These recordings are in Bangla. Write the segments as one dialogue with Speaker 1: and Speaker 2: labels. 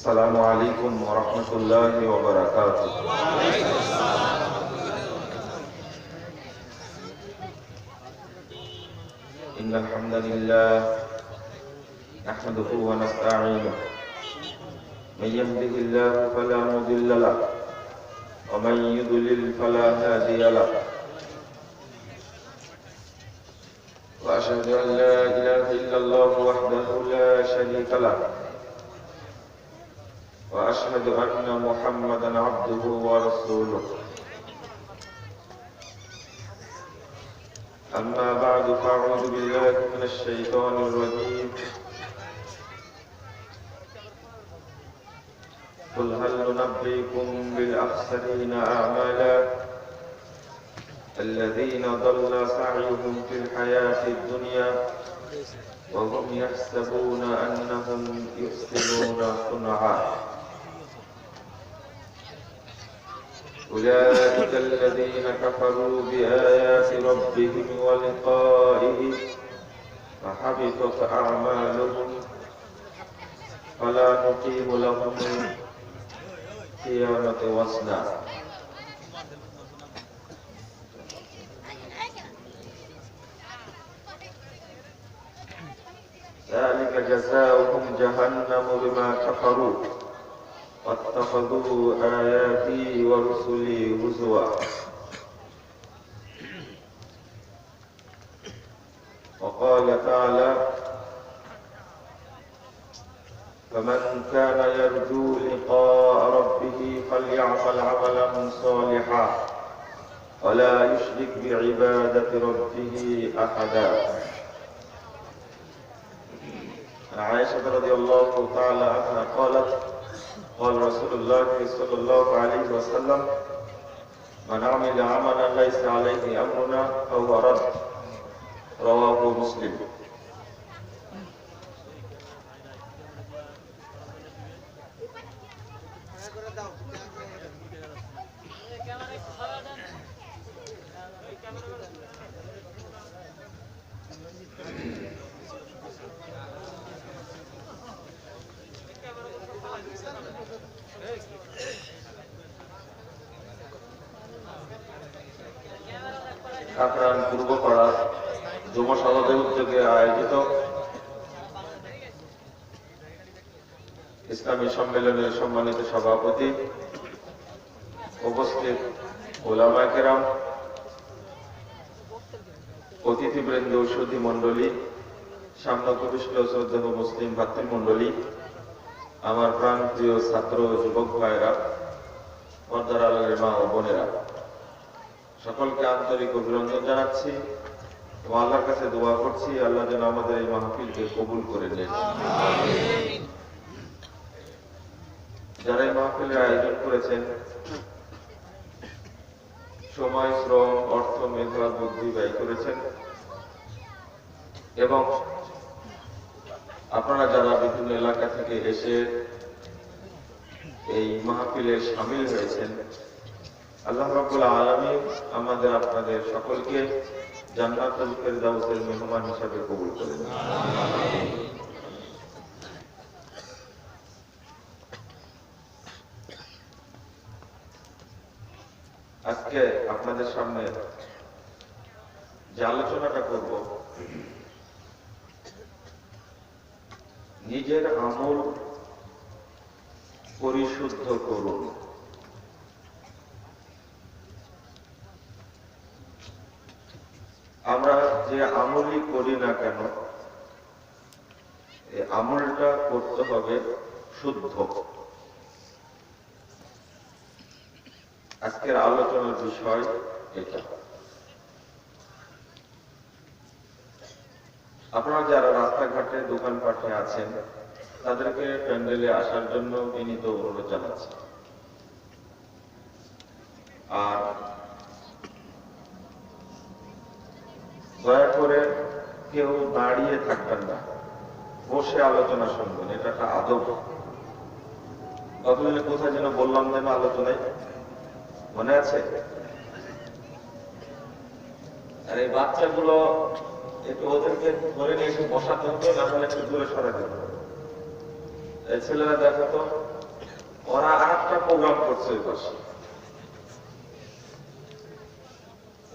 Speaker 1: السلام عليكم ورحمة الله وبركاته. إن الحمد لله نحمده ونستعينه، من يهده الله فلا مضل له ومن يضلل فلا هادي له، وأشهد أن لا إله إلا الله وحده لا شريك له، وأشهد أن محمدا عبده ورسوله. أما بعد فأعوذ بالله من الشيطان الرجيم. قل هل ننبئكم بالأخسرين أعمالا الذين ضل سعيهم في الحياة الدنيا وهم يحسبون أنهم يحسنون صنعا. أولئك الذين كفروا بآيات ربهم ولقائه فحبطت أعمالهم فلا نقيم لهم القيامة وزنا. ذلك جزاؤهم جهنم بما كفروا واتخذوا آياتي ورسلي هزوا. وقال تعالى: فمن كان يرجو لقاء ربه فليعمل عملا صالحا ولا يشرك بعبادة ربه أحدا. عائشة رضي الله تعالى عنها قالت: قال رسول الله صلى الله عليه وسلم: من عمل عملا ليس عليه أمرنا فهو رد. رواه مسلم. কাকরান পূর্বপাড়া যুব সমাজের উদ্যোগে আয়োজিত ইসলামী সম্মেলনের সম্মানিত সভাপতি, উপস্থিত উলামায়ে কেরাম, অতিথিবৃন্দ, সুধী মণ্ডলী, সামনে উপবিষ্ট শ্রদ্ধেয় মুসলিম ভাতৃমণ্ডলী, আমার প্রাণ প্রিয় ছাত্র যুবক ভাইরা, পর্দার আড়ালের মা ও বোনেরা, সকলকে আন্তরিক অভিনন্দন জানাচ্ছি এবং আল্লাহর কাছে দোয়া করছি আল্লাহ যেন আমাদের এই মাহফিলকে কবুল করে নেন। যারা এই মাহফিলের আয়োজন করেছেন, সময়, শ্রম, অর্থ, মেধা, বুদ্ধি ব্যয় করেছেন এবং আপনারা যারা বিভিন্ন এলাকা থেকে এসে এই মাহফিলে শামিল হয়েছেন, আল্লাহ রাব্বুল আলামিন আমাদের আপনাদের সকলকে জান্নাতুল ফেরদাউসের মেহমান হিসেবে কবুল করেন। আজকে আপনাদের সামনে যে আলোচনাটা করব, নিজের আমল পরিশুদ্ধ করুন। আমরা যে আমলই করি না কেন, এই আমলটা করতে হবে শুদ্ধ। আজকের আলোচনার বিষয় এটা। আপনারা যারা রাস্তাঘাটে দোকানপাটে আছেন, তাদেরকে প্যান্ডেলে আসার জন্য বিনীত অনুরোধ জানাচ্ছি। আর দয়া করে কেউ দাঁড়িয়ে থাকবেন না, বসে আলোচনা শুনবেন, এটা একটা আদব। কতদিনে কোথায় যেন বললাম যেন আলোচনায়, মনে আছে? আর এই বাচ্চাগুলো একটু ওদেরকে ধরে নিয়ে এসে বসাতে হতো, না হলে একটু দূরে সরাতে হতো। এই ছেলেরা দেখো তো ওরা আরেকটা প্রোগ্রাম করছে ওই পাশে,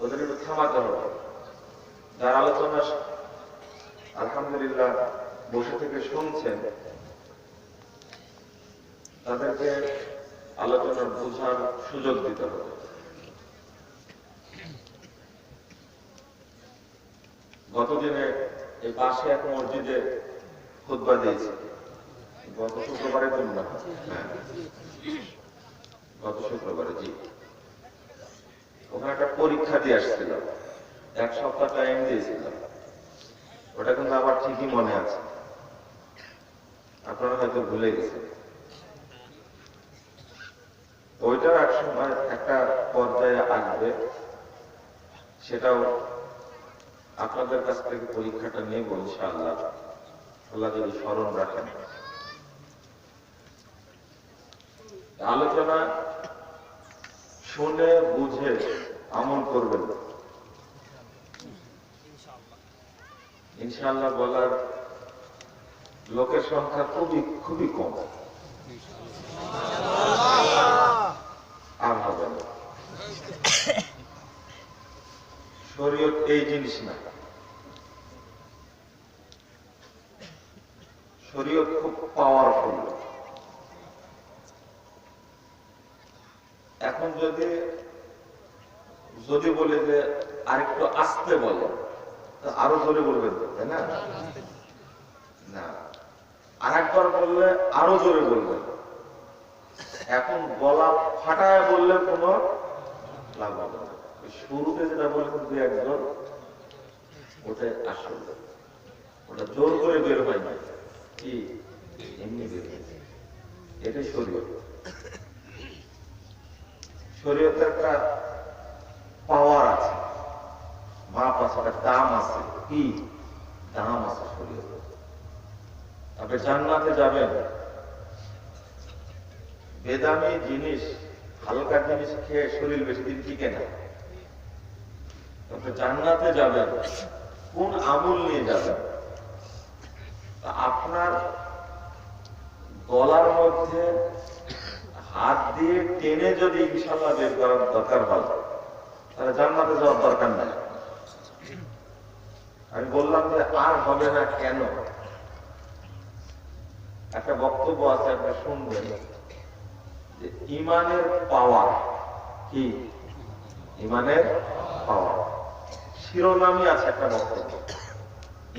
Speaker 1: ওদের একটু থামাতে হবে। যার আলোচনা আলহামদুলিল্লাহ বসে থেকে শুনছেন, তাদেরকে আলোচনার বোঝার সুযোগ দিতে হবে। গতদিনে এই পাশে এক মসজিদে খুতবা দিয়েছে, গত শুক্রবারে তো না, হ্যাঁ গত শুক্রবারে, জি। ওখানে একটা পরীক্ষা দিয়ে আসছিল, 1 সপ্তাহ টাইম দিয়েছিল। ওটা কিন্তু আবার ঠিকই মনে আছে, আপনারা হয়তো ভুলে গেছেন। ওইটার এক সময় একটা পর্যায়ে আসবে, সেটাও আপনাদের কাছ থেকে পরীক্ষাটা নেব ইনশাআল্লাহ, আল্লাহ যদি স্মরণ রাখেন। আলোচনা শুনে বুঝে আমল করবেন ইনশাআল্লাহ। বলার লোকের সংখ্যা খুবই খুবই কম, আর হবে না। শরীয়ত এই জিনিস না, শরীয়ত খুব পাওয়ারফুল। এখন যদি বলে যে আরেকটু আস্তে বলে, আরো জোরে বলবেন, তাই না? না, আরেকবার বললে আরো জোরে বলবেন। এখন গলা ফাটায় বললে কোনো লাভ হবে না। শুরুতে যেটা বলবেন 2-1 জন, ওটাই আসল, ওটা জোর করে বের হয় না, কি এমনি বের হয়েছে। এটাই শরীয়ত। শরীয়তের একটা পাওয়ার আছে, মাপ আছে, একটা দাম আছে। কি দাম আছে শরীয়তের? আপনি জান্নাতে যাবেন, বেদামি জিনিস, হালকা জিনিস খেয়ে শরীর বেশি দিন টিকে না। আপনি জান্নাতে যাবেন, কোন আমল নিয়ে যাবেন? আপনার গলার মধ্যে হাত দিয়ে টেনে যদি ইনশাআল্লাহ বের করার দরকার হয়, তাহলে জান্নাতে যাওয়ার দরকার নাই। আমি বললাম যে আর হবে না কেন? একটা বক্তব্য আছে, আপনি শুনবেন যে ইমানের পাওয়ার। কি ইমানের পাওয়ার? শিরোনামই আছে একটা বক্তব্য,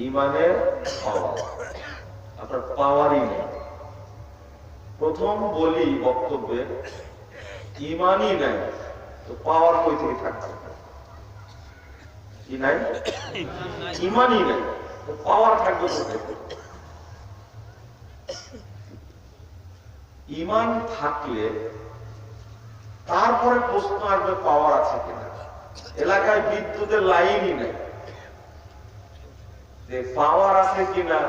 Speaker 1: ইমানের পাওয়ার। আপনার পাওয়ারই নেই। প্রথম বলি বক্তব্যে, ইমানই নাই তো পাওয়ার কই থেকে থাকছে? কি নাই? ইমানই নাই তো পাওয়ার থাকবে কোথায়? ইমান থাকলে তারপরে প্রশ্ন আসবে পাওয়ার আছে কিনা। এলাকায় বিদ্যুতের লাইনই নেই, যে পাওয়ার আছে কিনা,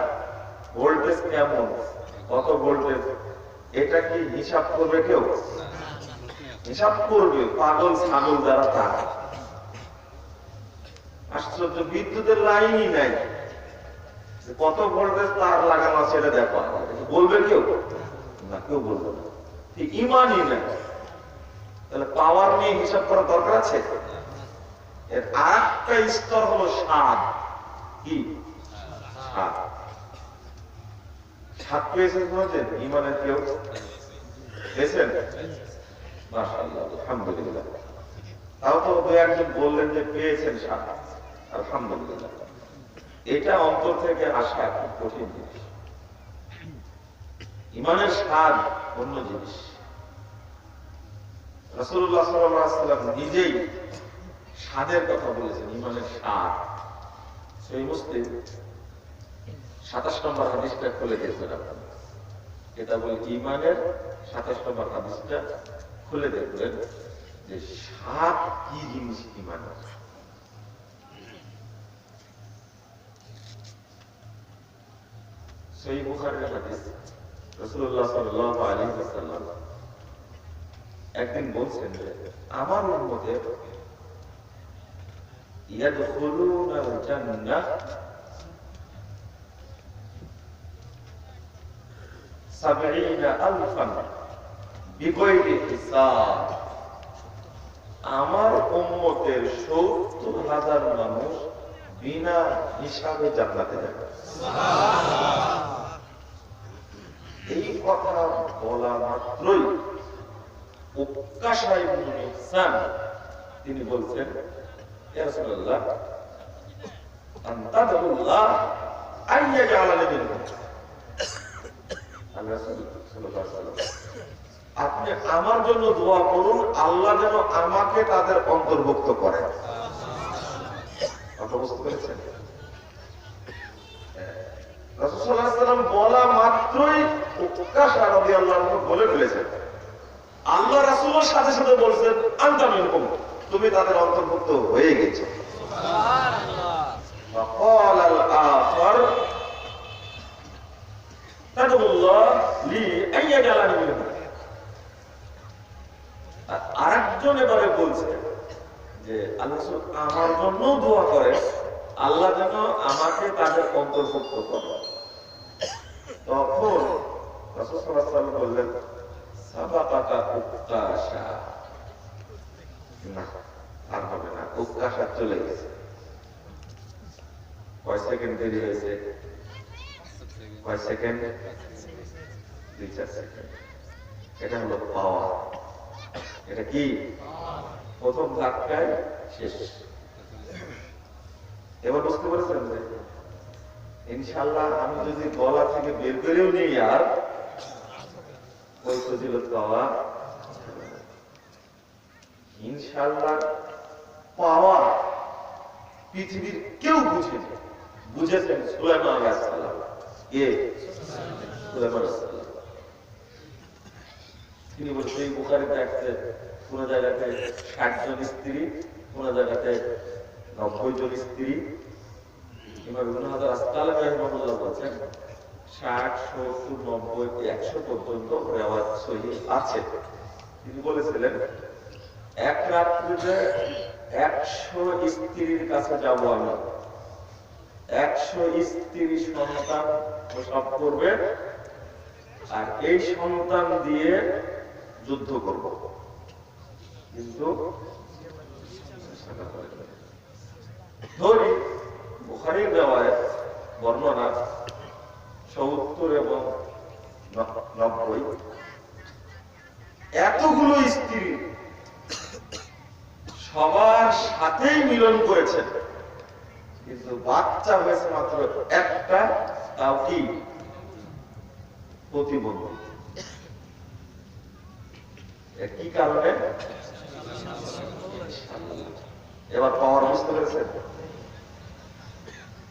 Speaker 1: ভোল্টেজ কেমন, কত ভোল্টেজ, এটা কি হিসাব করবে কেউ? হিসাব করবে পাগল ছাগল যারা, তারা। আশ্চর্য, বিদ্যুতের লাইনই নাই, কত ভোল্টেজ তার লাগানো আছে এটা দেখো, বলবে কেউ? না, কেউ বলবে না। ইমানই নাই, তাহলে পাওয়ার নিয়ে হিসাব করার দরকার আছে? এর আরেকটা স্তর হলো স্বাদ। কি স্বাদ? স্বাদ পেয়েছেন কোনদিন ইমানের কেউ? পেয়েছেন? মাশাআল্লাহ, আলহামদুলিল্লাহ। তাও তো 2-1 জন বললেন যে পেয়েছেন স্বাদ, আলহামদুলিল্লাহ। এটা অন্তর থেকে আসা খুব কঠিন জিনিস। ইমানের স্বাদ অন্য জিনিস। রাসূলুল্লাহ সাল্লাল্লাহু আলাইহি ওয়াসাল্লাম নিজেই স্বাদের কথা বলেছেন, ইমানের স্বাদ। সহিহ মুসলিম 27 নম্বর হাদিসটা খুলে দেখবেন আপনারা। এটা বলে ইমানের 27 নম্বর হাদিসটা খুলে দেখবেন যে স্বাদ কি জিনিস ইমানের। সহিহ বুখারীর হাদিস, রাসূলুল্লাহ সাল্লাল্লাহু আলাইহি ওয়াসাল্লাম একদিন বলছেন যে আমার উম্মতের ইয়াদখুলুনাল জান্নাহ 70,000 বিগয়রি হিসাব। আমার উম্মতের ৭০,০০০ মানুষ বিনা হিসাবে জান্নাতে যাবে। এই কথা বলা মাত্রই উক্কাশা ইবনে মিহসান তিনি বলছেন, ইয়া রাসূলুল্লাহ আনতাদুল্লাহ আইয়াজআলানি মিনহুম। আল্লাহ সাল্লাল্লাহু আলাইহি ওয়াসাল্লাম, আপনি আমার জন্য দোয়া করুন, আল্লাহ যেন আমাকে তাদের অন্তর্ভুক্ত করে। কথা বুঝতে পেরেছেন? রাসূল সাল্লাল্লাহু আলাইহি ওয়াসাল্লাম বলা মাত্রই উক্কাশা রাদিয়াল্লাহু আনহু বলে ফেলেছেন। আল্লাহ রাসূলের সাথে সাথে বলছেন, আনতা মিনহুম, তুমি তাদের অন্তর্ভুক্ত হয়ে গেছো। সুবহানাল্লাহ। وقال الآخر تدعو الله لي أن يجعلني منهم। আরেকজন এবারে বলছে যে আল্লাহ আমার জন্য দোয়া করে, আল্লাহ যেন আমাকে তাদের অন্তর্ভুক্ত করে। তখন রাসূল সাল্লাল্লাহু আলাইহি ওয়াসাল্লাম বললেন, সাবাকাকা উক্কাশা, না আর হবে না, উক্কাশা চলে গেছে। কয় সেকেন্ড দেরি হয়েছে? কয় সেকেন্ড? 2-4 সেকেন্ড। এটা হলো পাওয়া। এটা কি? প্রথম ধাক্কায় শেষ। এবার বুঝতে পারছেন যে ইনশাআল্লাহ আমি যদি গলা থেকে বের করেও নিই আর ওই ফজিলত পাওয়া ইনশাআল্লাহ পাওয়া পৃথিবীর কেউ বুঝেনি। বুঝেছেন সুলাইমান আলাইহিস সালাম। কে? সুলাইমান আলাইহিস সালাম। তিনি বলছেন বুখারীতে আছে কোন জায়গাতে ৬০ জন স্ত্রী, কোন জায়গাতে ৯০ জন স্ত্রী। ইমাম ইবনে হাজার আসকালানী রাহিমাহুল্লাহ বলেন ৬০, ৭০, ৯০, ১০০ পর্যন্ত রিওয়ায়াত সহিহ আছে। তিনি বলেছিলেন এক রাত্রিতে ১০০ স্ত্রীর কাছে যাব আমি, ১০০ স্ত্রী সন্তান প্রসব করবে, আর এই সন্তান দিয়ে যুদ্ধ করব। কিন্তু ধরি বুখারীর রিওয়ায়াত বর্ণনা ৭০ এবং ৯০, এতগুলো স্ত্রী সবার সাথেই মিলন করেছেন, কিন্তু বাচ্চা হয়েছে মাত্র একটা, তাও কি প্রতিবন্ধী। কি কারণে? এবার পাওয়ার বুঝতে পেরেছেন?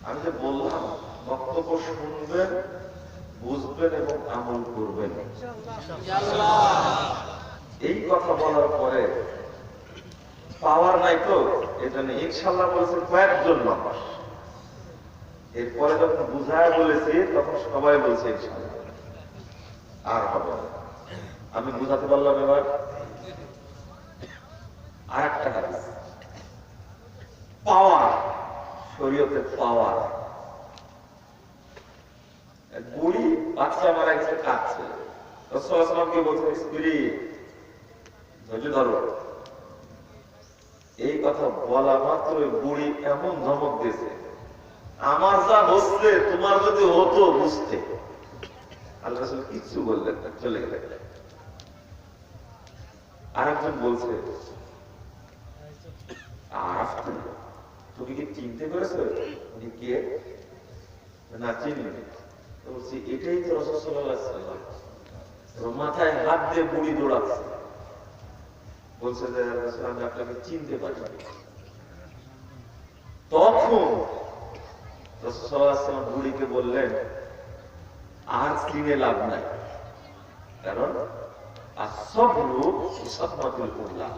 Speaker 1: আমি যে বললাম বক্তব্য শুনবেন, বুঝবেন এবং আমল করবেন। এই কথা বলার পরে পাওয়ার নাই তো, এজন্য ইনশাআল্লাহ বলেছেন কয়েকজন মানুষ। এরপরে যখন বুঝায় বলেছি তখন সবাই বলছে ইনশাআল্লাহ, আর হবে না। আমি বুঝাতে পারলাম। এবার আরেকটা হাদিস, পাওয়ার, শরীয়তের পাওয়ার। বুড়ি বাচ্চা মারা গেছে, কাঁদছে, রাসূলুল্লাহ সাল্লাল্লাহু আলাইহি ওয়াসাল্লামকে বলছে স্ত্রী ধৈর্য ধরো। এই কথা বলা মাত্র বুড়ি এমন ধমক দিয়েছে, আমার যা হচ্ছে তোমার যদি হতো বুঝতে। আল্লাহ রাসূল কিছু বললেন না, চলে গেলেন। আরেকজন বলছে, তুমি কি চিনতে পেরেছো উনি কে? না চিনি। বলছি এটাই তো রাসূল সাল্লাল্লাহু আলাইহি ওয়াসাল্লাম। মাথায় হাত দিয়ে বুড়ি দৌড়াচ্ছে, বলছে যে রাসূল আমি আপনাকে চিনতে পারি। তখন রাসূল সাল্লাল্লাহু আলাইহি ওয়াসাল্লাম বুড়িকে বললেন, আর চিনে লাভ নাই, কারণ আসসাবরু সাদমাতুল উলা,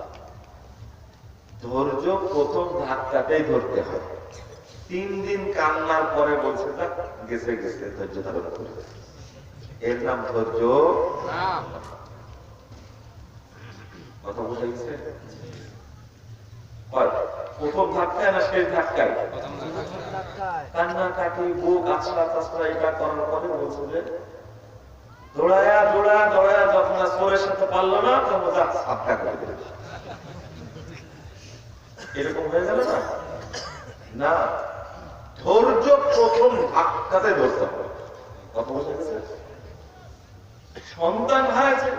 Speaker 1: ধৈর্য প্রথম ধাক্কাতেই ধরতে হয়। ৩ দিন কান্নার পরে বলছে না গেছে গেছে, ধৈর্য ধারণ করে, এর নাম ধৈর্য। কথা বুঝে গেছে? প্রথম ধাক্কায় না শেষ ধাক্কায়? কান্না কাটি বুক আছড়া তাছড়া এটা করার পরে বলছে যে দৌড়ায়া দৌড়ায়া দৌড়ায়া যখন চোরের সাথে পারলো না তখন সাপটা করে দিল। এরকম হয়ে গেল না? না, ধৈর্য প্রথম ধাক্কাতে ধরতে হবে। কথা বোঝা গেছে? সন্তান হারাইছে,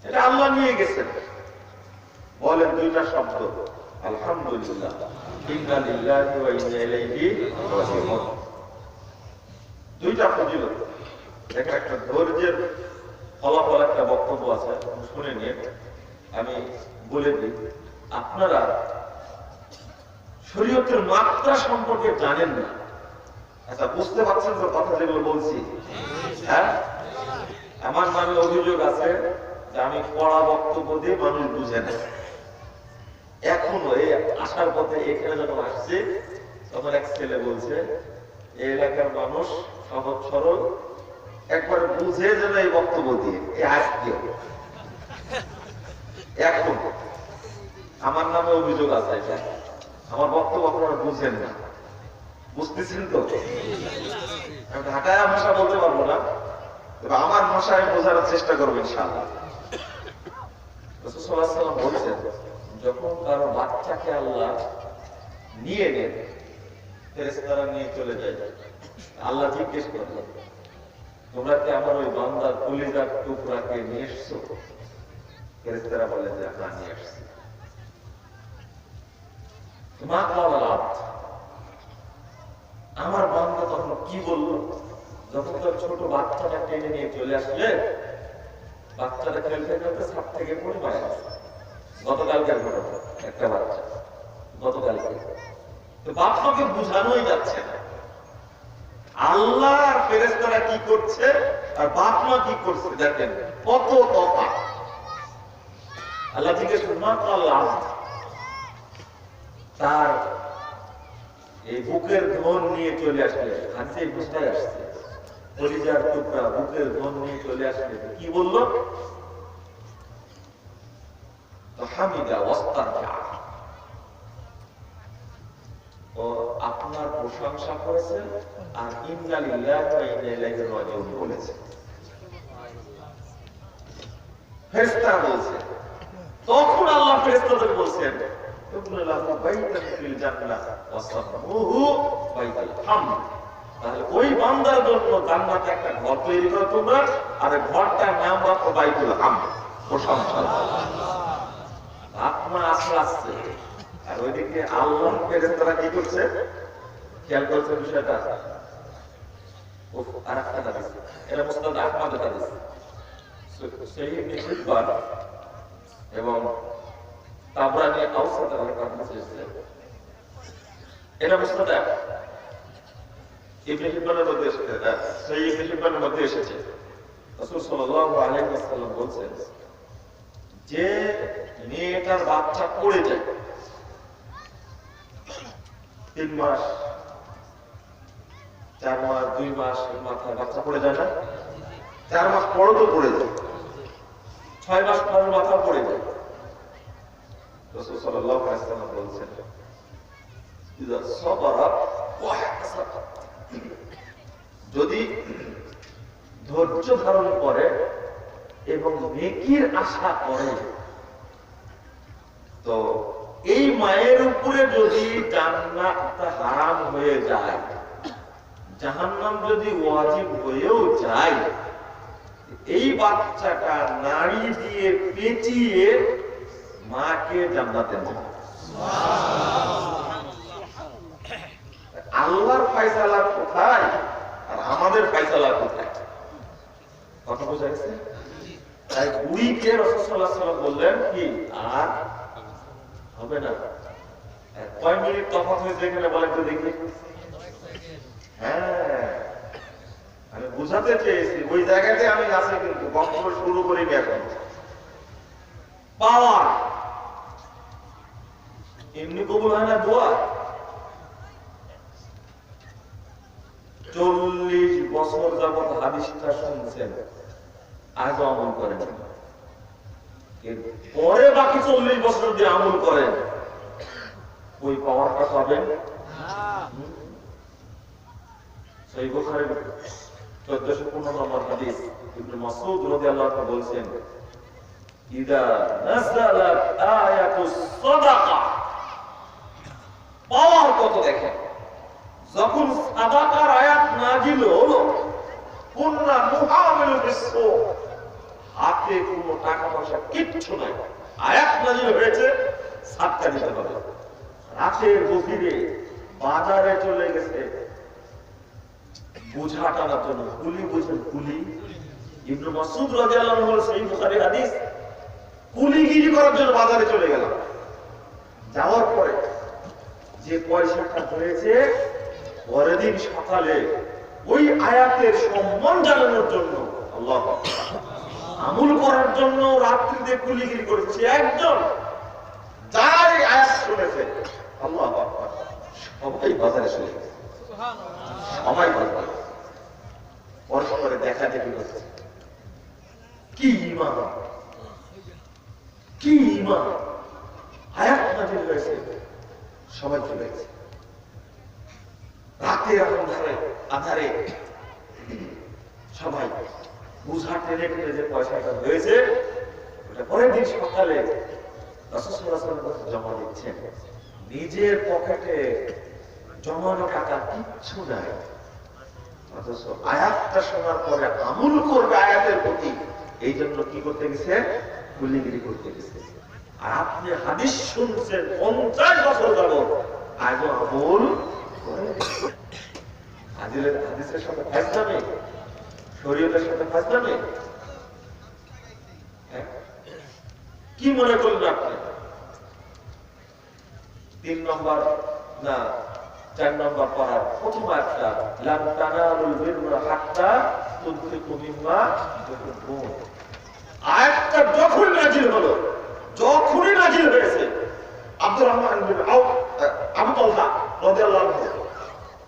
Speaker 1: এটা আল্লাহ নিয়ে গেছেন। বলেন দুইটা শব্দ, আলহামদুলিল্লাহ, ইন্না লিল্লাহি ওয়া ইন্না ইলাইহি রাজিউন। দুইটা ফজিলত। দেখেন, একটা ধৈর্যের ফলাফল একটা বক্তব্য আছে, শুনে নিয়ে আমি বলে দিই। আপনারা শরীয়তের মাত্রা সম্পর্কে জানেন না। আচ্ছা, বুঝতে পারছেন তো কথা যেগুলো বলছি? হ্যাঁ, আমার নামে অভিযোগ আছে যে আমি পড়া বক্তব্য দিয়ে মানুষ বুঝে না। এখনো এই আসার পথে এখানে যখন আসছে তখন এক ছেলে বলছে এই এলাকার মানুষ সহজ সরল, একবার বুঝে যেন এই বক্তব্য দিয়ে আজকে। এখন আমার নামে অভিযোগ আছে, আমার বক্তব্য আপনারা বুঝেন না। বুঝতেছেন তো? ঢাকায় ভাষা বলতে পারবো না, তবে আমার ভাষায় বোঝার চেষ্টা করবেন ইনশাআল্লাহ। রাসূল সাল্লাল্লাহু আলাইহি ওয়াসাল্লাম বলেছেন, যখন কারো বাচ্চাকে আল্লাহ নিয়ে নেন, ফেরেশতারা নিয়ে চলে যায়, আল্লাহ জিজ্ঞেস করলেন, তোমরা কি আমার ওই বান্দার কলিজার টুকরাকে নিয়ে এসছো? ফেরেশতারা বলে যে হ্যাঁ, নিয়ে আসছি। মা কালাত, আমার বান্দা তখন কি বললো? যখন তার ছোট বাচ্চাটা টেনে নিয়ে চলে আসলে, বাচ্চাটা খেলতে খেলতে ছাদ থেকে পড়ে মারা গেছে। গতকালকার ঘটনা, একটা বাচ্চা গতকালকে। তো বাপ মাকে বুঝানোই যাচ্ছে না আল্লাহ আর ফেরেশতারা কি করছে আর বাপ মা কি করছে। দেখেন কত তফাৎ। আল্লাহ জিজ্ঞেস করলেন, মা কালাত, তার এই বুকের ধন নিয়ে চলে আসলে, হাসি বুঝতে আসছে, কলিজার টুকরা বুকের ধন নিয়ে চলে আসলে কি বললো? হামিদা ওয়াস্তারজা, ও আপনার প্রশংসা করেছেন আর ইন্না লিল্লাহি ওয়া ইন্না ইলাইহি রাজিউন বলেছে। ফেরেশতারা বলছে, তখন আল্লাহ ফেরেশতাদের বলছেন, তাহলে ওই বান্দার জন্য জান্নাতে একটা ঘর তৈরি করো তোমরা, আর ঘরটার নাম রাখো বাইতুল হামদ, প্রশংসা। আপনার আশা আসছে, আর ওইদিকে আল্লাহ ফেরেশতারা কি করছে? খেয়াল করছে বিষয়টা? আর একটা হাদিস, এটা মুসনাদ আহমদের হাদিস, সহিহ ইবনে হিব্বান এবং তাবরানী আওসাতের হাদিস এসেছে। এটা মুসনাদ ইবনে হিব্বানের মধ্যে এসেছে, সহিহ ইবনে হিব্বানের মধ্যে এসেছে। রাসূল সাল্লাল্লাহু আলাইহি ওয়াসাল্লাম বলেছেন, যে মেয়েটার বাচ্চা পড়ে যায় 3 মাস 4 মাস 2 মাস মাথায় বাচ্চা পড়ে যায় না, 4 মাস পরও তো পড়ে যায়, 6 মাস পর মাথা পড়ে যায়। রাসূল সাল্লাল্লাহু আলাইহি ওয়াসাল্লাম বলেছেন, ইযা সাবারা ওয়া হাসাবা, যদি ধৈর্য ধারণ করে এবং নেকির আশা করে, তো এই মায়ের উপরে যদি জান্নাত হারাম হয়ে যায়, জাহান্নাম যদি ওয়াজিব হয়েও যায়, এই বাচ্চাটা নাড়ি দিয়ে পেঁচিয়ে মাকে জান্নাতে নেবে। আল্লাহর ফয়সালা কোথায় আর আমাদের ফয়সালা কোথায়? কথা বোঝা গেছে? তাই বুড়িকে রাসূল সাল্লাল্লাহু আলাইহি ওয়াসাল্লাম বললেন কি, আর হবে না। কয় মিনিট তফাৎ হয়েছে এখানে বলেন তো দেখি? হ্যাঁ, আমি বুঝাতে চেয়েছি, ওই জায়গাতে আমি আছি, কিন্তু বক্তব্য শুরু করিনি এখন। পাওয়ার এমনি কবুল হয় না দোয়া। 40 বছর যাবত হাদিসটা শুনছেন, আজও আমল করেন, পরে বাকি 40 বছর যদি আমল করেন, ওই পাওয়ারটা পাবেন। সেই বুখারীর 1415 নম্বর হাদিস, ইবনে মাসউদ রাদিয়াল্লাহু আনহু বলছেন, ইদা নাযালাত আয়াতুস সাদাকা, পাওয়ার কত দেখেন, যখন সাদাকার আয়াত নাযিল হলো, কুননা মুহামিলু বিসসু, হাতে কোনো টাকা পয়সা কিচ্ছু নাই, আয়াত নাযিল হয়েছে, সাদকা দিতে হবে। রাতের গভীরে বাজারে চলে গেছে বোঝা টানার জন্য, কুলি, বুঝেন কুলি? ইবনে মাসউদ রাদিয়াল্লাহু আনহু বলেছেন, এই বুখারী হাদিস, কুলিগিরি করার জন্য বাজারে চলে গেলাম। যাওয়ার পরে যে পয়সাটা হয়েছে, পরের দিন সকালে ওই আয়াতের সম্মান জানানোর জন্য, আল্লাহু আকবার, আমল করার জন্য রাত্রিতে কুলিগিরি করেছে একজন, যারাই আয়াত শুনেছে, আল্লাহু আকবার, সবাই বাজারে চলে গেছে, সবাই বাজারে পরস্পরে দেখা দেখি করছে। কি ঈমান, কি ঈমান! আয়াত নাযিল হয়েছে, সবাই চলে গেছে। রাতে আধারে সবাই বুঝা টেনে টেনে যে পয়সাটা হয়েছে, ওটা পরের দিন সকালে রাসূল সাল্লাল্লাহু আলাইহি ওয়াসাল্লাম জমা দিচ্ছেন। নিজের পকেটে জমানো টাকা কিচ্ছু নাই, অথচ আয়াতটা শোনার পরে আমল করবে আয়াতের প্রতি, এই জন্য কি করতে গেছে? কুলিগিরি করতে গেছে। আর আপনি হাদিস শুনছেন 50 বছর যাবত, আজও আমল করেন। হাদিসের সাথে ফাজলামি, শরীয়তের সাথে ফাজলামি, কি মনে করলেন আপনি? 3 নম্বর না 4 নম্বর পড়ার প্রথম একটা, লান তানালুল বিররা হাত্তা তুনফিকু মিম্মা তুহিব্বুন, আয়াতটা যখন নাযিল হলো, যখনই নাযিল হয়েছে, আব্দুর রহমান বিন আউফ, আবু তালহা রাদিয়াল্লাহু আনহু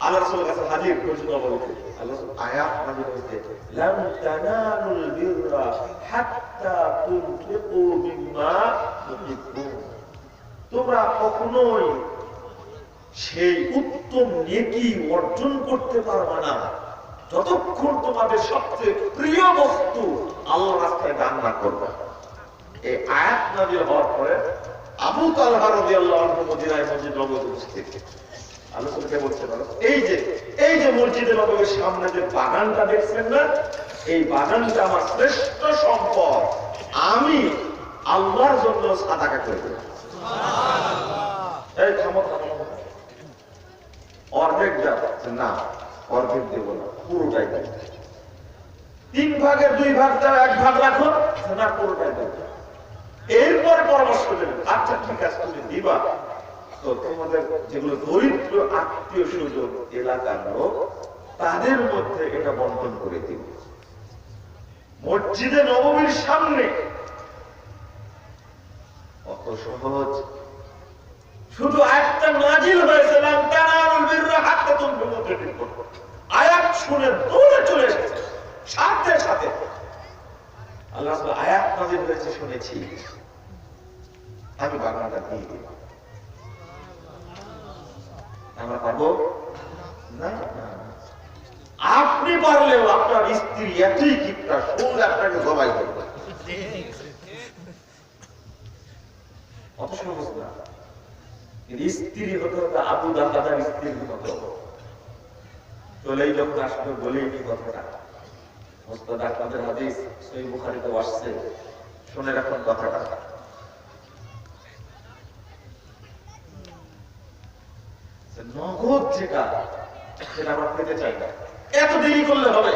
Speaker 1: আল্লাহ রাসূলের কাছে হাজির ঘোষণা বলতে, আল্লাহ আয়াত নাযিল হয়েছে, লান তানালুল বিররা হাত্তা তুনফিকু মিম্মা তুহিব্বুন, তোমরা কখনোই সেই উত্তম নেকি অর্জন করতে পারবে না যতক্ষণ তোমাদের সবচেয়ে প্রিয় বস্তু আল্লাহর রাস্তায় দান না করবে। এই আয়াত নাযিল হওয়ার পরে আবু তালহা রাদিয়াল্লাহু আনহু মদিনায় মসজিদ নববীতে উপস্থিত। আলোচনাকে বলছে, এই যে মসজিদে নববীর সামনে যে বাগানটা দেখছেন না, এই বাগানটা আমার শ্রেষ্ঠ সম্পদ, আমি আল্লাহর জন্য সাদাকা করে দেব। এই থামো, অর্ধেক যাচ্ছে না, অর্ধেক দেব না, পুরোটাই দেব। 3 ভাগের 2 ভাগ দাও, 1 ভাগ রাখো না, পুরোটাই দেব। এরপরে পরামর্শ দেবেন, আচ্ছা ঠিক আছে তুমি দিবা, তো তোমাদের যেগুলো দরিদ্র আত্মীয় স্বজন এলাকার লোক, তাদের মধ্যে এটা বন্টন করে দিব। মসজিদে নববীর সামনে অত সহজ, শুধু আয়াতটা নাযিল হয়েছে, লান তানালুল বিররা হাত্তা তুনফিকু মিম্মা, আয়াত শুনে দৌড়ে চলে এসেছে, সাথে সাথে আল্লাহ রাসূল আয়াত নাযিল হয়েছে শুনেছি, আমি বাগানটা দিয়ে দিব। আমরা পারবো না? আপনি পারলেও আপনার স্ত্রী এতই কিপটা, শুনলে আপনাকে জবাই করবে, অত সহজ না। স্ত্রী হতে হতে আবু দাদার স্ত্রী হতে চলেই যখন আসলে বলেই নি কথাটা, মুস্তাদ আহমদের হাদিস সহিহ বুখারীতে আসছে, শুনে রাখুন কথাটা। নগদ যেটা, সেটা আমরা পেতে চাই না, এত দেরি করলে হবে,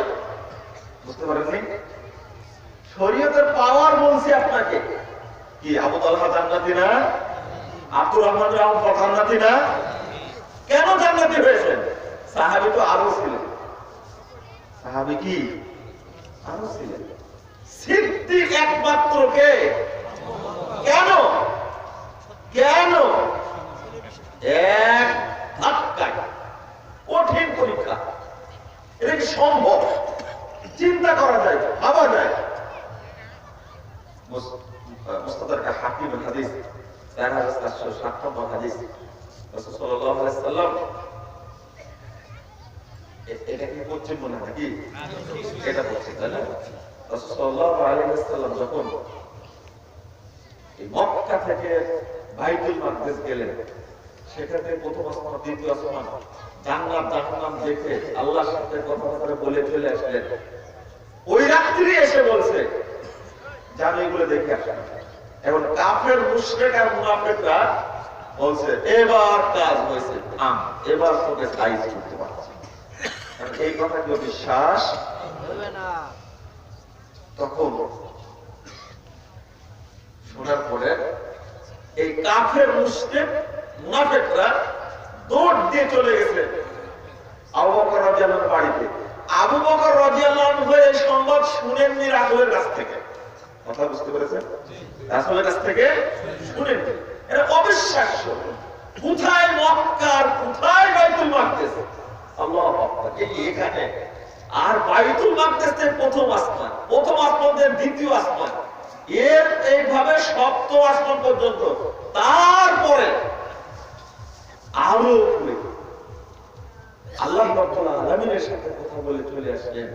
Speaker 1: বুঝতে পারেননি? শরীয়তের পাওয়ার বলছি আপনাকে, কি আবু তালহা জান্নাতি না? আব্দুর রহমান জান্নাতি না? কেন জান্নাতি হয়েছেন? সাহাবী তো আরো ছিলেন, সাহাবী কি আরো ছিলেন। সিদ্দিক একমাত্র কে? কেন? কেন? এক ধাক্কায় কঠিন পরীক্ষা, এটা কি সম্ভব? চিন্তা করা যায়, ভাবা যায়। মুস্তাদরাক হাকিমের হাদিস 4707 নম্বর হাদিস, রাসূল সাল্লাল্লাহু আলাইহি ওয়াসাল্লাম এটা কি পশ্চিম মনে হয় নাকি? এটা পশ্চিম, তাই না? রাসূল সাল্লাল্লাহু আলাইহি ওয়াসাল্লাম যখন এই মক্কা থেকে বাইতুল মাকদিস গেলেন, সেখানে প্রথম আসমান, দ্বিতীয় আসমান, জান্নাত জাহান্নাম দেখে আল্লাহর সাথে কথা বলে চলে আসলেন। ওই রাত্রি এসে বলছে যে আমি এগুলো দেখে আসলাম। এখন কাফের মুশরিক আর মুনাফিকরা বলছে এবার কাজ হয়েছে, এবার তোকে সাইজ করতে পারছি। এই কথা কেউ বিশ্বাস হবে না। তখন শোনার পরে এই কাফের মুশরিক মুনাফিকরা দৌড় দিয়ে চলে গেছে আবু বকর রাদিয়াল্লাহু আনহু বাড়িতে। আবু বকর রাদিয়াল্লাহু আনহু এই সংবাদ শুনেননি রাসূলের কাছ থেকে। কথা বুঝতে পেরেছেন? রাসূলের কাছ থেকে শুনেননি। এটা অবিশ্বাস্য। কোথায় মক্কা আর কোথায় বাইতুল মাকদিস? আল্লাহু আকবার। এখানে আর বাইতুল মাকদিস থেকে প্রথম আসমান, প্রথম আসমান থেকে দ্বিতীয় আসমান, এর এইভাবে সপ্তম আসমান পর্যন্ত, তারপরে আরো উপরে আল্লাহ রাব্বুল আলামিনের সাথে কথা বলে চলে আসলেন।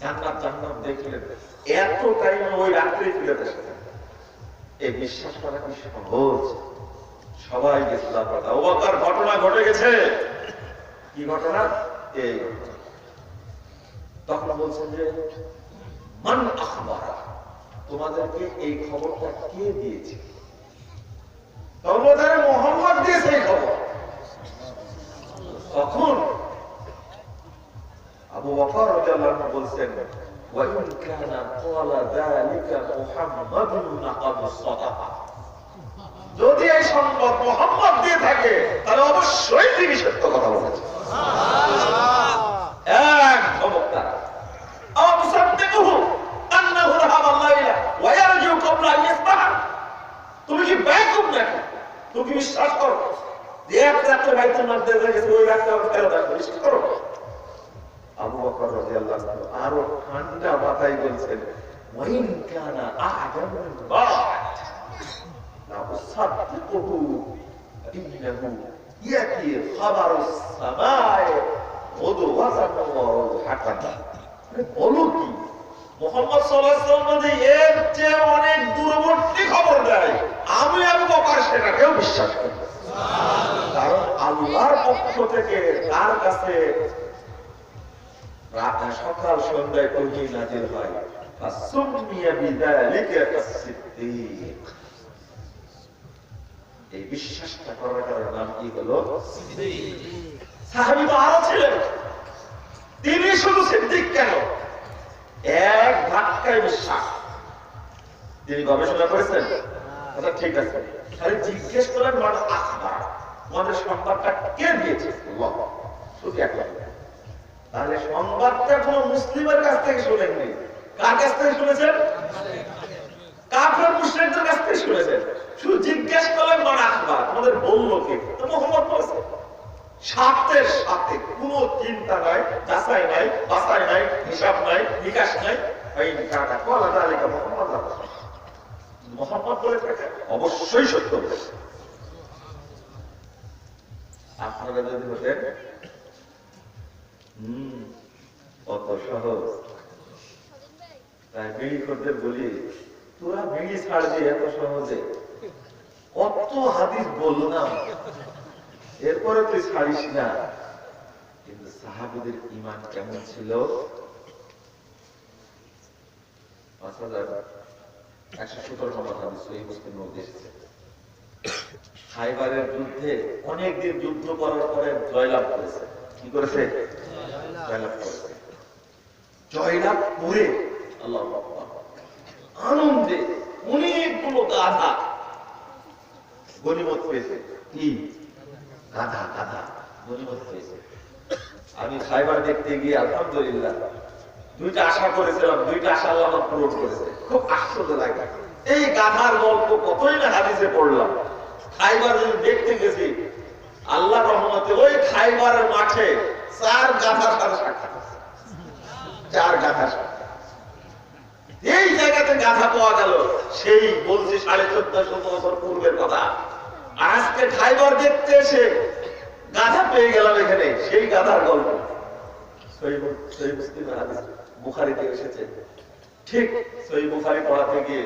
Speaker 1: জান্নাত জাহান্নাম দেখলেন। এত টাইম ওই রাত্রে ফিরে আসলেন। এই বিশ্বাস করা কি সহজ? সবাই ইসলাম কথা। আবু বকর ঘটনা ঘটে গেছে। কি ঘটনা? এই তখন বলছেন যে মান আখবারা, তোমাদেরকে এই খবরটা কে দিয়েছে? তখন বলছেন মুহাম্মদ দিয়েছে এই খবর। তখন আবু বকর রাদিয়াল্লাহু আনহু বলছেন ওয়া ইন কানা ক্বালা যালিকা মুহাম্মাদুন লাকাদ সাদাকা, যদি এই সংবাদ মুহাম্মদ দিয়ে থাকে তাহলে অবশ্যই তিনি সত্য কথা বলেছেন। সুবহানাল্লাহ। এক চমৎকার। আবু সাদ্দিকুহু আন্নাহু রাহাবা লাইলা ওয়া ইয়ারজু ক্বাবলা ইয়াসবাহ, তুমি কি বেকুব নাকি? তুমি বিশ্বাস করো যে এক রাতে বাইতুল মাকদিস গেছে, ওই রাতে ফেরত আসবে? বিশ্বাস করো? আবু বকর রাদিয়াল্লাহু আনহু আরো ঠান্ডা মাথায় বলছেন ওয়াইন কানা আ'জামুন বা'দ লা উসাদ্দিকুহু ইন্নাহু ইয়াতি খাবারুস সামাই গুদওয়াতান ওয়া রাওহাতান। বলো কি মুহাম্মদ সাল্লাল্লাহু আলাইহি ওয়াসাল্লাম যদি এর চেয়ে অনেক দূরবর্তী খবর দেয়, আমি আবু বকর সেটাকেও বিশ্বাস করি। সুবহানাল্লাহ। কারণ আল্লাহর পক্ষ থেকে তার কাছে সকাল সন্ধ্যায় ওহী নাযিল হয়। ফাসুমিয়া বিযালিকা আস-সিদ্দীক। এই বিশ্বাসটা করার নাম কি হলো? সিদ্দীক। সাহাবী তো আরো ছিলেন, তিনি শুধু সিদ্দীক কেন? এক ধাক্কায় বিশ্বাস। তিনি গবেষণা করেছেন। আচ্ছা ঠিক আছে, খালি জিজ্ঞেস করলেন মান আখবার, তোমাদের সংবাদটা কে দিয়েছে? আল্লাহ। শুধু এক কথা। তাহলে সংবাদটা কোন মুসলিমের কাছ থেকে শুনেননি। কার কাছ থেকে শুনেছেন? কাফের মুশরিকদের কাছ থেকে শুনেছেন। শুধু জিজ্ঞেস করলেন মান আখবার, তোমাদের বললো কে? তো মুহাম্মদ বলেছে। সাথে সাথে কোনো চিন্তা নাই, যাচাই নাই, বাছাই নাই, হিসাব নাই, বিকাশ নাই। এই কাটা কলা তালিকা মুহাম্মদ মুহাম্মদ বলে থাকে, অবশ্যই সত্য বলেছে। আপনারা যদি হতেন অত সহজ। তাই বিড়ি করতে বলি, তোরা বিড়ি ছাড়বি এত সহজে? কত হাদিস বললাম, এরপরে তুই ছাড়িস না। কিন্তু সাহাবীদের ঈমান কেমন ছিল? 5117 নম্বর হাদিস সহিহ মুসলিমের মধ্যে এসেছে। খাইবারের যুদ্ধে অনেকদিন যুদ্ধ করার পরে জয়লাভ করেছে। কি করেছে? জয়লাভ করেছে। জয়লাভ করে আল্লাহু আকবার আনন্দে অনেকগুলো গাধা গনিমত পেয়েছে। কি গাধা? গাধা গনিমত পেয়েছে। আমি খাইবার দেখতে গিয়ে আলহামদুলিল্লাহ দুইটা আশা করেছিলাম, দুইটা আশা আল্লাহ আমার পূরণ করেছে। খুব আশ্চর্য লাগে। এই গাধার গল্প কতই না হাদিসে পড়লাম। খাইবার যদি দেখতে গেছি, আল্লাহ রহমতে ওই খাইবারের মাঠে 4 গাধার সাথে সাক্ষাৎ আছে। 4 গাধার সাথে এই জায়গাতে গাধা পাওয়া গেল। সেই বলছি 1450 বছর পূর্বের কথা। আজকে খাইবার দেখতে এসে গাধা পেয়ে গেলাম এখানে। সেই গাধার গল্প সহিহ মুসলিমের হাদিস বুখারীতে এসেছে। ঠিক সহিহ বুখারী পড়াতে গিয়ে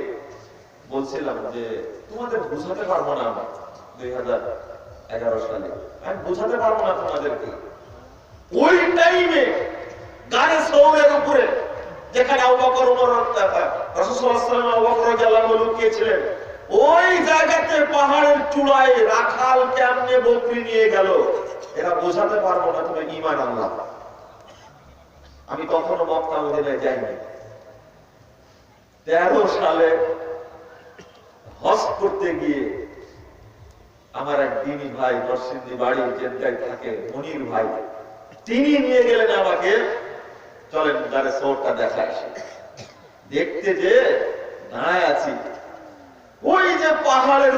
Speaker 1: বলছিলাম যে তোমাদের বুঝাতে পারবো না, 2011 সালে আমি বুঝাতে পারবো না তোমাদেরকে। ওই টাইমে গাড়ি সৌরের উপরে যেখানে আবু বকর ওমর রাসূল সাল্লাল্লাহু আলাইহি ওয়াসাল্লাম আবু বকর রাদিয়াল্লাহু আনহু লুকিয়েছিলেন, ওই জায়গাতে পাহাড়ের চূড়ায় রাখাল কেমনে বকরি নিয়ে গেল, এরা বোঝাতে পারবো না তুমি ঈমান আনলাম। আমি কখনো মক্কা মদিনায় যাইনি। 13 সালে হজ করতে গিয়ে আমার এক দিনী ভাই নরসিংদী বাড়ি জেদ্দায় থাকে, মনির ভাই, তিনি নিয়ে গেলেন আমাকে, চলেন গারে সৌরটা দেখা আসে। দেখতে যে দাঁড়ায় আছি ওই যে পাহাড়ের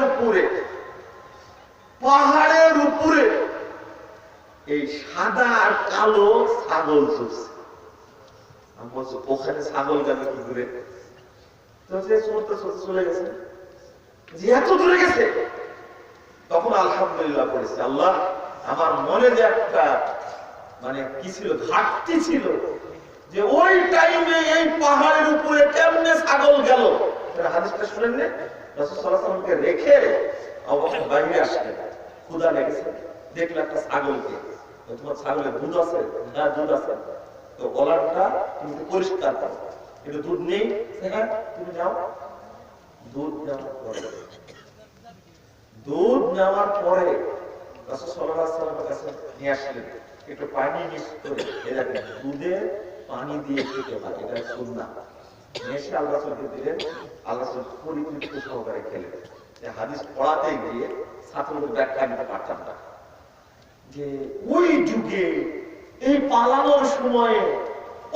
Speaker 1: উপরে এই সাদা আর কালো ছাগল চলছে। আমি বলছি ওখানে ছাগল গেল কি করে? চলে গেছে, যে এত দূরে গেছে। তখন আলহামদুলিল্লাহ পড়েছে, আল্লাহ আমার মনে যে একটা মানে কি ছিল, ঘাটতি ছিল, যে ওই টাইমে এই পাহাড়ের উপরে কেমনে ছাগল গেল। হাদিসটা শুনেন না, রাসূল সাল্লাল্লাহু আলাইহি ওয়াসাল্লামকে রেখে আবু বকর বাইরে আসলেন, ক্ষুধা লেগেছে, দেখলে একটা ছাগলকে, তোমার ছাগলের দুধ আছে? না, দুধ আছে। তো ওলানটা তুমি পরিষ্কার করো, কিন্তু দুধ নেই, হ্যাঁ তুমি যাও। দুধ নেওয়ার পরে রাসূল সাল্লাল্লাহু আলাইহি ওয়াসাল্লামের কাছে নিয়ে আসলেন, একটু পানি মিক্স করে এরকম দুধে পানি দিয়ে খেতে হয়, এটা সুন্নাহ। নেশে আল্লাহ রাসূলকে দিলেন, আল্লাহ রাসূল পরিতৃপ্তি সহকারে খেলেন। হাদিস পড়াতে গিয়ে ছাত্রদের ব্যাখ্যা দিতে পারতাম না যে ওই যুগে এই পালানোর সময়ে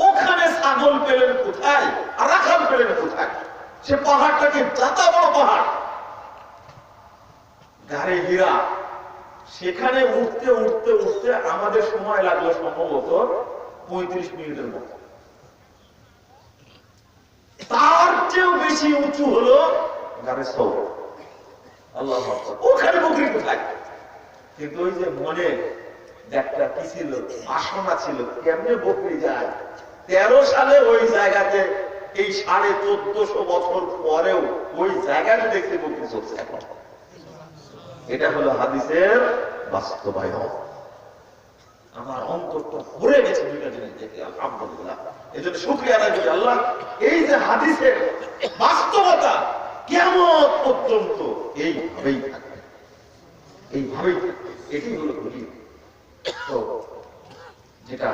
Speaker 1: ওখানে ছাগল পেলেন কোথায় আর রাখাল পেলেন কোথায়? সে পাহাড়টাকে যত বড় পাহাড়, গাড়ে হীরা, সেখানে উঠতে উঠতে উঠতে আমাদের সময় লাগলো সম্ভবত 35 মিনিটের মতো। তার চেয়েও বেশি উঁচু হলো গাড়ে সৌর। আল্লাহু আকবার, ওখানে বকরি কোথায়? কিন্তু ওই যে মনে একটা কি ছিল, বাসনা ছিল, কেমনে বকরি যায়। 13 সালে ওই জায়গাতে এই 1450 বছর পরেও ওই জায়গাতে দেখতে বকরি চলছে এখন। এটা হলো হাদিসের বাস্তবায়ন। আমার অন্তরটা ভরে গেছে দুইটা জিনিস দেখে, আলহামদুলিল্লাহ। এই জন্য শুকরিয়া আদায় করি আল্লাহ, এই যে হাদিসের বাস্তবতা কিয়ামত পর্যন্ত এইভাবেই থাকবে, এইভাবেই থাকবে, এটাই হলো দলিল। তো যেটা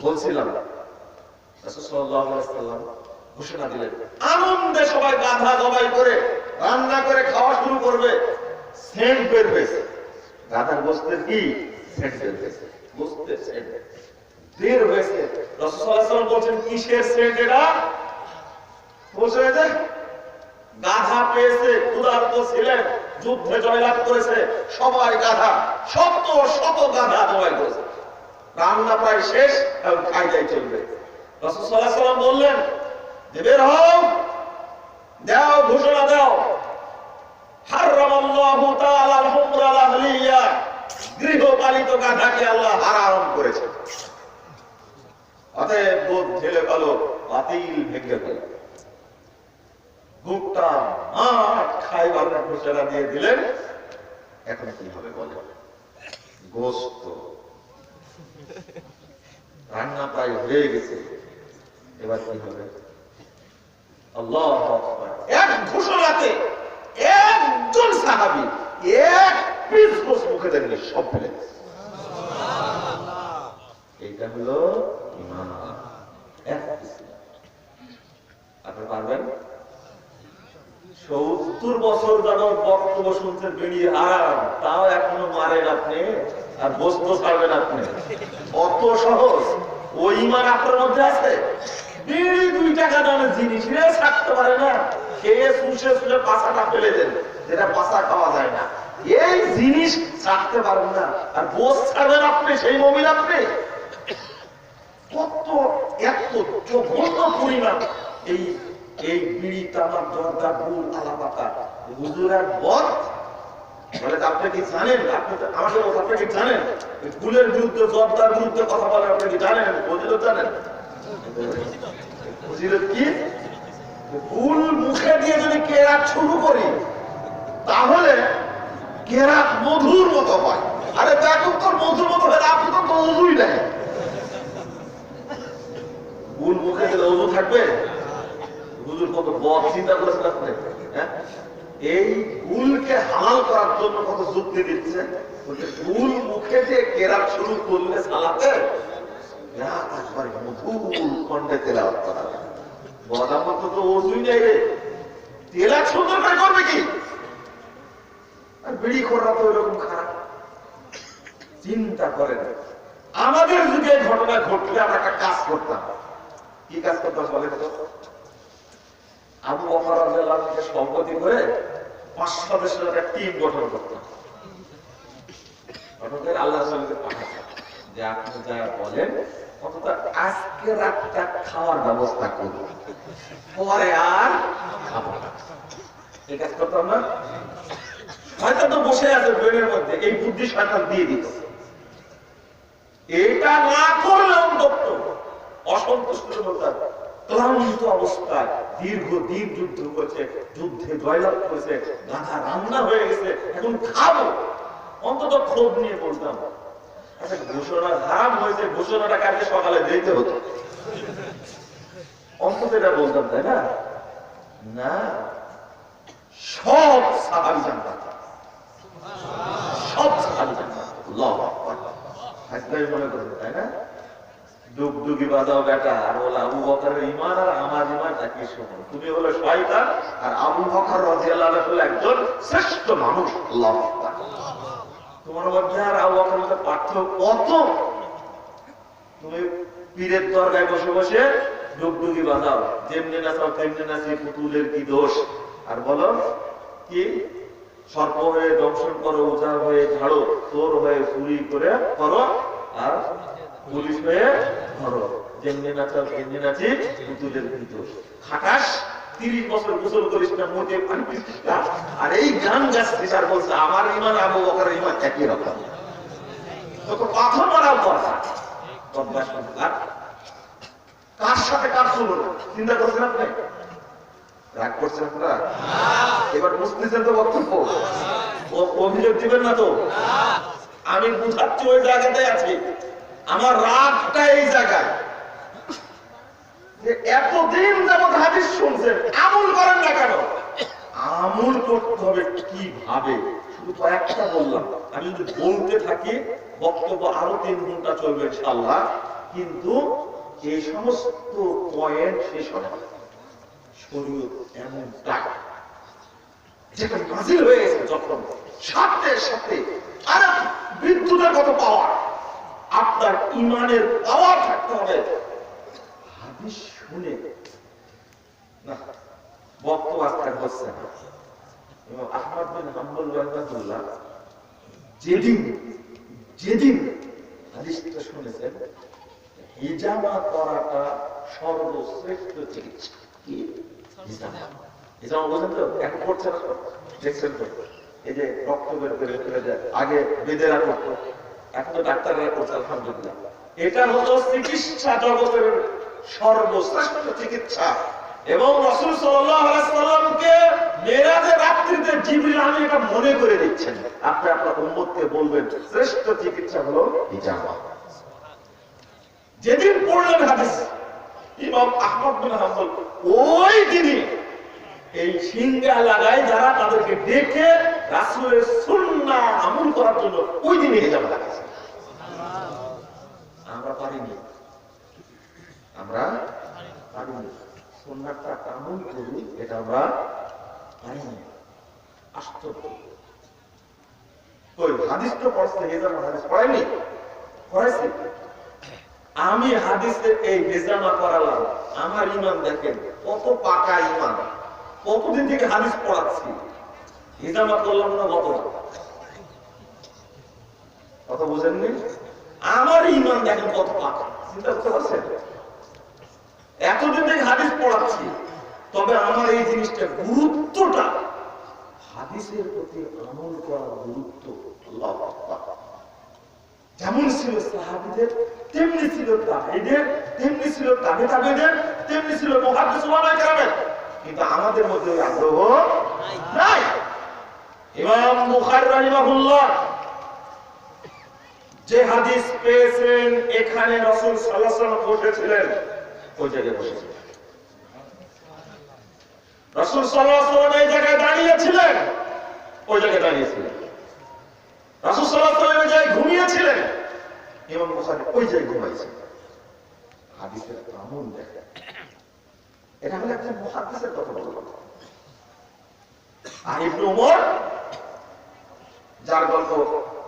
Speaker 1: বলছিলাম, রাসূল সাল্লাল্লাহু আলাইহি ওয়াসাল্লাম ঘোষণা দিলেন, আনন্দে সবাই গাধা জবাই করে রান্না করে খাওয়া শুরু করবে। সেন্ট বের হয়েছে, গাধার গোশতের কি সেন্ট বের হয়েছে, গোশতের সেন্ট বের হয়েছে। রাসূল সাল্লাল্লাহু আলাইহি ওয়াসাল্লাম বলেন, কিসের সেন্ট এটা? বসে যে গাধা পেয়েছে, ক্ষুধার্ত ছিলেন, যুদ্ধে জয়লাভ করেছে, সবাই গাধা, শত শত গাধা জবাই করেছে। রান্না প্রায় শেষ, এখন খাইতেই চলবে। রাসূল সাল্লাল্লাহু আলাইহি ওয়াসাল্লাম বললেন যে বের হও, দাও, ঘোষণা দাও, হারামাল্লাহু তাআলা আল-হুমরা আল-আহলিয়া, গৃহপালিত গাধাকে আল্লাহ হারাম করেছে। অতএব দুধ ঢেলে গেল, বাতিল ভেঙে গেল। গোটা মাঠ খাইবার ঘোষণা দিয়ে দিলেন। এখন কি হবে বলে? গোশত রান্না প্রায় হয়ে গেছে, এবার কি হবে? আল্লাহু আকবার। এক ঘোষণাতে একজন সাহাবী এক পিস গোশত মুখে দিয়ে সব ফেলে দিয়েছে। এইটা হলো ঈমান। আপনি পারবেন? 70 বছর যাবত বক্তব্য শুনছেন বিড়ি হারাম, তাও এখনো মারেন আপনি আর গোশত ছাড়বেন আপনি? অত সহজ? ওই ঈমান আপনার মধ্যে আছে? বিড়ি 2 টাকা দামের জিনিস ছাড়তে পারে না, খেয়ে শুষে শুষে পাছাটা ফেলে দেন, যেটা পাছা খাওয়া যায় না, এই জিনিস ছাড়তে পারেন না, আর গোশত ছাড়বেন আপনি? সেই মুমিন আপনি? কত এত জঘন্য পরিমাণ এই বিড়ি, তামাক, জর্দা, গুড়, আলাপাতা, হুজুরের বদ
Speaker 2: বলে আপনি কি জানেন, আপনি আমাকে আপনি কি জানেন ফুলের বিরুদ্ধে জর্দার বিরুদ্ধে কথা বলে, আপনি কি জানেন ফজিলত জানেন? ফজিলত কি? ফুল মুখে দিয়ে যদি কেরাত শুরু করি তাহলে কেরাত মধুর মতো হয়। আরে দেখুন তোর মধুর মতো হয়, আপনি তো ওযুই নেই। ফুল মুখে দিলে ওযু থাকবে? হুজুর কত বদ চিন্তা করেছেন আপনি। হ্যাঁ, এই ফুলকে হালাল করার জন্য কত যুক্তি দিচ্ছে। ফুল মুখে দিয়ে কেরাত শুরু করলে সালাতে একবার মধুর কণ্ঠে তেলাওয়াত করা যায়। বদাম তো ওযুই নেই রে, তেলাওয়াত সুন্দর করে করবে কি? আর বিড়ি খোররা তো এরকম খারাপ। চিন্তা করেন, আমাদের যুগে ঘটনা ঘটলে আমরা একটা কাজ করতাম। কি কাজ করতাম বলেন তো? আবু বকর রাদিয়াল্লাহু আনহুকে সভাপতি করে 5 সদস্যের একটা টিম গঠন করতাম। গঠন করে আল্লাহ রাসূলকে পাঠাতাম যে আপনি যা বলেন অন্তত আজকে রাতটা খাওয়ার ব্যবস্থা করব, পরে আর খাবো না। এই কাজ করতাম না? শয়তান তো বসে আছে ব্রেনের মধ্যে, এই বুদ্ধি শয়তান দিয়ে দিচ্ছে। এটা না করলে অন্তত অসন্তুষ্ট বলতে ক্লান্ত অবস্থায় দীর্ঘদিন যুদ্ধ করেছে, যুদ্ধে জয়লাভ করেছে, গাধা রান্না হয়ে গেছে, এখন খাবো, অন্তত ক্ষোভ নিয়ে বলতাম আচ্ছা ঘোষণা হারাম হয়েছে, ঘোষণাটা কালকে সকালে দিতে হতো, অন্তত এটা বলতাম, তাই না? না, সব সাহাবী জান্নাত, সব সাহাবী জান্নাত। আল্লাহু আকবার। হাজরাই মনে করেন, তাই না? ডুগডুগি বাজাও বেটা, আর বলে আবু বকরের ঈমান আর আমার ঈমান একই সমান। তুমি হলো শয়তান আর আবু বকর রাদিয়াল্লাহু আনহু হলো একজন শ্রেষ্ঠ মানুষ। আল্লাহু আকবার। তোমার মধ্যে আর আবু বকরের মধ্যে পার্থক্য কত? তুমি পীরের দরগায় বসে বসে ডুগডুগি বাজাও, যেমনি নাচাও তেমনি নাচি, পুতুলের কি দোষ? আর বলো কি সর্প হয়ে দংশন করো, ওঝা হয়ে ঝাড়ো, চোর হয়ে চুরি করে করো, আর পুলিশ হয়ে ধরো, যেমনি নাচাও তেমনি নাচি, পুতুলের কি দোষ? খাটাস 30 বছর গোসল করিস না, মোটে পানি পিছিস না, আর এই গান গাচ্ছিস আর বলছে আমার ঈমান আবু বকরের ঈমান একই রকম। কত পাথর মারাও কথা। কার সাথে কার চলুন চিন্তা করছেন আপনি? রাগ করছেন আপনারা? এবার বুঝতেছেন তো বক্তব্য? অভিযোগ দিবেন না তো? আমি বুঝাচ্ছি ওই জায়গাতে আছি, আমার রাগটা এই জায়গায় যে এতদিন যাবত হাদিস শুনছেন, আমল করেন না কেন? আমল করতে হবে কিভাবে? শুধু কয়েকটা বললাম, আমি যদি বলতে থাকি বক্তব্য আরো 3 ঘন্টা চলবে ইনশাআল্লাহ, কিন্তু এই সমস্ত পয়েন্ট শেষ হবে না। শরীয়ত এমন টাকা যেটা নাজিল হয়ে গেছে যখন সাথে সাথে আরে বিদ্যুতের কত পাওয়ার, আপনার ঈমানের পাওয়ার থাকতে হবে। হাদিস শুনে না বক্তব্য আজকে হচ্ছে না। ইমাম আহমদ বিন হাম্বল রাহিমাহুল্লাহ যেদিন হাদিসটা শুনেছেন, হিজামা করাটা সর্বশ্রেষ্ঠ চিকিৎসা। কি হিজামা? হিজামা বোঝেন তো? এখন করছে না, দেখছেন তো? এই যে রক্ত বের করে ফেলে যায়, আগে বেদেরা করতো, এখন তো ডাক্তাররা করছে আলহামদুলিল্লাহ। এটা হলো চিকিৎসা জগতের সর্বশ্রেষ্ঠ চিকিৎসা। এবং রাসূল সাল্লাল্লাহু আলাইহি সাল্লামকে মেরাজের রাত্রিতে জিবরিল আমিন এটা মনে করে দিচ্ছেন, আপনি আপনার উম্মতকে বলবেন শ্রেষ্ঠ চিকিৎসা হলো হিজামা। যেদিন পড়লেন হাদিস ইমাম আহমদ বিন হাম্বল ওই দিনই এই সিঙ্গা লাগায় যারা তাদেরকে ডেকে রাসূলের সুন্নাহ আমল করার জন্য ওই দিনই হিজামা লাগাইছে। আমরা পারিনি, আমরা পারিনি সুন্নাহটা আমল করি, এটা আমরা পারিনি। আশ্চর্য। কই হাদিস তো পড়ছে, হিজামা হাদিস পড়াইনি? পড়াইছি। আমি হাদিসে এই হিজামা করালাম, আমার ঈমান দেখেন কত পাকা ঈমান। কতদিন থেকে হাদিস পড়াচ্ছি, হিজামা করলাম না কতটা, কথা বুঝেননি? আমার ঈমান দেখেন কত পাকা, চিন্তা করতে পারছেন? এতদিন থেকে হাদিস পড়াচ্ছি, তবে আমার এই জিনিসটা গুরুত্বটা হাদিস হাদিসের প্রতি আমল করার গুরুত্ব আল্লাহু আকবার। যেমন ছিল সাহাবীদের, তেমনি ছিল তাবেঈদের, তেমনি ছিল তাবেঈদের, তেমনি ছিল মুহাদ্দিস ওলামায়ে কেরামের। কিন্তু আমাদের মধ্যে ওই আগ্রহ নাই। ইমাম বুখারী রাহিমাহুল্লাহ যে হাদিস পেয়েছেন, এখানে রাসূল সাল্লাল্লাহু আলাইহি ওয়াসাল্লাম বসেছিলেন, ওই জায়গায় বসেছিলেন। রাসূল সাল্লাল্লাহু আলাইহি ওয়াসাল্লাম এই জায়গায় দাঁড়িয়েছিলেন, ওই জায়গায় দাঁড়িয়েছিলেন। রাসূল সাল্লাল্লাহু আলাইহি ওয়াসাল্লাম জায়গায় ঘুমিয়েছিলেন, ইমাম বুখারী ওই জায়গায় ঘুমাইছেন। হাদিসের আমল দেখেন, এটা হলো একজন মুহাদ্দিসের কথা বলবো। আর ইবনে উমর, যার গল্প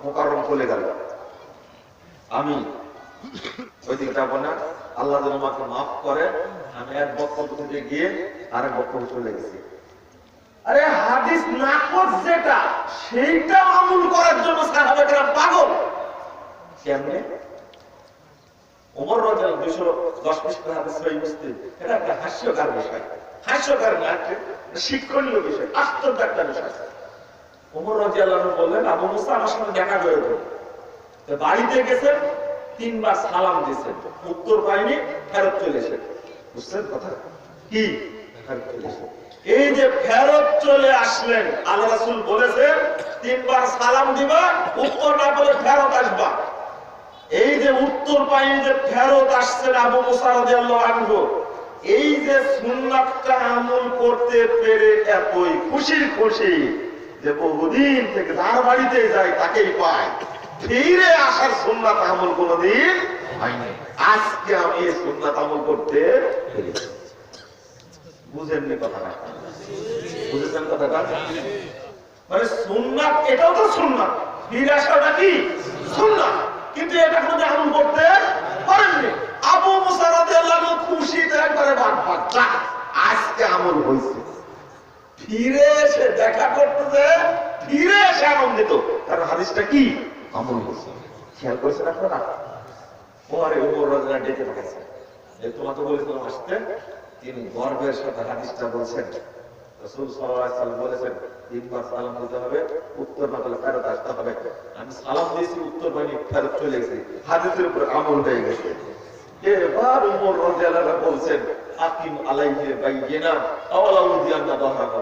Speaker 2: মুকাররম চলে গেল, আমি ওই দিকে যাবো না, আল্লাহ যেন আমাকে মাফ করে। আমি এক বক্তব্য থেকে গিয়ে আরেক বক্তব্য চলে গেছি। আরে হাদিস নাকচ যেটা, সেইটা আমল করার জন্য সাহাবায়েরা পাগল। কেমনে? ওমর রাদিয়াল্লাহু 210 পৃষ্ঠা হাদিস সহিহ মুসলিম, এটা একটা হাস্যকর বিষয়, হাস্যকর না, শিক্ষণীয় বিষয়, আশ্চর্য একটা বিষয়। ওমর রাদিয়াল্লাহু আনহু বললেন, আবু মুসা আমার সাথে দেখা করে দেন। তো বাড়িতে গেছেন, 3 বার সালাম দিয়েছেন, উত্তর পাইনি, ফেরত চলে এসেছেন। বুঝছেন কথা কি? ফেরত চলে এসেছেন। এই যে ফেরত চলে আসলেন, আল্লাহ রাসূল বলেছেন 3 বার সালাম দিবা, উত্তর না পেলে ফেরত আসবা। এই যে উত্তর পাইনি, যে ফেরত আসছেন আবু মুসা রাদিয়াল্লাহু আনহু, এই যে সুন্নাতটা আমল করতে পেরে এতই খুশি যে বহুদিন থেকে যার বাড়িতে যায় তাকেই পায়, ফিরে আসার সুন্নাত আমল কোনদিন হয়নি। আজকে আমি এই সুন্নাত আমল করতে পেরেছি। বুঝেননি কথাটা? বুঝেছেন কথাটা? মানে সুন্নাত, এটাও তো সুন্নাত, ফিরে আসাটা কি সুন্নাত, কিন্তু এটা কোনো আমল করতে পারেননি। আবু মুসা রাদিয়াল্লাহু আনহু খুশিতে একবারে বাদ, আজকে আমল হয়েছে। ফিরে এসে দেখা করতে, ফিরে এসে আনন্দিত, কারণ হাদিসটা কি আমল হয়েছে। খেয়াল করেছেন আপনারা? ওমর রাদিয়াল্লাহু ডেকে পাঠাইছেন, তোমাকে বলেছিলাম আসতে, তিনি গর্বের সাথে হাদিসটা বলছেন। রাসূল সাল্লাল্লাহু আলাইহি ওয়াসাল্লাম বলেছেন 3 বার সালাম দিতে হবে, উত্তর না পেলে ফেরত আসতে হবে। আমি সালাম দিয়েছি, উত্তর পাইনি, ফেরত চলে গেছি, হাদিসের উপর আমল হয়ে গেছে। এবার ওমর রাদিয়াল্লাহু আনহু বলছেন, আকিম আলাইহি বাইয়িনা আওয়ালাউ দিয়ানা দাহরাকা,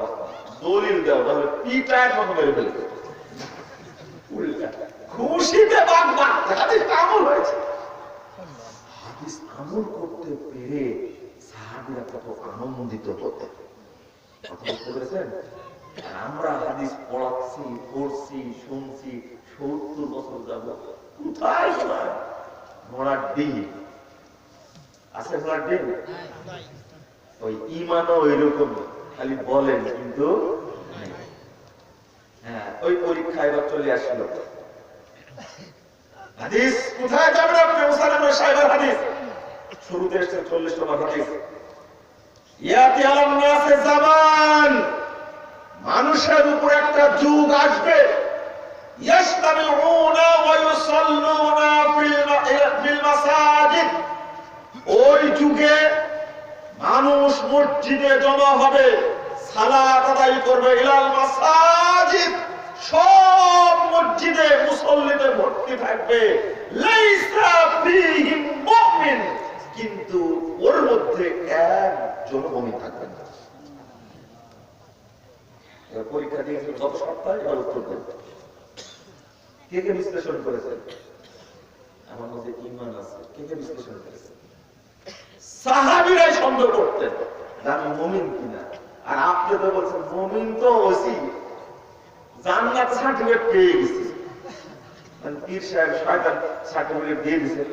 Speaker 2: দলিল দাও, তাহলে পিটায় মত মেরে ফেলবে। উল্টা খুশিতে বাগবাগ, হাদিস আমল হয়েছে। হাদিস আমল করতে পেরে সাহাবীরা কত আনন্দিত হতেন, কথা বুঝতে পেরেছেন? আমরা হাদিস পড়াচ্ছি, পড়ছি, শুনছি 70 বছর যাবত, কোথায় ঘোড়ার ডিম আছে? ঘোড়ার ডিম ওই ঈমানও ওইরকম, খালি বলেন কিন্তু হ্যাঁ। ওই পরীক্ষা এবার চলে আসলো। হাদিস কোথায় যাবেন আপনি? মুসানদ সাহেবের হাদিস শুরুতে এসেছে 40 নম্বর হাদিস, ইয়াতি আলান নাসে জামান, মানুষের উপর একটা যুগ আসবে, ইয়াসতামিউনা ওয়া ইউসাল্লুনা ফিল মাসাজিদ, ওই যুগে মানুষ মসজিদে জমা হবে, সালাত আদায় করবে, ইলাল মাসাজিদ, সব মসজিদে মুসল্লিদের ভর্তি থাকবে, লাইসা ফীহিম মুমিন, কিন্তু ওর মধ্যে একজন মুমিন থাকবে না। পরীক্ষা দিয়েছে গত সপ্তাহে, এবার উত্তর দেন। কে কে বিশ্লেষণ করেছেন? আমার মধ্যে ঈমান আছে, কে কে বিশ্লেষণ করেছেন? সাহাবীরাই সন্দেহ করতেন আমি মুমিন কিনা, আর আপনি তো বলছেন মুমিন তো ওসি, জান্নাত সার্টিফিকেট পেয়ে গেছি, মানে পীর সাহেব শয়তান সার্টিফিকেট দিয়ে দিয়েছে,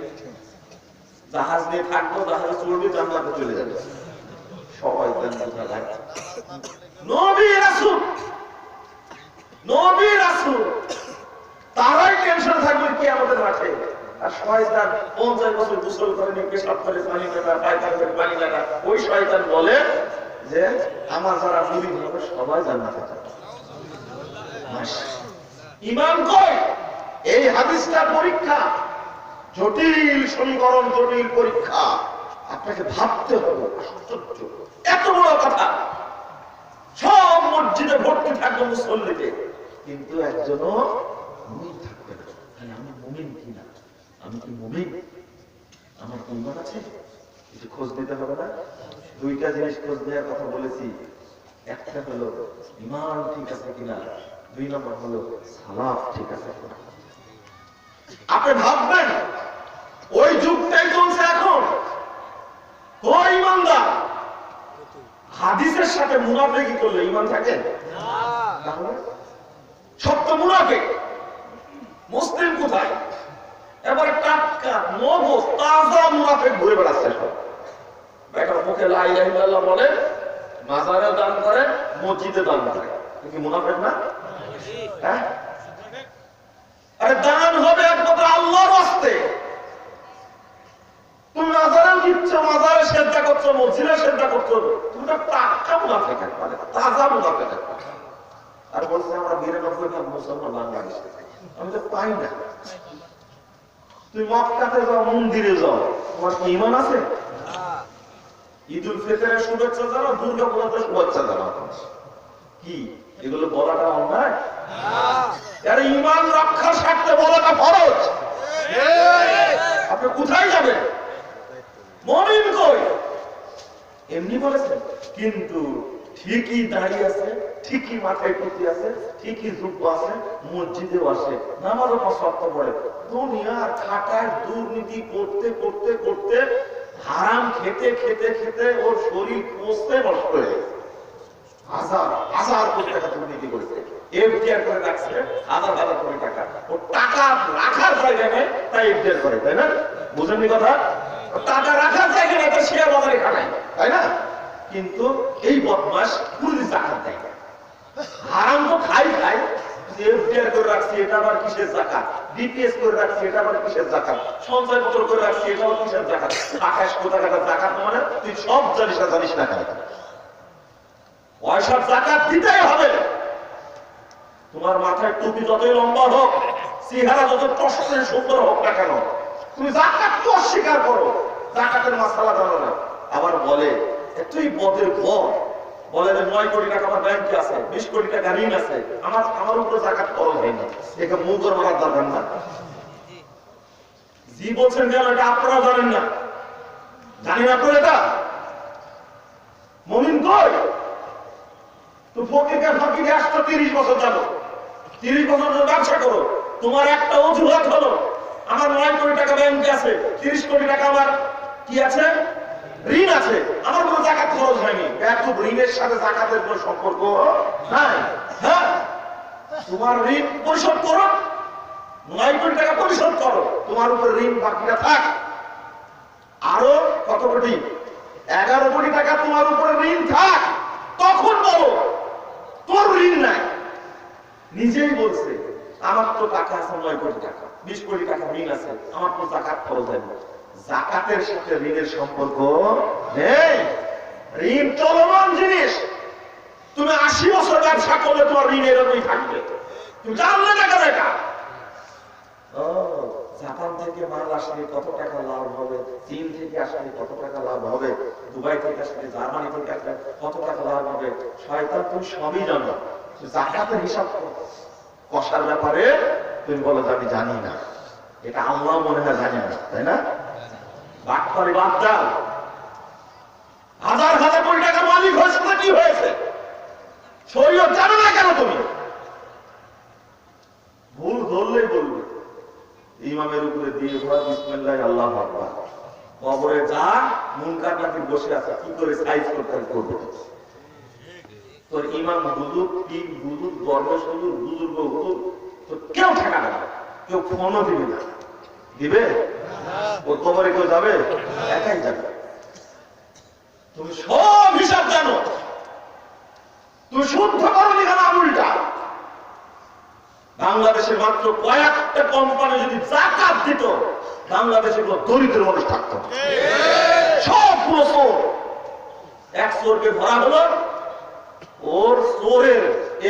Speaker 2: জাহাজ নিয়ে থাকবো, জাহাজে চলবে, জান্নাতে চলে যাবে। শয়তান কথা লাগে। নবী রাসূল, নবী রাসূল তারাই টেনশন থাকবে কিয়ামতের মাঠে, আর শয়তান 50 বছর গোসল করেনি, পেশাব করে পানি কাটা, পায়খানা করে পানি কাটা, ওই শয়তান বলে যে আমার যারা মুমিন হবে সবাই জান্নাতে যাবে। ঈমান কই? এই হাদিসটা পরীক্ষা, জটিল সমীকরণ, জটিল পরীক্ষা, আপনাকে ভাবতে হবে। আশ্চর্য, এত বড় কথা। সব মসজিদে ভর্তি থাকবে মুসল্লিতে, কিন্তু একজনও মুমিন থাকবে না। আমি মুমিন কিনা, আমি কি মুমিন, আমার ঈমান আছে, কিছু খোঁজ নিতে হবে না? দুইটা জিনিস খোঁজ নেওয়ার কথা বলেছি। একটা হলো ঈমান ঠিক আছে কিনা, 2 নম্বর হলো সালাত ঠিক আছে কিনা। আপনি ভাববেন ওই যুগটাই চলছে এখন। কোন ঈমানদার হাদিসের সাথে মুনাফিকি করলে ঈমান থাকে না? সত্য মুনাফিক। মুসলিম কোথায়? এবারে টাটকা নবো তাজা মুনাফিক ঘুরে বেড়াচ্ছে সব। বেটার মুখে লা ইলাহা ইল্লাল্লাহ বলে, মাজারে দান করে, মসজিদে দান করে, কি মুনাফিক না? হ্যাঁ, আরে দান হবে একমাত্র আল্লাহর রাস্তায়। তুমি মাজারেও দিচ্ছ, মাজারে সেজদা করছো, মসজিদে সেজদা করছো, তুমি তো টাটকা মুনাফিক একবারে, তাজা মুনাফিক একবারে। আর বলছে আমরা 92% মুসলমান বাংলাদেশে, আমি তো পাই না। তুমি মক্কাতে যাও, মন্দিরে যাও, তোমার কি ঈমান আছে? ঈদুল ফিতরের শুভেচ্ছা জানাও, দুর্গা পূজাতে শুভেচ্ছা জানাও, কি এগুলো বলাটা অন্যায়? আরে ঈমান রক্ষার স্বার্থে বলাটা ফরজ। আপনি কোথায় যাবেন? মুমিন কই? এমনি বলেছেন, কিন্তু ঠিকই দাঁড়িয়ে আছে, ঠিকই মাথায় টুপি আছে, ঠিকই জুব্বা আছে, মসজিদেও আসে, নামাজও 5 ওয়াক্ত পড়ে। দুনিয়ার খাটায় দুর্নীতি করতে করতে করতে, হারাম খেতে খেতে খেতে ওর শরীর পচতে নষ্ট হয়ে গেছে। হাজার হাজার কোটি টাকা দুর্নীতি করেছে, এফডিআর করে রাখছে, হাজার হাজার কোটি টাকা। ও টাকা রাখার জায়গা নেই, তাই এফডিআর করে, তাই না? বুঝেননি কথা? টাকা রাখার জায়গা নেই, তাই শেয়ার বাজারে খাটায়, তাই না? কিন্তু এই বদমাস পুলিশ জাকাত দেয় না। হারাম তো খাই খাই, এফডিআর করে রাখছি, এটা আবার কিসের জাকাত? ডিপিএস করে রাখছি, এটা আবার কিসের জাকাত? সঞ্চয়পত্র করে রাখছি, এটা আবার কিসের জাকাত? আকাশ কোথাকার জাকাত মানে তুই সব জানিস না, জানিস না কেন? পয়সার জাকাত দিতেই হবে। তোমার মাথায় টুপি যতই লম্বা হোক, চেহারা যত টসটসে সুন্দর হোক না কেন, তুমি জাকাত তো অস্বীকার করো, জাকাতের মাসালা জানো না। আবার বলে এতই বদের ঘর, বলে যে 9 কোটি টাকা আমার ব্যাংকে আছে, 20 কোটি টাকা ঋণ আছে, আমার উপরে জাকাত খরচ হয়নি। একে মুখর মারার দরকার না। জি বলছেন কেন, এটা আপনারা জানেন না? জানি না আপনারা এটা? মুমিন কই? তো ফকিরকে ফাঁকি দিয়ে আসতো 30 বছর যাবো, 30 বছর ধরে ব্যবসা করো। তোমার একটা অজুহাত হলো আমার 9 কোটি টাকা ব্যাংকে আছে, 30 কোটি টাকা আমার কি আছে, ঋণ আছে, আমার কোনো জাকাত খরচ হয়নি। খুব ঋণের সাথে জাকাতের কোনো সম্পর্ক নাই। হ্যাঁ, তোমার ঋণ পরিশোধ করো, 9 কোটি টাকা পরিশোধ করো, তোমার উপর ঋণ বাকিটা থাক। আরো কত কোটি? 11 কোটি টাকা তোমার উপরে ঋণ থাক, তখন বলো তোর ঋণ নাই। নিজেই বলছে আমার তো টাকা আছে 9 কোটি টাকা, 20 কোটি টাকা ঋণ আছে, আমার তো জাকাত খরচ হয় না। জাকাতের সাথে ঋণের সম্পর্ক নেই। ঋণ চলমান জিনিস। তুমি 80 বছর ব্যবসা করলে তোমার ঋণ এরকমই থাকবে, তুমি জানলে না কেন এটা? ও, জাপান থেকে মাল আসলে কত টাকা লাভ হবে, চীন থেকে আসলে কত টাকা লাভ হবে, দুবাই থেকে আসলে, জার্মানি থেকে আসলে কত টাকা লাভ হবে, শয়তান তুমি সবই জানো। জাকাতের হিসাব কষার ব্যাপারে তুমি বলো যে আমি জানি না, এটা আল্লাহ মনে হয় জানি না, তাই না? বাটপারি বাদ দাও। হাজার হাজার কোটি টাকার মালিক হয়েছে না, কি হয়েছে? শরীয়ত জানো না কেন তুমি? ভুল ধরলেই বলবে ইমামের উপরে দিয়ে ঘর বিসমিল্লাহ আল্লাহু আকবার, কবরে যা মুনকার নাকির বসে আছে, কি করে সাইজ করতে করবে? তোর ইমাম হুজুর, পীর হুজুর, দরবেশ হুজুর, বুজুর্গ হুজুর, তো কেউ ঠেকাবে না, কেউ ফোনও দিবে না। দিবে? ওর কবরে কেউ যাবে? একাই যাবে। তুমি সব হিসাব জানো, তুমি শুদ্ধ করো নি কেন আমুলটা? বাংলাদেশের মাত্র কয়েকটা কোম্পানি যদি জাকাত দিত, বাংলাদেশে কোনো দরিদ্র মানুষ থাকতো না। সবগুলো চোর। এক চোরকে ধরা হলো, ওর চোরের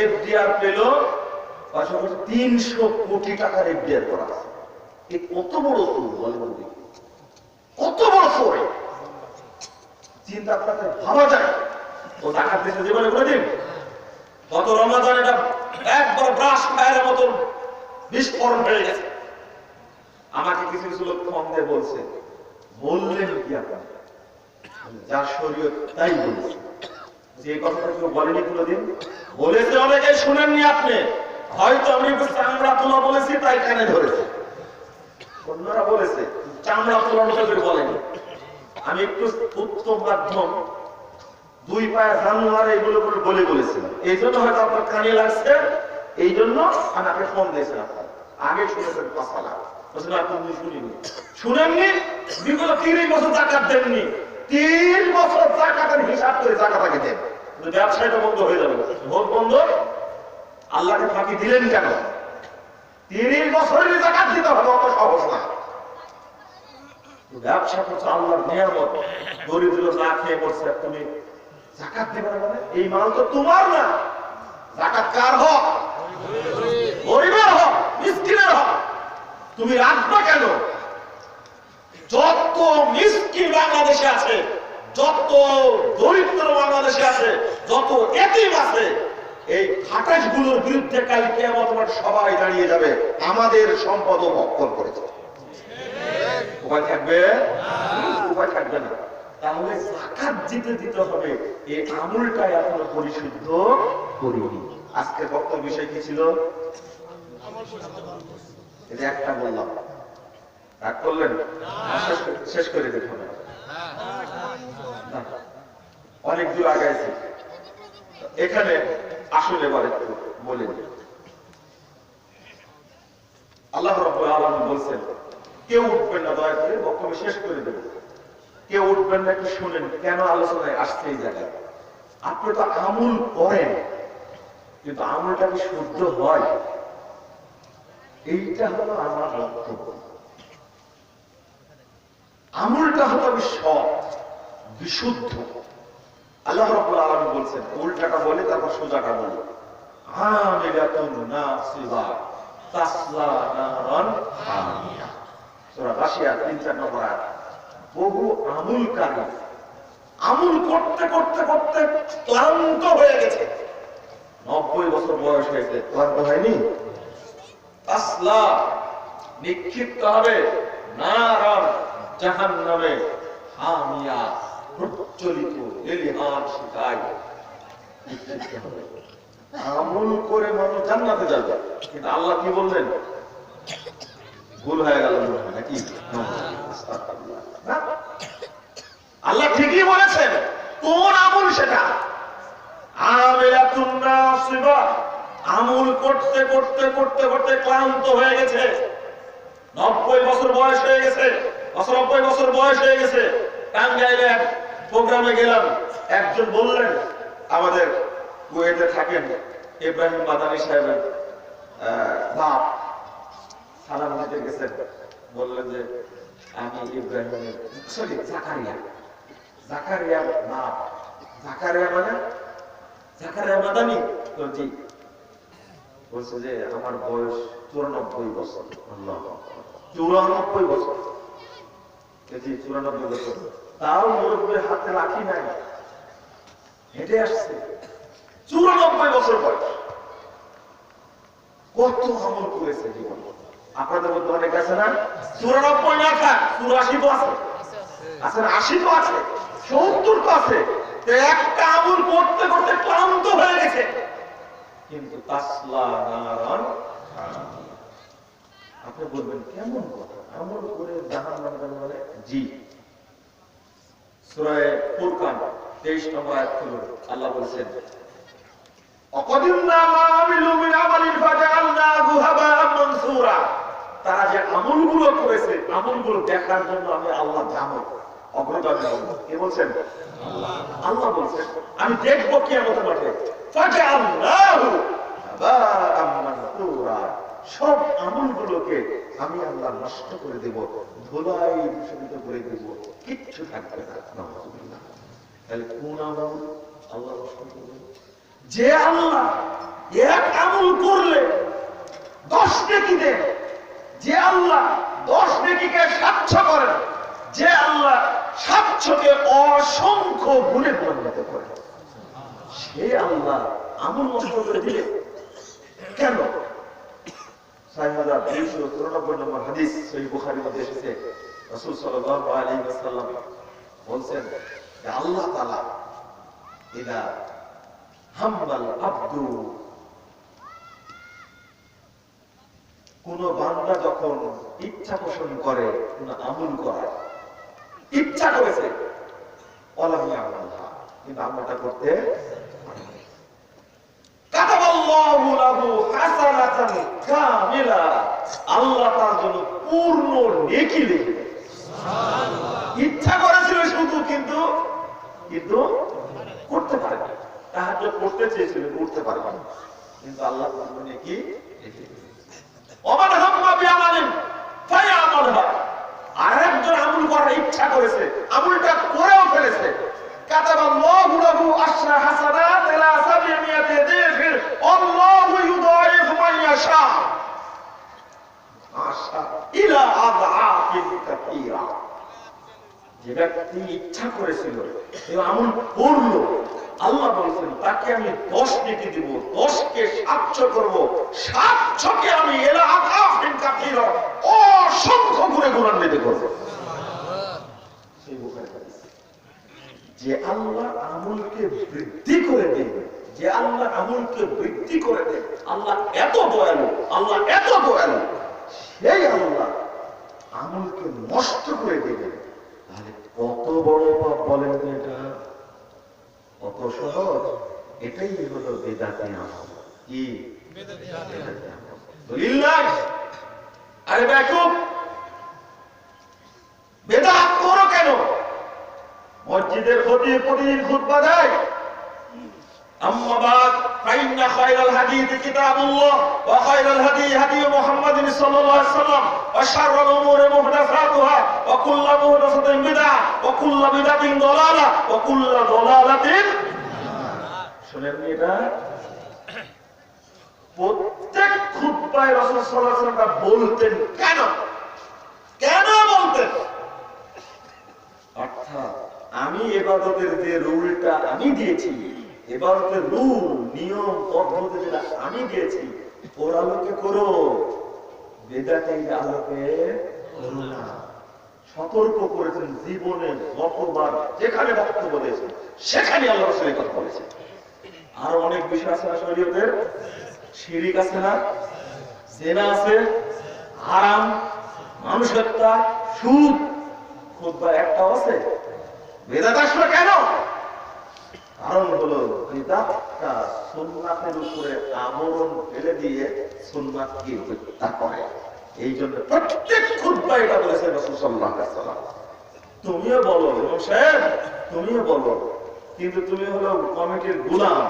Speaker 2: এফডিআর পেল 300 কোটি টাকার এফডিআর করা। কত বড় চোর বলে, কত বড় চোর! চিন্তা করতে ভাবা যায়। ও জাকাত দিতে জীবনে করে দিন গত রমাদান এটা একবার ব্রাশ ফায়ারের মতন বিস্ফোরণ হয়ে গেছে। আমাকে কিছু কিছু লোক ফোন দিয়ে বলছে, বললেন কি আপনার যার শরীয়ত তাই বলছে, যে কথাটা কেউ বলেনি কোনোদিন। বলেছে অনেকে, শুনেননি আপনি, হয়তো আমি চামড়া তোলা বলেছি তাই কানে ধরেছে, অন্যরা বলেছে চামড়া তোলার করে বলেনি। আমি একটু উত্তম মাধ্যম দুই পায়ে জানুয়ার এগুলো করে বলেছিলাম, এই জন্য হয়তো আপনার কানে লাগছে, এই জন্য আমাকে ফোন দিয়েছেন। আপনার আগে শুনেছেন কথাটা, আপনি শুনেননি। বিগত 30 বছর জাকাত দেননি, 3 বছর জাকাতের হিসাব করে জাকাত আগে দেন, ব্যবসাটা বন্ধ হয়ে যাবে। ভোট বন্ধ, আল্লাহকে ফাঁকি দিলেন কেন? 30 বছরের জাকাত দিতে হবে, অত সহজ না। ব্যবসা করছো আল্লাহর নিয়ামত, দরিদ্র না খেয়ে পড়ছে, তুমি জাকাত দিবে না মানে? এই মাল তো তোমার না, জাকাত কার হক? গরিবের হক, মিসকিনের হক। তুমি রাখবা কেন? যত মিসকিন বাংলাদেশে আছে, যত দরিদ্র বাংলাদেশে আছে, যত এতিম আছে, এই খাটাসগুলোর বিরুদ্ধে কাল কিয়ামত সবাই দাঁড়িয়ে যাবে, আমাদের সম্পদ ভক্ষণ করেছে। উপায় থাকবে? উপায় থাকবে না। তাহলে যাকাত দিতে হবে, এই আমলটাই এখনো পরিশুদ্ধ করিনি। আজকের বক্তব্য বিষয় কি ছিল? এটা একটা বললাম, রাগ করলেন? শেষ করে দেখুন, অনেক দূর আগাইছি, এখানে আসলে এবার একটু বলে দিই। আল্লাহ রাব্বুল আলামিন বলছেন, কেউ উঠবেন না, দয়া করে বক্তব্য শেষ করে দেব, কেউ উঠবেন না, একটু শুনেন কেন আলোচনায় আসছে এই জায়গায়। আপনি তো আমল করেন, কিন্তু আমলটা কি শুদ্ধ হয়? এইটা হলো আমার বক্তব্য। আমলটা হলো সৎ, বিশুদ্ধ। আল্লাহ রাব্বুল আলামিন বলছেন, উল্টাটা বলে তারপর সোজাটা বলে, আমিলাতুন নাসিবা তাসলা নারান হামিয়া। সূরা গাশিয়া 3-4 নম্বর আয়াত। বহু আমলকারী আমল করতে করতে করতে ক্লান্ত হয়ে গেছে, 90 বছর বয়স হয়েছে, ক্লান্ত হয়নি? তাসলা, নিক্ষিপ্ত হবে, নারান, জাহান্নামে, হামিয়া, প্রজ্বলিত লেলিহান শিখায় নিক্ষিপ্ত হবে। আমল করে মানুষ জান্নাতে যাবে, কিন্তু আল্লাহ কি বললেন? ভুল হয়ে গেল নাকি? আল্লাহ ঠিকই বলেছেন, কোন আমল সেটা? আমিলাতুন নাসিবা, আমল করতে করতে করতে করতে ক্লান্ত হয়ে গেছে, 90 বছর বয়স হয়ে গেছে, 90 বছর বয়স হয়ে গেছে। টাঙ্গাইলে এক প্রোগ্রামে গেলাম, একজন বললেন, আমাদের কুয়েতে থাকেন ইব্রাহিম মাদানী সাহেবের বাপ, সালাম দিতে গেছেন, বললেন যে আমি ইব্রাহিমের, সরি জাকারিয়া, জাকারিয়ার বাপ। জাকারিয়া মানে জাকারিয়া মাদানী তো? জি। বলছে যে আমার বয়স 94 বছর। আল্লাহ, 94 বছর? জি, 94 বছর। তাও মুরব্বীর হাতে লাঠি নাই, হেঁটে আসছে, 94 বছর বয়স। কত আমল করেছে জীবন। আপনাদের মধ্যে অনেক আছে না 94 না থাক, 84 তো আছে, আছে 80 তো আছে, 70 তো আছে। একটা আমল করতে করতে ক্লান্ত হয়ে গেছে, কিন্তু তাসলা নারান। আপনি বলবেন কেমন কথা, আমল করে জাহান্নামে যাবে মানে? জি, সূরা ফুরকান 23 নম্বর আয়াত খুলুন। আল্লাহ বলেছেন, অকদিমনা মা আমিলু মিন আমালিন ফাজআলনাহু হাবাআন মানসুরা। তারা যে আমলগুলো করেছে, আমলগুলো দেখার জন্য আমি আল্লাহ জানো, অগ্রগামী হব। কে বলছেন? আল্লাহ। আল্লাহ বলছেন, আমি দেখব কিয়ামতের মাঠে, ফাজআলনাহু হাবাআন মানসুরা, সব আমলগুলোকে আমি আল্লাহ নষ্ট করে দেব, ধুলাই দূষিত করে দেব, কিচ্ছু থাকবে না। নাউযুবিল্লাহ। তাহলে কোন আমল আল্লাহ নষ্ট করবে? যে আল্লাহ এক আমল করলে 10 নেকি দেন, যে আল্লাহ 10 নেকিকে 700 করেন, যে আল্লাহ 700কে অসংখ্য গুণে পরিণত করেন, সে আল্লাহ আমল নষ্ট করে দিলে কেন? ৬২৯৪ নম্বর হাদিস সহিহ বুখারীর মধ্যে এসেছে, রাসূল সাল্লাল্লাহু আলাইহি ওয়াসাল্লাম বলেন যে আল্লাহ তাআলা ইদা হাম্মাল আব্দু, কোন বান্দা যখন ইচ্ছা পোষণ করে কোন আমল করার ইচ্ছা করেছে, অলামিয়া আল্লাহ কিন্তু আমলটা করতে কাতাবাল্লাহু লাহু হাসানাতান কামিলা, আল্লাহ তার জন্য পূর্ণ নেকি লিখে দেন। সুবহানাল্লাহ। ইচ্ছা করেছিল শুধু, কিন্তু কিন্তু করতে পারে না। তাহাজ্জুদ করতে চেয়েছিল, করতে পারে না, কিন্তু আল্লাহ তার জন্য নেকি লিখে দেন। ওমান হাম্মা বিআমালিন ফায়ামালহা, আরেকজন আমল করার ইচ্ছা করেছে, আমলটা করেও ফেলেছে, কাতাবাল্লাহু লাহু আশরা হাসানাত ইলা 700 দিফির আল্লাহু ইউদাইফু মান ইয়াশা আশা ইলা আযআফিন কাসীরা। যে ব্যক্তি ইচ্ছা করেছিল এই আমল করলো, আল্লাহ বলেছেন তাকে আমি 10 নেকি দিব, 10 কে 700 করব, 700 কে আমি ইলা আযআফিন কাসীরা অসংখ্য গুণে গুণান্বিত করব। সুবহানাল্লাহ। সেই বুখারী হাদিস। যে আল্লাহ আমলকে বৃদ্ধি করে দেন, যে আল্লাহ আমলকে বৃদ্ধি করে দেন, আল্লাহ এত দয়ালু, আল্লাহ এত দয়ালু, সেই আল্লাহ আমলকে নষ্ট করে দেবেন, তাহলে কত বড় পাপ বলেন তো এটা? কত সহজ। এটাই হলো বিদআতি আমল। কি বিদআতি আমল? দলিল্লাহ। আরে বেকুব, বিদআত করো কেন? মসজিদের খতিব প্রতিদিন খুতবা দেয়, আম্মা বাদ ফাইন্না খায়রাল হাদিস কিতাবুল্লাহ ওয়া খায়রাল হাদি হাদি মুহাম্মাদিন সাল্লাল্লাহু আলাইহি ওয়াসাল্লাম ওয়া শাররাল উমুরি মুহদাসাতুহা ওয়া কুল্লু মুহদাসাতিন বিদআহ ওয়া কুল্লু বিদআতিন দালালাহ ওয়া কুল্লু দালালাতিন। শুনেন এটা প্রত্যেক খুতবায় রাসূল সাল্লাল্লাহু আলাইহি ওয়াসাল্লাম বলতেন। কেন কেন বলতেন? অর্থাৎ আমি ইবাদতের যে রুলটা আমি দিয়েছি, ইবাদতের রুল নিয়ম পদ্ধতি যেটা আমি দিয়েছি, ওর আলোকে করো, বিদআতের আলোকে করো না। সতর্ক করেছেন জীবনে যতবার যেখানে বক্তব্য দিয়েছেন সেখানে আল্লাহ রাসূলের কথা বলেছেন। আর অনেক বিষয় আছে না শরীয়তের, শিরক আছে না, জিনা আছে, হারাম, মানুষ হত্যা, সুদ, খুতবা একটা আছে। বিদআত আসলো কেন? কারণ হলো বিদআতটা সুন্নাতের উপরে আবরণ ফেলে দিয়ে সুন্নাতকে হত্যা করে। এই জন্য প্রত্যেক খুতবায় এটা বলেছেন রাসূল সাল্লাল্লাহু আলাইহি ওয়াসাল্লাম। তুমিও বলো ইমাম সাহেব, তুমিও বলো, কিন্তু তুমি হলো কমিটির গোলাম,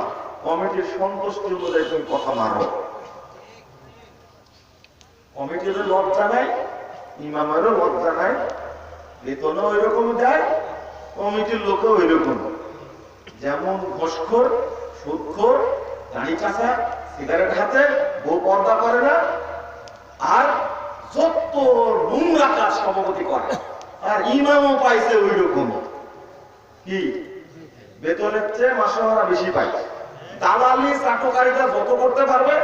Speaker 2: কমিটির সন্তুষ্টি অনুযায়ী তুমি কথা মারো। কমিটির লজ্জা নাই, ইমামেরও লজ্জা নাই, বেতনও ওই রকম দেয়, কমিটির লোকও ওই রকম, যেমন ঘুষখোর, সুদখোর, দাড়ি চাচা, সিগারেট হাতে, বউ পর্দা করে না, আর যত নোংরা কাজ সভাপতি করে, আর ইমামও পাইছে ওই রকম। কি বেতনের চেয়ে মাসোহারা বেশি পাই, দালালি চাটুকারিতা যত করতে পারবে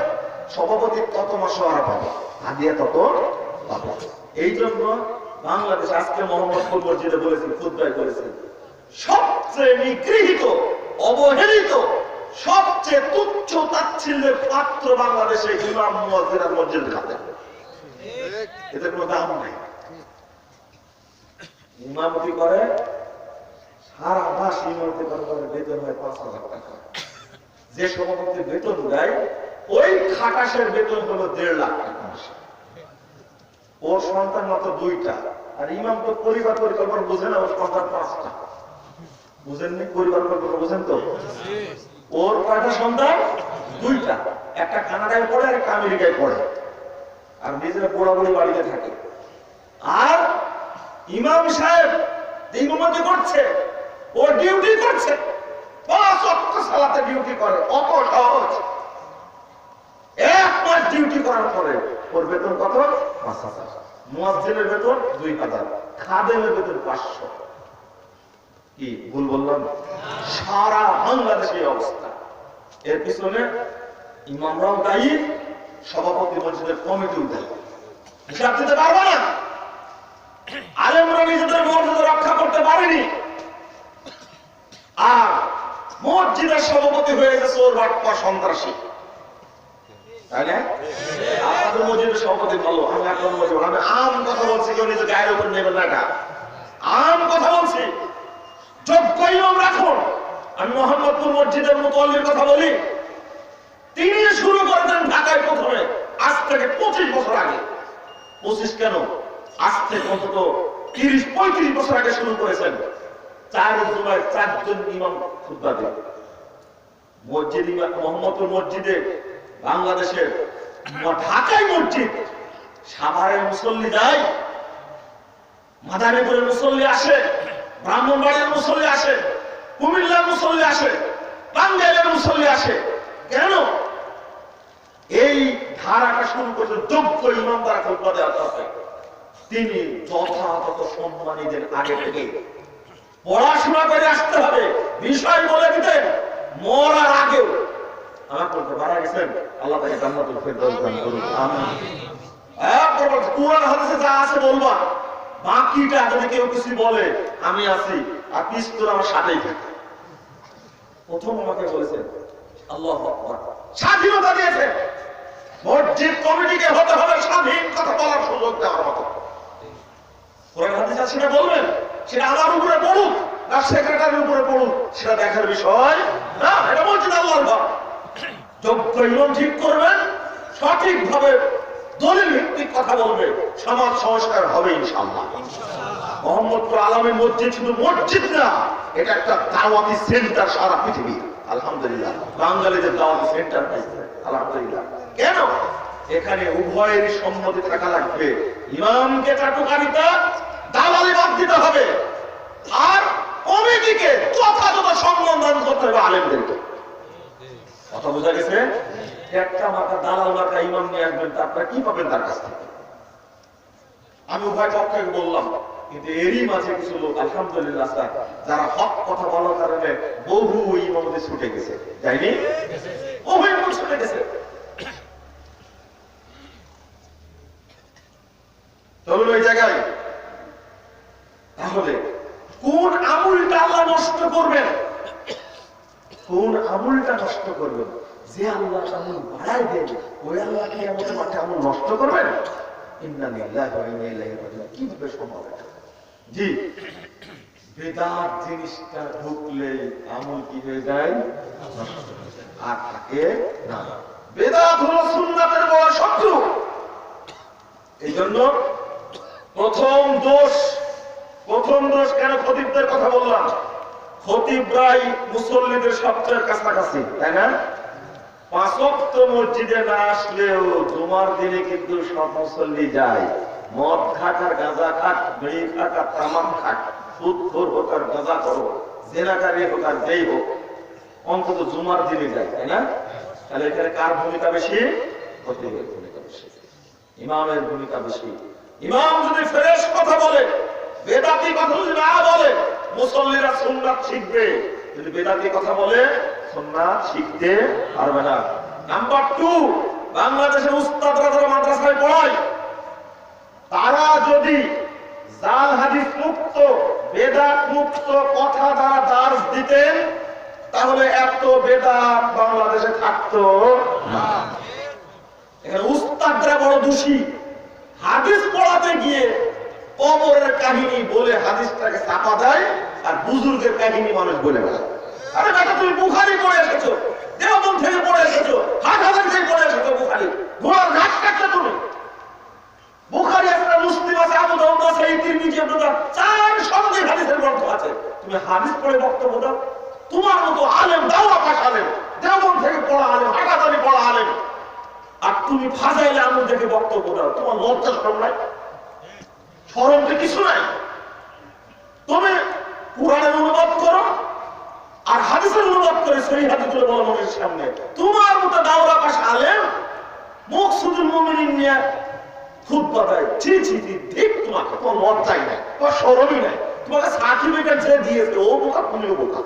Speaker 2: সভাপতি তত মাসোহারা পাবে, হাদিয়া তত পাবে। এই জন্য বাংলাদেশ আজকে মোহাম্মদপুর মসজিদে বলেছেন, খুতবায় বলেছেন, সবচেয়ে নিগৃহীত, অবহেলিত, সবচেয়ে তুচ্ছ তাচ্ছিল্যের পাত্র বাংলাদেশে ইমাম মুয়াজ্জিন আর মসজিদ খাদেম। এদের কোনো দাম নাই। ইমামতি করে সারা মাস ইমামতি করে, বেতন হয় ৫,০০০ টাকা। যে সভাপতি বেতন দেয় ওই খাটাসের বেতন হলো ১.৫ লাখ টাকা মাসে। ওর সন্তান মাত্র ২টা, আর ইমাম তো পরিবার পরিকল্পনা বোঝে না, ওর সন্তান ৫টা। বুঝেননি? পরিবার পরিকল্পনা বোঝেন তো? ওর কয়টা সন্তান? 2টা। একটা কানাডায় পড়ে আর একটা আমেরিকায় পড়ে, আর নিজেরা পোড়াবড়ি বাড়িতে থাকে। আর ইমাম সাহেব ইমামতি করছে, ও ডিউটি করছে, 5 ওয়াক্ত সালাতে ডিউটি করে। অত সহজ? 1 মাস ডিউটি করার পরে ওর বেতন কত? ৫,০০০। মুয়াজ্জিনের বেতন ২,০০০, খাদেমের বেতন ৫০০। কি ভুল বললাম? সারা বাংলাদেশে অবস্থা। এর পিছনে ইমামরাও দায়ী, সভাপতি মসজিদের কমিটিও দায়ী। হিসাব দিতে পারবো না। আলেমরা নিজেদের মর্যাদা রক্ষা করতে পারেনি, আর মসজিদের সভাপতি হয়ে গেছে ওর বাটপা সন্ত্রাসী, তাই না? আপনাদের মসজিদের সভাপতি ভালো, আমি এখন বলছি, আমি আম কথা বলছি, কেউ নিজে গায়ের উপর নেবেন না, এটা আম কথা বলছি। যোগ্য ইমাম রাখুন। আমি মোহাম্মদপুর মসজিদের মুতাল্লির কথা বলি, তিনি শুরু করেছেন ঢাকায় প্রথমে, আজ থেকে 25 বছর আগে। 25 কেন, আজ থেকে অন্তত 30-35 বছর আগে শুরু করেছেন। 4 জুমায় 4 জন ইমাম খুতবা দেন। মসজিদ মোহাম্মদপুর মসজিদে বাংলাদেশের ঢাকায় মসজিদ, সাভারের মুসল্লি যায়, মাদারীপুরের মুসল্লি আসে, ব্রাহ্মণবাড়িয়ার মুসল্লি আসে, কুমিল্লার মুসল্লি আসে, টাঙ্গাইলের মুসল্লি আসে। কেন? এই ধারাটা শুরু করতে যোগ্য ইমাম দ্বারা খুতবা দেওয়া হবে। তিনি যথাযথ সম্মানীদের আগে থেকে পড়াশোনা করে আসতে হবে, বিষয় বলে দিতেন মরার আগেও। আমার বলতে মারা গেছেন, আল্লাহ তাকে জান্নাতুল ফেরদাউস দান করুন, আমিন। কুরআন হাদিসে যা আছে বলবা, বাকিটা যদি কেউ কিছু বলে আমি আছি, আর পিস্তল আমার সাথেই থাকে। প্রথম আমাকে বলেছেন আল্লাহু আকবার, স্বাধীনতা দিয়েছেন। মসজিদ কমিটিকে হতে হবে স্বাধীন কথা বলার সুযোগ দেওয়ার মতো। কোরআন হাদিস আছে সেটা বলবেন, সেটা আমার উপরে পড়ুক না সেক্রেটারির উপরে পড়ুক, সেটা দেখার বিষয় না। এটা মসজিদ আল্লাহর ঘর। যোগ্য ইমাম ঠিক করবেন, সঠিকভাবে দলিল ভিত্তিক কথা বলবে, সমাজ সংস্কার হবে ইনশাআল্লাহ। মোহাম্মদপুর আলমী মসজিদ শুধু মসজিদ না, এটা একটা দাওয়াতি সেন্টার সারা পৃথিবী। আলহামদুলিল্লাহ, বাঙালিদের দাওয়াতি সেন্টার পাইছে, আলহামদুলিল্লাহ। কেন? এখানে উভয়েরই সম্মতি থাকা লাগবে। ইমামকে চাটুকারিতা দালালি বাদ দিতে হবে, আর কমিটিকে যথাযথ সম্মান দান করতে হবে আলেমদেরকে। কথা বোঝা গেছে? একটা মার্কা দালাল মার্কা ইমাম নিয়ে আসবেন, আপনারা কি পাবেন তার কাছ থেকে? আমি উভয় পক্ষে বললাম, কিন্তু এরই মাঝে কিছু লোক আলহামদুলিল্লাহ যারা হক কথা বলার কারণে বহু ইমামতি ছুটে গেছে, যায়নি? বহু ইমাম ছুটে গেছে। চলুন ওই জায়গায়। তাহলে কোন আমলটা আল্লাহ নষ্ট করবেন? কোন আমলটা নষ্ট করবেন? যে আল্লাহ আমল বাড়াই দেন, ওই আল্লাহ কি আমাদের মাঠে আমল নষ্ট করবেন? ইন্না লিল্লাহি ওয়া ইন্না ইলাইহি রাজিউন। কিভাবে সম্ভব? জি, বেদাত জিনিসটা ঢুকলে আমল কি হয়ে যায়? আর থাকে না। বেদাত হলো সুন্নাতের বড় শত্রু। এই জন্য প্রথম দোষ কেন খতিবদের কথা বললাম? খতিবরাই মুসল্লিদের সবচেয়ে কাছাকাছি, তাই না? 5 ওয়াক্ত মসজিদে না আসলেও জুমার দিনে কিন্তু সব মুসল্লি যায়। মদ খাক আর গাঁজা খাক, বিড়ি খাক আর তামাক খাক, সুদখোর হোক আর গাঁজা করো, জেনাকারী হোক আর যেই হোক, অন্তত জুমার দিনে যায়, তাই না? তাহলে এখানে কার ভূমিকা বেশি? খতিবের ভূমিকা বেশি, ইমামের ভূমিকা বেশি। ইমাম যদি ফ্রেশ কথা বলে, বেদাতি কথা যদি না বলে, মুসল্লিরা সুন্নাত শিখবে। যদি বেদাতি কথা বলে, সুন্নাত শিখতে পারবে না। নাম্বার 2, বাংলাদেশের উস্তাদরা যারা মাদ্রাসায় পড়ায়, তারা যদি জাল হাদিস মুক্ত, বেদাত মুক্ত কথা দ্বারা দার্স দিতেন, তাহলে এত বেদাত বাংলাদেশে থাকতো না। এখানে উস্তাদরা বড় দোষী। হাদিস পড়াতে গিয়ে কবরের কাহিনী বলে হাদিসটাকে চাপা দেয়, আর বুজুর্গের কাহিনী মানুষ বলে বেড়ায়। আরে বেটা, তুমি বুখারী পড়ে এসেছো, দেওবন্দ থেকে পড়ে এসেছো, হাটহাজারী থেকে পড়ে এসেছো, বুখারী ঘোড়ার ঘাট কাটলে তুমি। বুখারী আছে, মুসলিম আছে, আবু দাউদ আছে, তিরমিজি, ইবনে মাজাহ, 4 সনদে হাদিসের গ্রন্থ আছে। তুমি হাদিস পড়ে বক্তব্য দাও? তোমার মতো আলেম, দাওয়া পাশ আলেম, দেওবন্দ থেকে পড়া আলেম, হাটহাজারী পড়া আলেম, আর তুমি ফাজাইলে আমল দেখে বক্তব্য দাও? তোমার লজ্জা শরম নাই? শরম তো কিছু নাই। তুমি কুরআনের অনুবাদ করো আর হাদিসের অনুবাদ করে সহিহ হাদিস তুলে বলো মানুষের সামনে। তোমার মতো দাওরা পাশ আলেম মুকসুদুল মুমিনিন নিয়ে খুতবা দেয়, ছি ছি ছি, ঠিক তোমাকে কোনো লজ্জাই নাই, তোমার শরমই নাই। তোমাকে সার্টিফিকেট যে দিয়েছে, ও বোকা, তুমিও বোকা।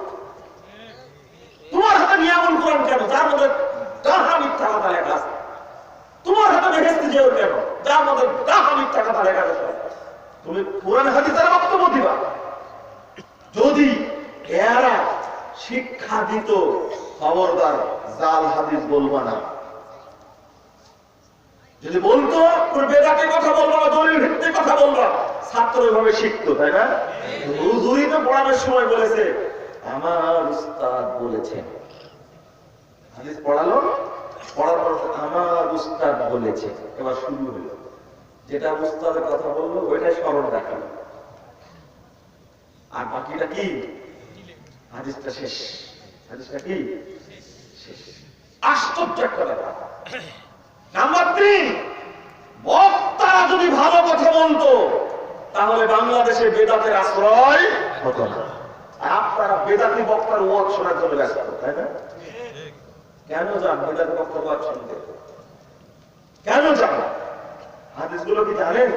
Speaker 2: তোমার হাতে নিয়ামত এমন কোরআন কেন যার মধ্যে ডাহা মিথ্যা কথা লেখা আছে? তোমার হাতে বেহেশতে যেও কেন যার মধ্যে ডাহা মিথ্যা কথা লেখা আছে? তুমি কোরআন হাদিসের বক্তব্য দিবা। যদি এরা শিক্ষা দিত, খবরদার জাল হাদিস বলবা না। যদি বলতো বেদাতে কথা বলবা না, দলিল ভিত্তিক কথা বলবা, ছাত্র এভাবে শিখতো, তাই না? হুজুরি তো পড়ানোর সময় বলেছে আমার উস্তাদ বলেছেন, হাদিস পড়ালো, পড়ার পর আমার উস্তাদ বলেছে, এবার শুরু হলো যেটা উস্তাদের কথা বললো ওইটাই স্মরণ রাখালো, আর বাকিটা কি হাদিসটা শেষ। হাদিসটা কি শেষ। আশ্চর্য একটা ব্যাপার। নাম্বার 3, বক্তারা যদি ভালো কথা বলতো তাহলে বাংলাদেশে বেদাতের আশ্রয় হতো না। আপনারা বেদাতি বক্তার ওয়াজ শোনার জন্য ব্যস্ত, তাই না? কেন যান বেদাতি বক্তার ওয়াজ শুনতে? কেন যান? হাদিসগুলো কি জানেন?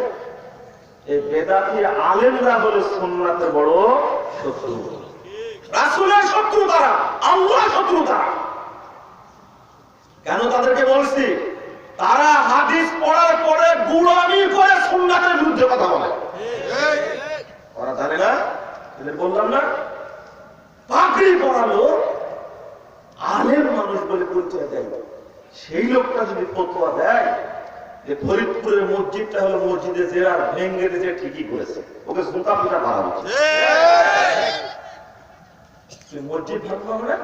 Speaker 2: এই বেদাতি আলেমরা হলো সুন্নাতের বড় শত্রু, রাসূলের শত্রু তারা, আল্লাহর শত্রু তারা। কেন তাদেরকে বলছি? তারা হাদিস পড়ার পরে গুলামি করে সুন্নাতের বিরুদ্ধে কথা বলে। ওরা জানে না, এদের বললাম না, পাগড়ি পড়ালো আলেম মানুষ বলে পরিচয় দেয়। সেই লোকটা যদি ফতোয়া দেয় যে ফরিদপুরের মসজিদটা হলো মসজিদে জেরার ভেঙ্গে দিতে, ঠিকই করেছে, ওকে জুতা পিটা মারা উচিত। মসজিদ ভাববো আমরা।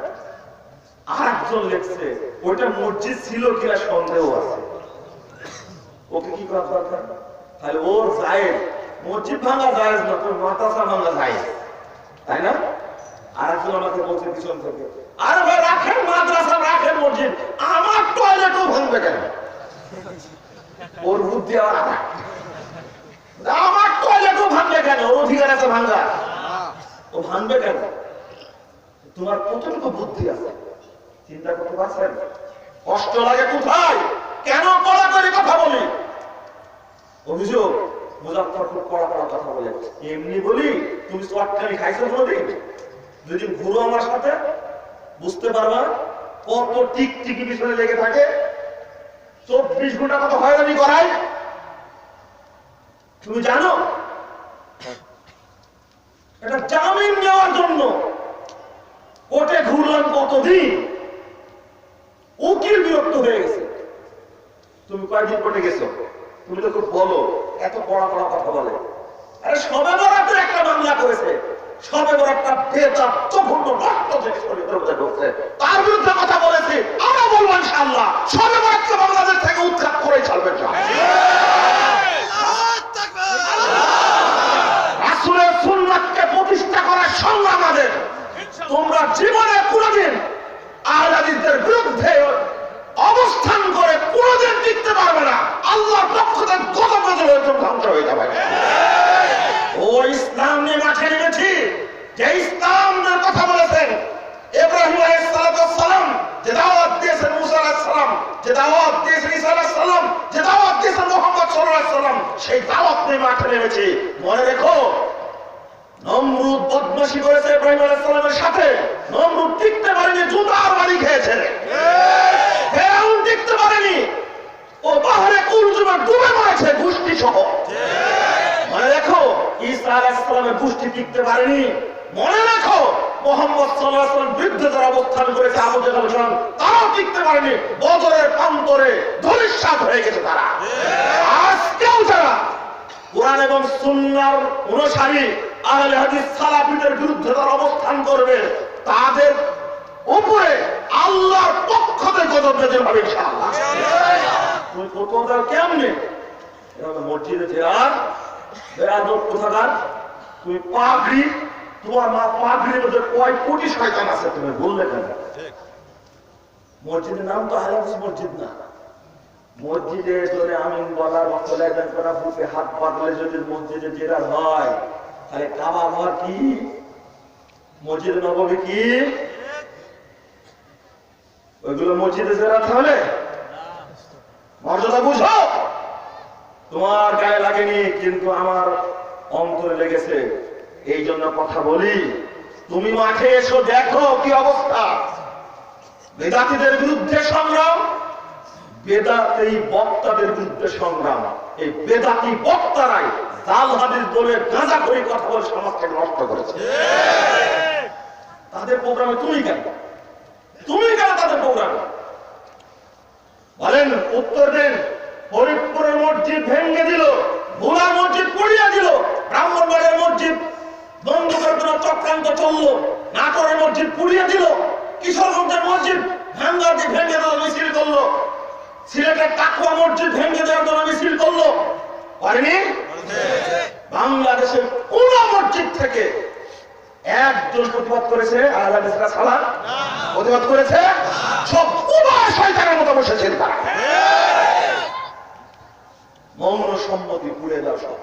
Speaker 2: আর একজন লেখছে ওইটা মসজিদ ছিল কিনা সন্দেহ আছে, ওকে কি করা দরকার? তাহলে ওর জায়েজ, মসজিদ ভাঙা জায়েজ না, তোর মাদ্রাসা ভাঙা জায়েজ, তাই না? আর একজন আমাকে বলছে পিছন থেকে, আরে ভাই রাখেন মাদ্রাসা, রাখেন মসজিদ, আমার টয়লেটও ভাঙবে কেন? ওর বুদ্ধি আবার আমার টয়লেটও ভাঙবে কেন? ওর অধিকার আছে ভাঙা, ও ভাঙবে কেন? তোমার কতটুকু বুদ্ধি আছে চিন্তা করতে পারছেন? কষ্ট লাগে কোথায়? কেন কড়া করে কথা বলি? অভিযোগ মুজাফফরপুর কড়া কড়া কথা বলে। এমনি বলি তুমি চটকানি খাইছো কোনোদিন? যদি ঘুরো আমার সাথে বুঝতে পারবা কত টিকটিকি পিছনে লেগে থাকে, 24 ঘন্টা কত হয়রানি করায় তুমি জানো? এটা জামিন নেওয়ার জন্য কোর্টে ঘুরলাম কতদিন, উকিল বিরক্ত হয়ে গেছে। তুমি কয়েকদিন কোর্টে গেছো, তুমি তো খুব বলো, এত কড়া কড়া কথা বলে। আরে সবে বরাতের একটা মামলা করেছে, সবে বরাতটা বেতাব জঘন্য রক্ত থেকে শরীরের মধ্যে ঢুকছে, তার বিরুদ্ধে কথা বলেছি। আমরা বলবো ইনশাআল্লাহ সবে বরাতকে বাংলাদেশ থেকে উৎখাত করেই ছাড়বেন। রাসূলের সুন্নাতকে প্রতিষ্ঠা করার সংগ্রাম আমাদের। তোমরা জীবনে কোনদিন আহলে হাদিসদের বিরুদ্ধে অবস্থান করে কোনদিন টিকতে পারবে না। আল্লাহর পক্ষ থেকে গজব নজর হয়ে ধ্বংস হয়ে যাবে। ও ইসলাম নিয়ে মাঠে নেমেছি, যে ইসলামের কথা বলেছেন ইব্রাহিম আলাইহিস সালাম, যে দাওয়াত দিয়েছেন মুসা আলাইহিস সালাম, যে দাওয়াত দিয়েছেন ঈসা আলাইহিস সালাম, যে দাওয়াত দিয়েছেন মুহাম্মদ সাল্লাল্লাহু আলাইহি সাল্লাম, সেই দাওয়াত নিয়ে মাঠে নেমেছি। মনে রেখো, নমরুদ বদমাশি করেছে ইব্রাহিম আলাইহিস সালামের সাথে, নমরুদ টিকতে পারেনি, জুতার বাড়ি খেয়েছে। ফেরাউন টিকতে পারেনি, ও বাহরে কুলজুমে ডুবে মরেছে গোষ্ঠী সহ। মনে রেখো, ঈসা আলাইহিস সালামের গোষ্ঠী টিকতে পারেনি। মনে রাখো, মুহাম্মদ সাল্লাল্লাহু আলাইহি ওয়াসাল্লাম বিরুদ্ধে যারা অবস্থান করেছে আবু জাহল সহ, তারাও টিকতে পারেনি। বদরের প্রান্তরে ধূলিসাৎ হয়ে গেছে তারা। আজকেও যারা কোরআন এবং সুন্নাহর অনুসারী আহলে হাদিস সালাফিদের বিরুদ্ধে যারা অবস্থান করবে, তাদের উপরে আল্লাহর পক্ষ থেকে গজব নাযিল হবে ইনশাআল্লাহ। তুমি ফতোয়া কেমনে? এভাবে মসজিদে জেরার বেয়াদব কোথাকার, তুমি পাগড়ি, তোমার মা পাগড়ির মধ্যে কয় কোটি শয়তান আছে তুমি বললে কেন? মসজিদের নাম তো আহলে হাদিস মসজিদ না। মসজিদে যদি আমিন বলার মতলাইদান করা, বুকে হাত পাতলে যদি মসজিদে জেরার হয়, তাহলে কাবা ঘর কি, মসজিদ নববী কি, ওইগুলো মসজিদে জেরাত হবে? মর্যাদা বুঝো। তোমার গায়ে লাগেনি, কিন্তু আমার অন্তরে লেগেছে, এই জন্য কথা বলি। তুমি মাঠে এসো, দেখো কি অবস্থা। বেদাতীদের বিরুদ্ধে সংগ্রাম, বেদাতি বক্তাদের বিরুদ্ধে সংগ্রাম। এই বেদাতি বক্তারাই জাল হাদিস বলে গাঁজা করে কথা বলে সমাজকে নষ্ট করেছে। তাদের প্রোগ্রামে তুমি কেন তাদের প্রোগ্রামে বলেন? উত্তর দেন। ফরিদপুরের মসজিদ ভেঙে দিল, ভোলার মসজিদ পুড়িয়ে দিল, ব্রাহ্মণবাড়িয়ার মসজিদ বন্ধুদের জন্য চক্রান্ত চললো, নাটোরের মসজিদ পুড়িয়ে দিল, কিশোরগঞ্জের মসজিদ ভেঙে দেওয়ার মিছিল করলো, সিলেটের কাকুয়া মসজিদ ভেঙে দেওয়ার জন্য মিছিল করলো, পারেনি? বাংলাদেশের কোন মসজিদ থেকে একজন প্রতিবাদ করেছে? আহলে হাদিসরা ছাড়া প্রতিবাদ করেছে? সব উভয় শয়তানের মতো বসেছেন তারা। মৌন সম্মতি পুড়ে দাও সব।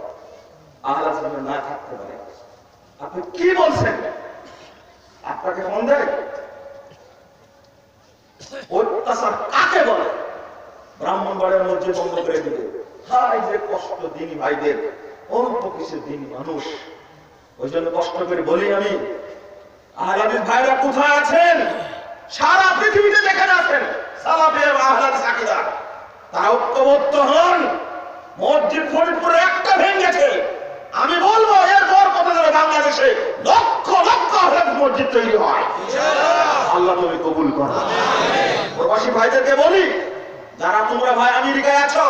Speaker 2: আহলে হাদিস না থাকতে পারে। আপনি কি বলছেন? আপনাকে মন দেয়? অত্যাচার কাকে বলে? ব্রাহ্মণবাড়িয়ার মসজিদ বন্ধ করে দিবে। হাই যে কষ্ট দিনী ভাইদের, অল্প কিছু দিনী মানুষ। ওই জন্য কষ্ট করে বলি আমি, আহলে হাদিস ভাইরা কোথায় আছেন? সারা পৃথিবীতে যেখানে আছেন সালাফি এবং আহলে হাদিস আকীদা, তারা ঐক্যবদ্ধ হন। মসজিদ ফরিদপুরে একটা ভেঙেছে, আমি বলবো এরপর কত ধরে বাংলাদেশে লক্ষ লক্ষ আহলে হাদিস মসজিদ তৈরি হয়। আল্লাহ তুমি কবুল করো। প্রবাসী ভাইদেরকে বলি, যারা তোমরা ভাই আমেরিকায় আছো,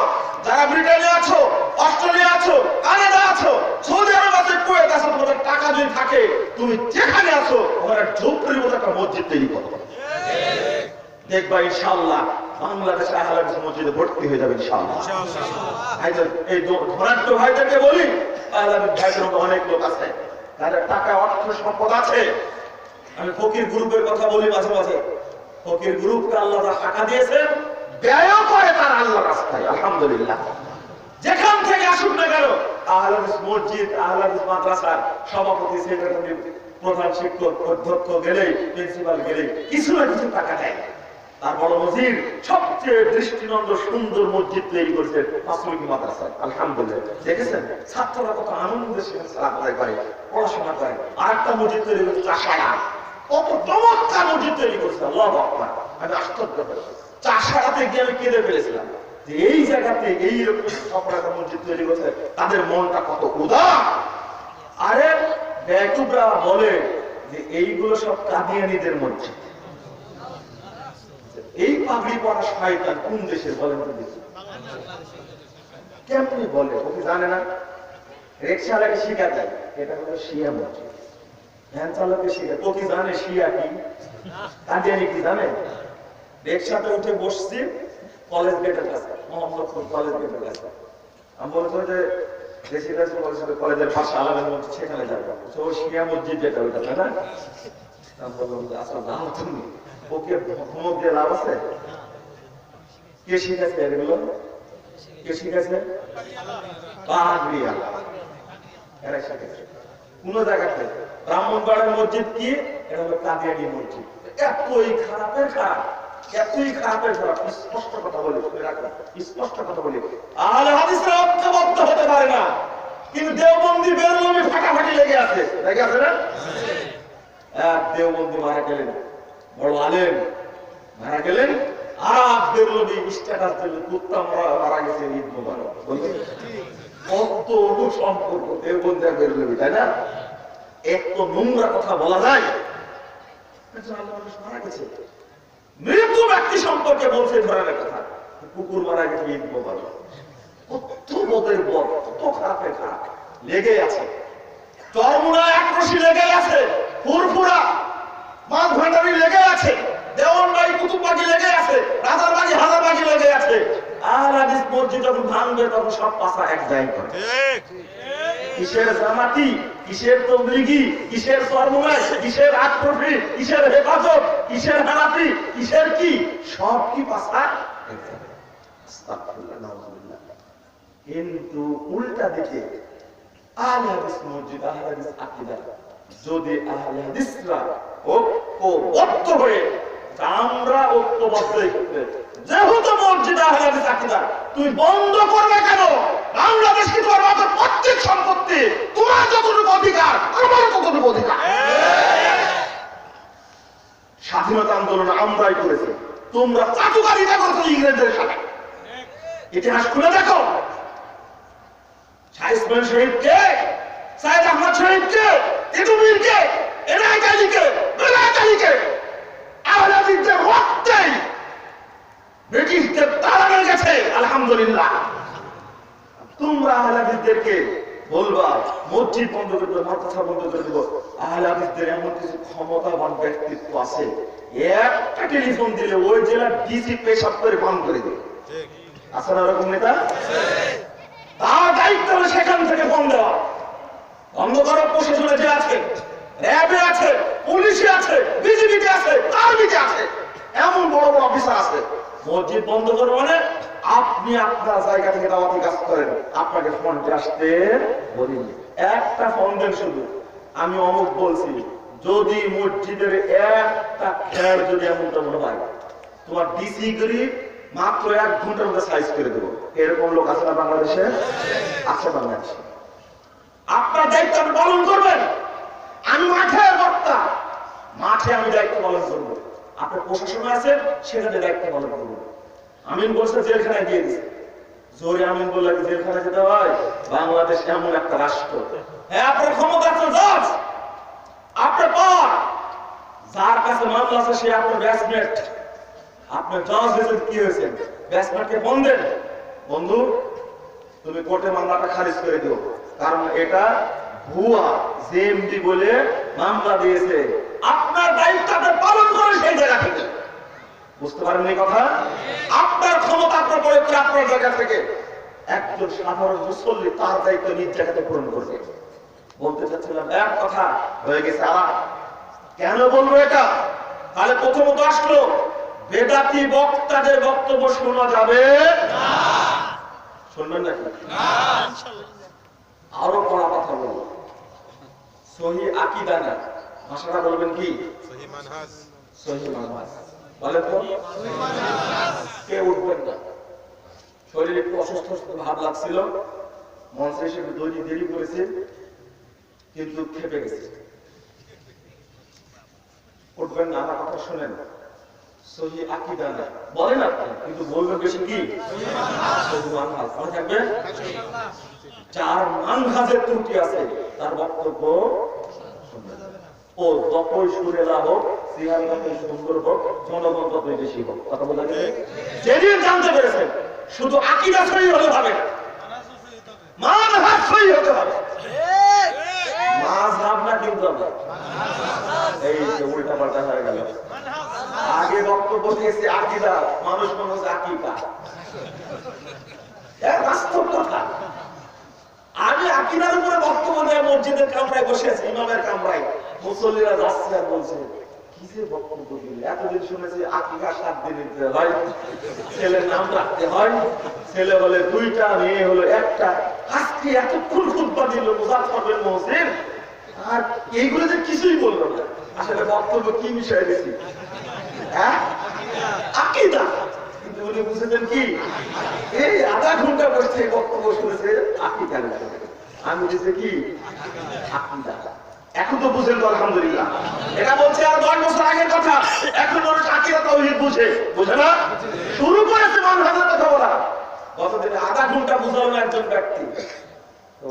Speaker 2: যারা ব্রিটেনে আছো, অস্ট্রেলিয়া আছো, কানাডা আছো, সৌদি আরব আছে, কুয়েত আছো, তোমাদের টাকা যদি থাকে তুমি যেখানে আছো ওখানে ঝোপড়ির মতো একটা মসজিদ তৈরি করো। দেখবা ইনশাআল্লাহ বাংলাদেশে আহলে হাদিস মসজিদে ভর্তি হয়ে যাবে ইনশাআল্লাহ। এই ধনাঢ্য ভাইদেরকে বলি, আহলে হাদিস ভাইদের মধ্যে অনেক লোক আছে, তাদের টাকা অর্থ সম্পদ আছে। আমি ফকির গ্রুপের কথা বলি মাঝে মাঝে। ফকির গ্রুপকে আল্লাহ টাকা দিয়েছেন, ব্যয় করে তার আল্লাহ রাস্তায়। আলহামদুলিল্লাহ। যেখান থেকে আসুক না কেন, আহলে হাদিস মসজিদ, আহলে হাদিস মাদ্রাসার সভাপতি, সেক্রেটারি, প্রধান শিক্ষক, অধ্যক্ষ গেলে, প্রিন্সিপাল গেলে কিছু না কিছু টাকা দেয়। তার বড় মসজিদ সবচেয়ে দৃষ্টিনন্দন সুন্দর মসজিদ তৈরি করেছে মাসলুকি মাদ্রাসায়। আলহামদুলিল্লাহ। দেখেছেন ছাত্ররা কত আনন্দের সাথে সালাত আদায় করে, পড়াশোনা করে। আর একটা মসজিদ তৈরি করেছে চাষাড়া, কত চমৎকার মসজিদ তৈরি করছে। আল্লাহু আকবার। আমি আশ্চর্য হয়েছি। চাষাড়াতে গিয়ে আমি কেঁদে ফেলেছিলাম যে এই জায়গাতে এইরকম একটা মসজিদ তৈরি করছে, তাদের মনটা কত উদার। আরে বেকুবরা বলে যে এইগুলো সব কাদিয়ানীদের মসজিদ। এই পাগড়ি পরা শয়তান কোন দেশের বলেন তো দেখি? কেমনি বলে? ও কি জানে না? রিকশাওয়ালাকে শিখা দেয় এটা হলো শিয়া মসজিদ, ভ্যান চালককে শিখা। ও কি জানে শিয়া কি, কাদিয়ানী কি জানে? রিকশাতে উঠে বসছি কলেজ গেটের কাছে, মোহাম্মদপুর কলেজ গেটের কাছে। আমি বলতো যে কলেজের পাশে আলাদা মসজিদ, সেখানে যাবো। ও শিয়া মসজিদ যেটা ওইটা, তাই না? আমি বললাম আচ্ছা জানো তুমি ওকে ধমক দিয়ে লাভ আছে? কে শিখাচ্ছে এগুলো? কে শিখাচ্ছে? পাগড়িওয়ালা এরা শিখেছে। কোন জায়গাতে ব্রাহ্মণবাড়িয়ার মসজিদ কি, এটা হলো কাদিয়ানী মসজিদ। এতই খারাপের খারাপ, এতই খারাপের খারাপ। স্পষ্ট কথা বলি, স্পষ্ট কথা বলি, আহলে হাদিসরা ঐক্যবদ্ধ হতে পারে না, কিন্তু দেওবন্দি বেরলভী ফাটাফাটি লেগে আছে। লেগে আছে না? এক দেওবন্দি মারা গেলেন, বড় আলেম মারা গেলেন, আর বেরলভী স্ট্যাটাস দিল কুত্তা মারা গেছে, ঈদ মোবারক। কত সম্পর্ক দেওবন্দি আর বেরলভী, তাই না? এত নোংরা কথা বলা যায়? মারা গেছে, মৃত ব্যক্তি সম্পর্কে বলছে ধরনের কথা, কুকুর মারা গেছে, ঈদ মোবারক। কত বোধের বদ, কত খারাপের খারাপ লেগে আছে। চরমুনা একরশি লেগে আছে, ফুরফুরা মাছ ভান্ডারি লেগে আছে, দেওয়ানবাড়ি কুতুববাড়ি লেগে আছে, রাজারবাড়ি হাজারবাড়ি লেগে আছে। আহলে হাদিস মসজিদ যখন ভাঙবে তখন সব পাশা এক জায়গায়। কিসের জামাতি, কিসের তবলিগি, কিসের চরমুনা, কিসের আটরশি, কিসের হেফাজত, কিসের হানাফি, কিসের কি, সব কি পাশা এক জায়গায়। আস্তাগফিরুল্লাহ, নাউযুবিল্লাহ। কিন্তু উল্টা দিকে আহলে হাদিস মসজিদ, আহলে হাদিস আকীদা, যদি আহলে হাদিসরা ঐক্যবদ্ধ হয়ে, আমরা ঐক্যবদ্ধ হয়ে, যেহেতু মসজিদ আহলে হাদিস আকীদা, তুমি বন্ধ করবে কেন? বাংলাদেশ কি তোমার মাথার প্রত্যেক সম্পত্তি, তোমার যতটুকু অধিকার আমার ততটুকু অধিকার। স্বাধীনতা আন্দোলন আমরাই করেছি। তোমরা চাটুকারিতা করছো ইংরেজদের সাথে। ইতিহাস খুলে দেখো, শাহ ইসমাইল শহীদকে, সাইদ আহমদ শহীদকে, তিতুমিরকে, এনায়েত আলীকে, বেলায়েত আলীকে আহলে হাদিসদের রক্তেই ব্রিটিশদের তাড়ানো গেছে। আলহামদুলিল্লাহ। তোমরা আহলে হাদিসদেরকে বলবা মসজিদ বন্ধ করে দেবো, মাদ্রাসা বন্ধ করে দেবো। আহলে হাদিসদের এমন কিছু ক্ষমতাবান ব্যক্তিত্ব আছে, একটা টেলিফোন দিলে ওই জেলার ডিসি পেশাব করে বন্ধ করে দেবে। আছে না এরকম নেতা? তার দায়িত্ব হলো সেখান থেকে ফোন দেওয়া, বন্ধ করার। প্রশাসনে যে আছে, র্যাবে আছে, পুলিশে আছে, বিজিবিতে আছে, আর্মিতে আছে, এমন বড় বড় অফিসার আছে। মসজিদ বন্ধ করবো মানে আপনি আপনার জায়গা থেকে দাওয়াতি কাজ করেন, আপনাকে ফোনটি আসতে বলিনি। একটা ফোন দেন শুধু, আমি অমুক বলছি, যদি মসজিদের একটা খেয়াল যদি এমনটা মনে হয়, তোমার ডিসি করি মাত্র 1 ঘন্টার মধ্যে সাইজ করে দেবো। এরকম লোক আছে না বাংলাদেশে? আছে বাংলাদেশে। আপনার দায়িত্ব আপনি পালন করবেন। আমি মাঠের বক্তা, মাঠে আমি দায়িত্ব পালন করবো। আপনার প্রশাসনে আছে, সেখানে দায়িত্ব পালন করবো। আমিন বলছে জেলখানায় দিয়ে দিচ্ছে, জোরে আমিন বললে জেলখানায় যেতে হয়? বাংলাদেশ এমন একটা রাষ্ট্র, হ্যাঁ আপনার ক্ষমতা আছে, জজ আপনার পাওয়ার, যার কাছে মামলা আছে সে আপনার ব্যাচমেট। আপনার জজ হয়েছে, কি হয়েছে? ব্যাচমেটকে ফোন দেন, বন্ধু তুমি কোর্টে মামলাটা খারিজ করে দিও, কারণ এটা ভুয়া, জেএমডি বলে মামলা দিয়েছে। আপনার দায়িত্বটা পালন করে সেই জায়গা থেকে। বুঝতে পারেন এই কথা? আপনার ক্ষমতা আপনার প্রয়োগ করে আপনার জায়গা থেকে একজন সাধারণ মুসল্লি তার দায়িত্ব নিজ জায়গাতে পূরণ করবে। বলতে চাচ্ছিলাম এক কথা হয়ে গেছে। আর কেন বলবো এটা? তাহলে প্রথমত আসলো বেদাতি বক্তাদের বক্তব্য শোনা যাবে না। শুনবেন নাকি? আরো কড়া কথা বলবো, সহি আকীদা না, ভাষাটা বলবেন কি? সহি মানহাজ। সহি মানহাজ বলেন তো। কে উঠবেন না? শরীরে একটু অসুস্থ ভাব লাগছিল, মঞ্চে এসে দেরি করেছে, কিন্তু খেপে গেছে। উঠবেন না, আমার কথা শোনেন। সহি আকীদা না বলেন আপনি, কিন্তু বলবেন বেশি কি? সহি মানহাজ। মনে থাকবে, যার মানহাজের ত্রুটি আছে তার বক্তব্য ও যতই সুরেলা হোক, সিহার যতই সুন্দর হোক, জনগণ ততই বেশি হোক। কথা বলা যায়? যেদিন জানতে পেরেছেন শুধু আকীদা সহি হতে হবে, মানহাজ সহি হতে হবে, মাযহাব না কিন্তু আমরা এই যে উল্টা পাল্টা হয়ে গেল। আগে বক্তব্য দিয়েছি আকীদা, মানুষ মনে হচ্ছে আকীদা। বাস্তব কথা। আমি আকীদার উপরে বক্তব্য দেওয়া মসজিদের কামরায় বসে আছি, ইমামের কামরায়, মুসল্লিরা যাচ্ছে আর বলছে কি যে বক্তব্য দিলে। এতদিন শুনেছি আকীদা 7 দিন দিতে হয়, ছেলের নাম রাখতে হয়, ছেলে বলে 2টা, মেয়ে হলো 1টা। আজকে এতক্ষণ খুতবা দিল মুজাফফর বিন মুহসিন, আর এইগুলো যে কিছুই বললো না। আসলে বক্তব্য কি বিষয় দিছি? আকীদা। কিন্তু উনি বুঝেছেন কি? এই আধা ঘন্টা বসে বক্তব্য শুনেছে আকীদা। আমি বুঝেছি কি? আকীদা। এখন তো বুঝেন তো আলহামদুলিল্লাহ। এটা বলছে আর 10 বছর আগের কথা, এখন মানুষ আকীদা তাওহীদ বুঝে না? শুরু করেছে মানহাজের কথা বলা। গতদিন আধা ঘন্টা বুঝালো না একজন ব্যক্তি, তো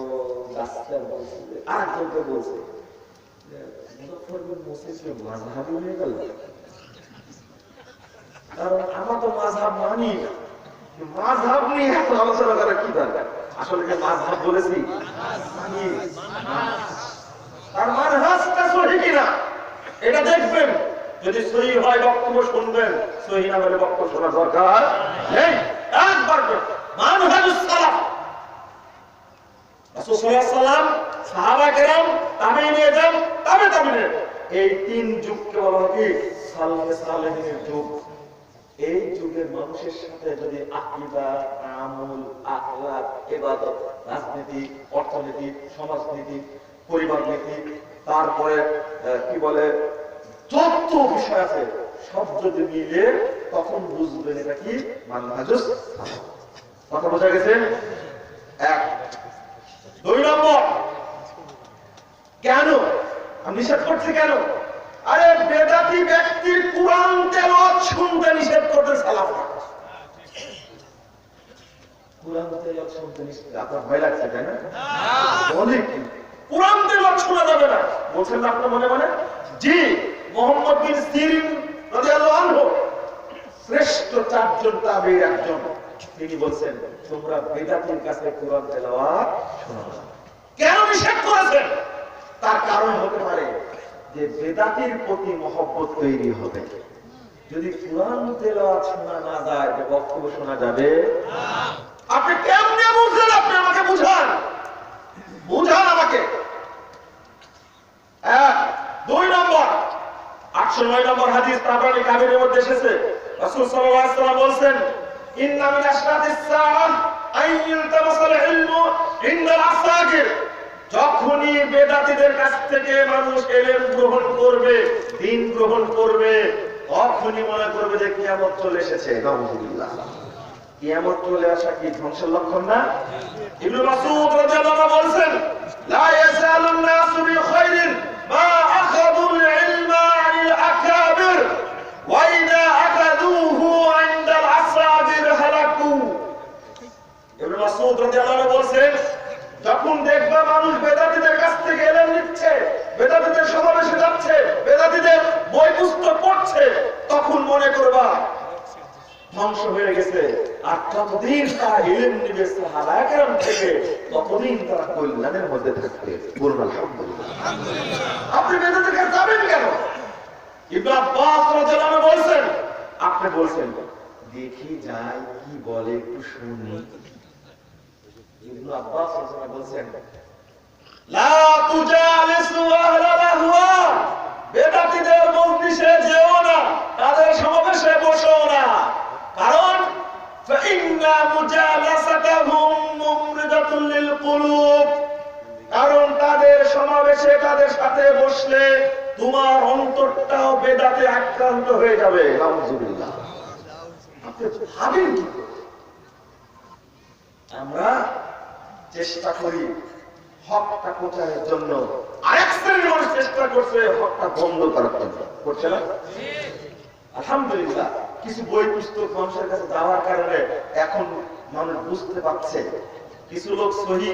Speaker 2: রাস্তায় বলছে আরেকজনকে বলছে মুজাফফর বিন মুহসিন মাযহাবী হয়ে গেল। কারণ আমরা তো মাযহাব মানি না, মাযহাব নিয়ে এত আলোচনা করা কি দরকার? আসলে কি মাযহাব বলেছি? মানি। আর মানহাজটা সহি কিনা এটা দেখবেন। যদি সহি হয় বক্তব্য শুনবেন, সহি না হলে বক্তব্য শোনার দরকার নেই। একবার মানহাজুস সালাফ, রাসূল সাল্লাল্লাহু আলাইহি ওয়াসাল্লাম, সাহাবা কেরাম, তাবেঈন, তাবেঈন, এই 3 যুগকে বলা হয় কি? সালাফে সালেহিনের যুগ। এই যুগের মানুষের সাথে যদি আকীদা, আমল, আখলাক, ইবাদত, রাজনীতি, অর্থনীতি, সমাজনীতি, পরিবার নীতি, তারপরে কি বলে যত বিষয় আছে সব যদি মিলে, তখন বুঝবেন এটা কি? মানহাজুস সালাফ। কথা বোঝা গেছে? 1। 2 নম্বর, কেন আমি নিষেধ করছি? কেন আরে বেদাতি ব্যক্তির কুরআন তেলাওয়াত শুনতে নিষেধ করতে সালাফরা। কুরআন তেলাওয়াত শুনতে নিষেধ, আপনার ভয় লাগছে তাই না? বলে কি কুরআন তেলাওয়াত শোনা যাবে না বলছেন না আপনার মনে মনে? জি, মুহাম্মদ বিন সিরিন রাদিয়াল্লাহু আনহু শ্রেষ্ঠ চারজন তাবেঈর একজন, তিনি বলছেন তোমরা বেদাতির কাছে কুরআন তেলাওয়াত শোনো না। কেন নিষেধ করেছেন? তার কারণ হতে পারে যে বেদাতির প্রতি মহব্বত তৈরি হবে। যদি কুরআন তেলাওয়াত শোনা না যায় যে বক্তব্য শোনা যাবে না। আপনি কেমনে বুঝলেন? আপনি আমাকে বুঝান, বুঝান আমাকে। 2 নম্বর 809 নম্বর হাদিস তাবরানী কাবীরের মধ্যে এসেছে, রাসূল সাল্লাল্লাহু আলাইহি ওয়াসাল্লাম বলেন ইন্না মিন আশরাতিস সাআহ আইয়ুলতামাসাল ইলমু ইনদাল আসাগির। যখনই বেদাতীদের কাছ থেকে মানুষ ইলম গ্রহণ করবে, দ্বীন গ্রহণ করবে, তখনই মনে করবে যে কিয়ামত চলে এসেছে। নাউযুবিল্লাহ। কিয়ামত চলে আসা কি ধ্বংসের লক্ষণ না? ইবনে মাসউদ রাদিয়াল্লাহু আনহু বলেন লা ইয়াসালুন নাসু বিখাইরিন মা আখাযুল ইলমা আনিল আকাবির ওয়া ইযা আখাযুহু ইনদাল আসাগির হালাকু। ইবনে মাসউদ রাদিয়াল্লাহু আনহু বলেন যখন দেখবা মানুষ বেদাতীদের কাছ থেকে ইলম নিচ্ছে, বেদাতীদের সমাবেশে যাচ্ছে, বেদাতীদের বই পুস্তক পড়ছে, তখন মনে করবা ধ্বংস হয়ে গেছে। আর ততদিন তারা ইলম নিবে সাহাবায়ে কেরাম থেকে, ততদিন তারা কল্যাণের মধ্যে থাকবে। বলুন আলহামদুলিল্লাহ। আপনি বেদাতের কাছে যাবেন কেন? ইবনে আব্বাস রাদিয়াল্লাহু আনহু বলেন, আপনি বলছেন দেখি যাই কি বলে একটু শুনি। ইবনে আব্বাস রাদিয়াল্লাহু আনহু বলেন লা তুজালিসু আহলাল আহওয়া, বেদাতীদের মজলিসে যেও না, তাদের সমাবেশে বসো না। কারণ ফাইন্না মুজালাসাতাহুম মুমরিদাতুল লিল কুলুব, কারণ তাদের সমাবেশে তাদের সাথে বসলে তোমার অন্তরটাও বেদাতে আক্রান্ত হয়ে যাবে। নাউযুবিল্লাহ। আপনি ভাবেন কি? আমরা চেষ্টা করি হকটা প্রচারের জন্য, আরেক শ্রেণীর মানুষ চেষ্টা করছে হকটা বন্ধ করার জন্য, করছে না? আলহামদুলিল্লাহ, কিছু বই পুস্তক মানুষের কাছে যাওয়ার কারণে এখন মানুষ বুঝতে পারছে। কিছু লোক সহি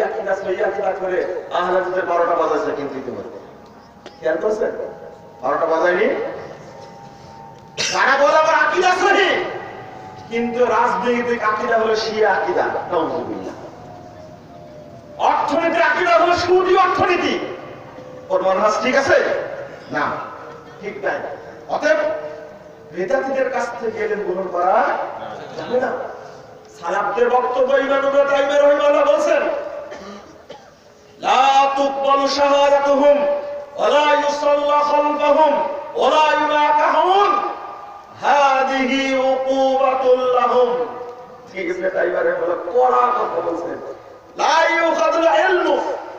Speaker 2: আকীদা করে আহলে হাদিসের 12টা বাজাইছে, কিন্তু ইতিমধ্যে খেয়াল করছেন 12টা বাজায়নি। তারা বলে আবার আকীদা সহি, কিন্তু রাজনৈতিক আকীদা হলো শিয়া আকীদা। নাউযুবিল্লাহ। অর্থনীতির আকীদা হলো সুদী অর্থনীতি। ওর মানহাজ ঠিক আছে না? ঠিক নাই। অতএব বেদাতীদের কাছ থেকে ইলম গ্রহণ করা যাবে না। সালাফদের বক্তব্য ইমাম ইবনে তাইমিয়া রাহিমাহুল্লাহ বলেন লা তুকবালু শাহাদাতুহুম ওয়া লা ইউসাল্লা খালফাহুম ওয়া লা ইউনাকাহুন হাদিহি উকুবাতুল লাহুম। ঠিক আছে, তাইমিয়া রাহিমাহুল্লাহ কড়া কথা বলেন। লা ইউখাযুল ইলমু,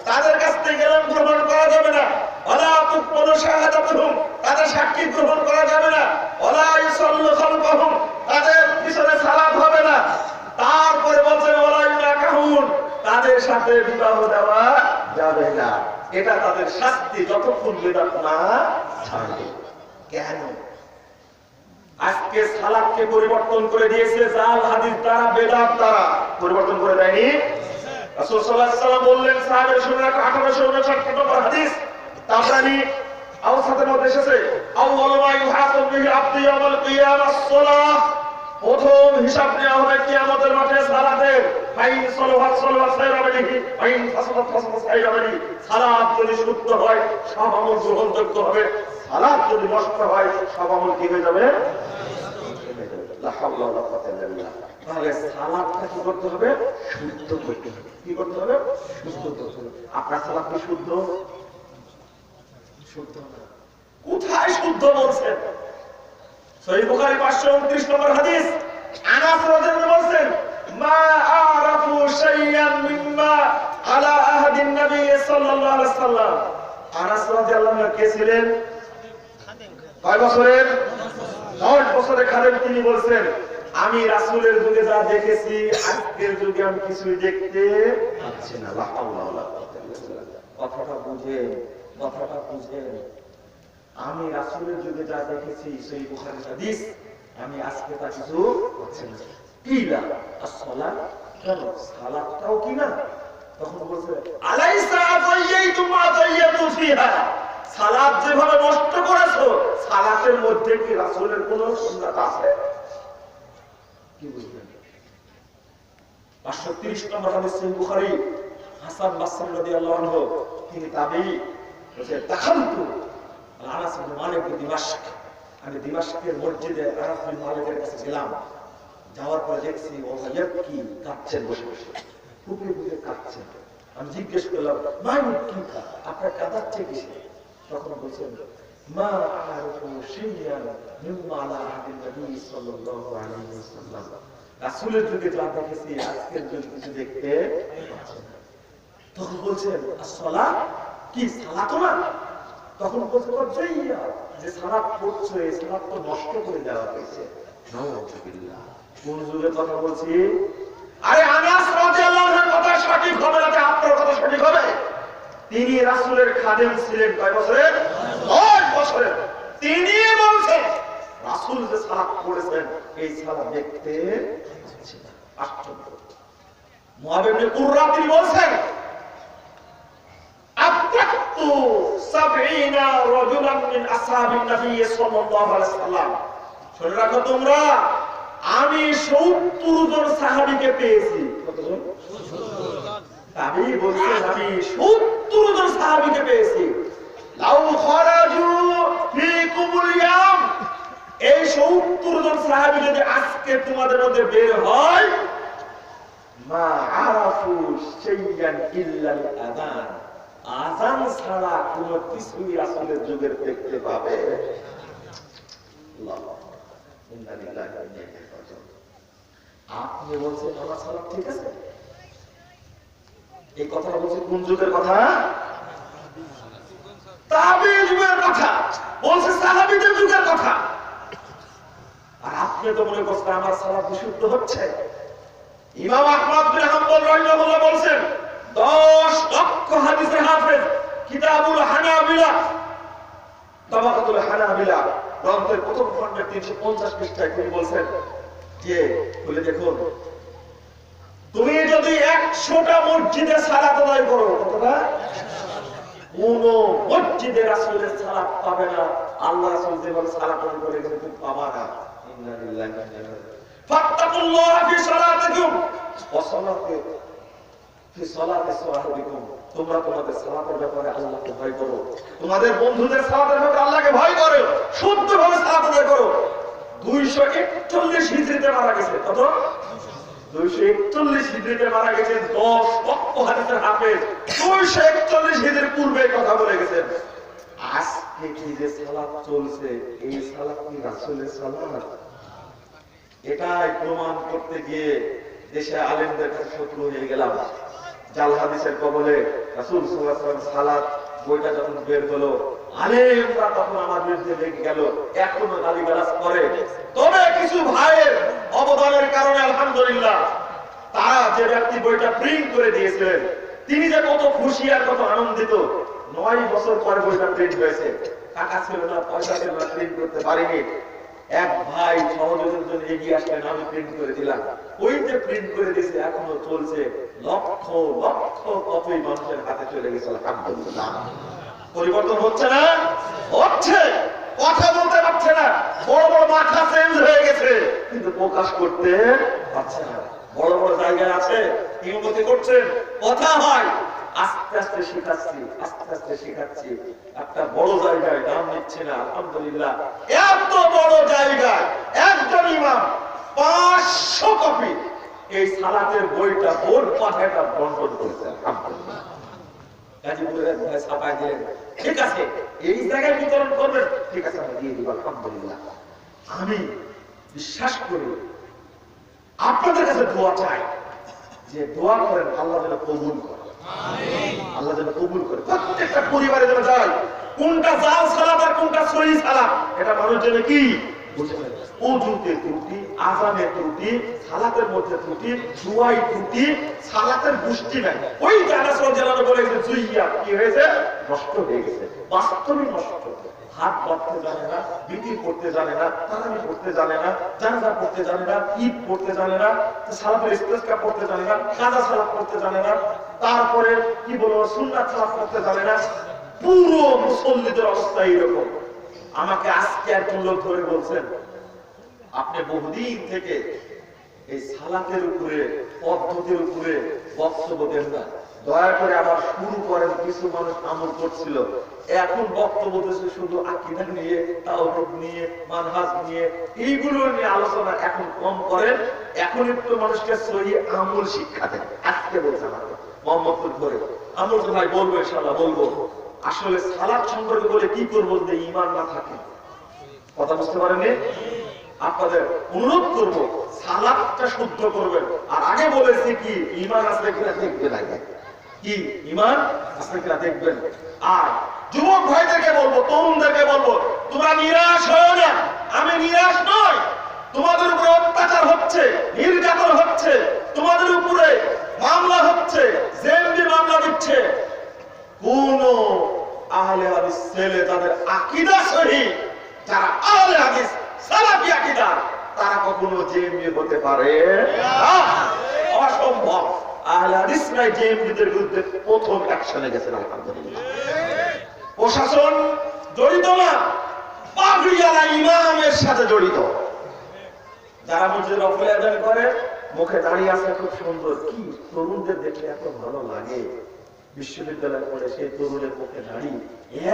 Speaker 2: তাদের কাছ থেকে ইলম গ্রহণ করা যাবে না। ওয়ালা তুকবালু শাহাদাতুহুম, তাদের সাক্ষী গ্রহণ করা যাবে না। ওয়ালা ইউসাল্লু খালফাহুম, তাদের পিছনে সালাত হবে না। তারপরে বলছেন ওয়ালা ইউনাকাহুন, তাদের সাথে বিবাহ দেওয়া যাবে না। এটা তাদের শাস্তি যতক্ষণ বেদাত না ছাড়বে। কেন? আজকে সালাতকে পরিবর্তন করে দিয়েছে জাল হাদিস দ্বারা, বেদাত দ্বারা পরিবর্তন করে দেয়নি। রাসূল সাল্লাল্লাহু আলাইহি ওয়াসাল্লাম বললেন, সাহাবায়ে শুনে রাখো, 1859 নম্বর হাদিস তাবরানী আওসাতের মধ্যে এসেছে, আউয়ালু মা ইউহাসাবু বিহি আবদু ইয়াউমাল কিয়ামাস সালাহ, প্রথম হিসাব নেওয়া হবে কিয়ামতের মাঠে সালাতের। ফাইন সালাহাত সালাহাত সাইরাবালিহি ফাইন ফাসাদাত ফাসাদাত সাইরাবালিহি। সালাত যদি শুদ্ধ হয় সব আমল গ্রহণযোগ্য হবে, সালাত যদি নষ্ট হয় সব আমল কি হয়ে যাবে? লা হাওলা ওয়ালা কুওয়াতা ইল্লা বিল্লাহ। তাহলে সালাতটা কি করতে হবে? শুদ্ধ করতে হবে। কি করতে হবে? শুদ্ধ করতে হবে। আপনার সালাত কি শুদ্ধ? শুদ্ধ না। কোথায় শুদ্ধ বলছেন? সহিহ বুখারী 529 নম্বর হাদিস, আনাস রাদিয়াল্লাহু বলেন মা আরাফু শাইয়ান মিম্মা আলা আহাদিন নবী সাল্লাল্লাহু আলাইহি ওয়াসাল্লাম। আনাস রাদিয়াল্লাহু আনহু কে ছিলেন? কয় বছরের? 10 বছরের খাদেম। তিনি বলেন আমি রাসূলের যুগে যা দেখেছি আজকের যুগে আমি কিছুই দেখতে পাচ্ছি না। লা হাওলা ওয়ালা কুওয়াতা ইল্লা বিল্লাহ। কথাটা বুঝেন, কথাটা বুঝেন। আমি রাসূলের যুগে যা দেখেছি সেই বুখারী হাদিস আমি আজকে তা কিছু হচ্ছে না। কিলা as-সালাত, কেন সালাতটাও কি না? তখন বলছে আলাইসা আযাইয়াতুম আযাইয়াতু ফিহা, সালাত যেভাবে নষ্ট করেছো সালাতের মধ্যে কি রাসূলের কোন সুন্নাত আছে? কি বুঝলেন? 530 নম্বর হাদিস সহিহ বুখারী, হাসান বাসরি রাদিয়াল্লাহু আনহু তিনি তাবেঈ, বলেছে দাখালতু আনাস ইবনে মালিক দিমাশক, আমি দিমাশকের মসজিদে আনাস বিন মালিকের কাছে গেলাম। যাওয়ার পরে দেখছি ও ইয়াবকি, কাঁদছেন বসে বসে, বুকে বুকে কাঁদছেন। আমি জিজ্ঞেস করলাম মা কি আপনার কাঁদাচ্ছে কিসে? তখন বলছেন মা আরফু শাইয়ান মিম্মা লা আহাদিন নবী সাল্লাল্লাহু আলাইহি ওয়াসাল্লাম, রাসূলের যুগে যা দেখেছি আজকের যুগে কিছু দেখতে পাচ্ছি না। তখন বলছেন as-সালাত, কি সালাত না? তখন বলছে যাইয়া, যে সালাত পড়ছো এই সালাত তো নষ্ট করে দেওয়া হয়েছে। নাউযুবিল্লাহ, কোন যুগের কথা বলছি? আরে আনাস রাদিয়াল্লাহু আনহুর কথা সঠিক হবে না, আপনার কথা সঠিক হবে? তিনি রাসূলের খাদেম ছিলেন কয় বছরের? 10 বছরের। তিনি বলছেন রাসূল যে সালাত পড়েছেন এই সালাত দেখতে পাচ্ছি না। আশ্চর্য। মুআবিব ইবনে কুররা তিনি বলছেন আত্তাকতু 70 রাজুলান মিন আসহাবিন নবী সাল্লাল্লাহু আলাইহি ওয়াসাল্লাম, শুনে রাখো তোমরা, আমি 70 জন সাহাবীকে পেয়েছি। কতজন? আমি বলছি আমি 70 জন সাহাবীকে পেয়েছি। লাউ খরাজু ফিকুমুল ইয়াম, এই 70 জন সাহাবী যদি আজকে তোমাদের মধ্যে বের হয়, মা আরাফু শাইয়ান ইল্লাল আযান, আযান ছাড়া কোনো কিছুই রাসূলের যুগের দেখতে পাবে। আল্লাহ, ইন্না লিল্লাহি ওয়া ইন্না ইলাইহি রাজিউন। আপনি বলছেন আমার সালাত ঠিক আছে? এই কথাটা বলছে কোন যুগের কথা? তাবেঈ যুগের কথা, বলছে সাহাবীদের যুগের কথা। আর আপনি তো মনে করছেন আমার সালাত বিশুদ্ধ হচ্ছে। ইমাম আহমদ বিন হাম্বল রাহিমাহুল্লাহ বলেন 10 লক্ষ হাদিসের হাফেজ, কিতাবুল হানাবিলা, তাবাকাতুল হানাবিলা গ্রন্থের প্রথম খণ্ডের 350 পৃষ্ঠায় তিনি বলেন যে বলে দেখুন, তুমি যদি 100টা মসজিদে সালাত আদায় করো, কতটা? কোন মসজিদে রাসূলের সালাত পাবে না, আল্লাহ রাসূল যেভাবে সালাত আদায় করে গেছে তুমি পাবা না। ইন্না লিল্লাহি ওয়া ইন্না ইলাইহি রাজিউন। ফাত্তাকুল্লাহ ফি সালাতিকুম ওয়া সালাতি ফি সালাতি সাহাবিকুম, তোমরা তোমাদের সালাতের ব্যাপারে আল্লাহকে ভয় করো, তোমাদের বন্ধুদের সালাতের ব্যাপারে আল্লাহকে ভয় করো, শুদ্ধভাবে সালাত আদায় করো। 241 হিজরিতে মারা গেছে। কত? 241 হিজরিতে মারা গেছে 10 লক্ষ হাদিসের হাফেজ। 241 হিজরির পূর্বে কথা বলে গেছেন। আজকে কি যে সালাত চলছে এই সালাত কি রাসূলের সালাত? এটাই প্রমাণ করতে গিয়ে দেশে আলেমদের কাছে শত্রু হয়ে গেলাম। জাল হাদিসের কবলে রাসূল সাল্লাল্লাহু আলাইহি ওয়াসাল্লাম সালাত বইটা যখন বের হলো, আলেমরা তখন আমার বিরুদ্ধে লেগে গেল, এখনো গালিগালাজ করে। তবে কিছু ভাইয়ের অবদানের কারণে আলহামদুলিল্লাহ তারা যে ব্যক্তি বইটা প্রিন্ট করে দিয়েছিলেন তিনি যে কত খুশি আর কত আনন্দিত। 9 বছর পরে বইটা প্রিন্ট হয়েছে। টাকা ছিল না, পয়সা ছিল না, প্রিন্ট করতে পারিনি। এক ভাই সহযোগিতার জন্য এগিয়ে আসলেন, আমি প্রিন্ট করে দিলাম। ওই যে প্রিন্ট করে দিয়েছে এখনো চলছে, লক্ষ লক্ষ কপি মানুষের হাতে চলে গেছে। আলহামদুলিল্লাহ। পরিবর্তন হচ্ছে না? হচ্ছে। কথা বলতে পারছে না, বড় বড় মাথা চেঞ্জ হয়ে গেছে, কিন্তু প্রকাশ করতে পারছে না। বড় বড় জায়গায় আছে, ইমামতি করছেন, কথা হয়, আস্তে আস্তে শেখাচ্ছি, আস্তে আস্তে শেখাচ্ছি। একটা বড় জায়গায় নাম নিচ্ছে না। আলহামদুলিল্লাহ, এত বড় জায়গায় একজন ইমাম 500 কপি এই সালাতের বইটা বোর পাঠাটা বন্টন করেছেন। আলহামদুলিল্লাহ। গাজীপুরের ভাই ছাপায় দিলেন, ঠিক আছে এই জায়গায় বিতরণ করবেন, ঠিক আছে আমি দিয়ে দিব। আলহামদুলিল্লাহ। আমি বিশ্বাস করি, আপনাদের কাছে দোয়া চাই যে দোয়া করেন আল্লাহ যেন কবুল করে। আল্লাহ যেন কবুল করে। প্রত্যেকটা পরিবারে যেন যায় কোনটা জাল সালাত আর কোনটা সহি সালাত এটা মানুষ যেন কি বুঝলেন? ওযুতে ত্রুটি, আযানে ত্রুটি, সালাতের মধ্যে ত্রুটি, দুয়ায় ত্রুটি, সালাতের গোষ্ঠী নাই। ওই আনাস রাদিয়াল্লাহু আনহু বলেছে জুইয়া কি হয়েছে? নষ্ট হয়ে গেছে, বাস্তবিক নষ্ট। হাত বাঁধতে জানে না, বিটির পড়তে জানে না, তারাবি পড়তে জানে না, জানাজা পড়তে জানে না, ঈদ পড়তে জানে না, সালাতের ইস্তেসকা পড়তে জানে না, কাজা সালাত পড়তে জানে না, তারপরে কি বলবো সুন্নাত সালাত পড়তে জানে না। পুরো মুসল্লিদের অবস্থা এইরকম। আমাকে আজকে একজন লোক ধরে বলছেন, আপনি বহুদিন থেকে এই সালাতের উপরে, পদ্ধতির উপরে বক্তব্য দেন না, দয়া করে আবার শুরু করেন। কিছু মানুষ আমল করছিল, এখন বক্তব্য দিচ্ছে শুধু আকীদা নিয়ে, তাওহীদ নিয়ে, মানহাজ নিয়ে, এইগুলো নিয়ে আলোচনা এখন কম করেন। এখন একটু মানুষকে সহি আমল শিক্ষা দেন। আজকে বলছেন মোহাম্মদপুর ধরে আমল তো ভাই বলবো, ইনশাআল্লাহ বলবো। আসলে সালাত সম্পর্কে বলে কি করবো যে ঈমান না থাকে, কথা বুঝতে পারেননি? আপনাদের অনুরোধ করবো সালাতটা শুদ্ধ করবেন। আর আগে বলেছি কি ঈমান আছে কিনা দেখবেন, আগে কি ঈমান আছে কিনা দেখবেন। আর যুবক ভাইদেরকে বলবো, তরুণদেরকে বলবো, তোমরা নিরাশ হও না। আমি নিরাশ নয়। তোমাদের উপরে অত্যাচার হচ্ছে, নির্যাতন হচ্ছে, তোমাদের উপরে মামলা হচ্ছে, জেএমবি মামলা দিচ্ছে। কোন আহলে হাদিস ছেলে তাদের আকীদা সহি, যারা আহলে হাদিস সালাফি আকীদা, তারা কখনো জেএমবি হতে পারে না, অসম্ভব। আহলে হাদিসরাই জেএমবিদের বিরুদ্ধে প্রথম অ্যাকশনে গেছেন। আলহামদুলিল্লাহ। প্রশাসন জড়িত না, পাগড়িওয়ালা ইমামের সাথে জড়িত। যারা মসজিদে নফল আযান করে, মুখে দাঁড়িয়ে আছে খুব সুন্দর, কি তরুণদের দেখলে এত ভালো লাগে। বিশ্ববিদ্যালয়ে পড়ে সেই তরুণের মুখে দাঁড়ি,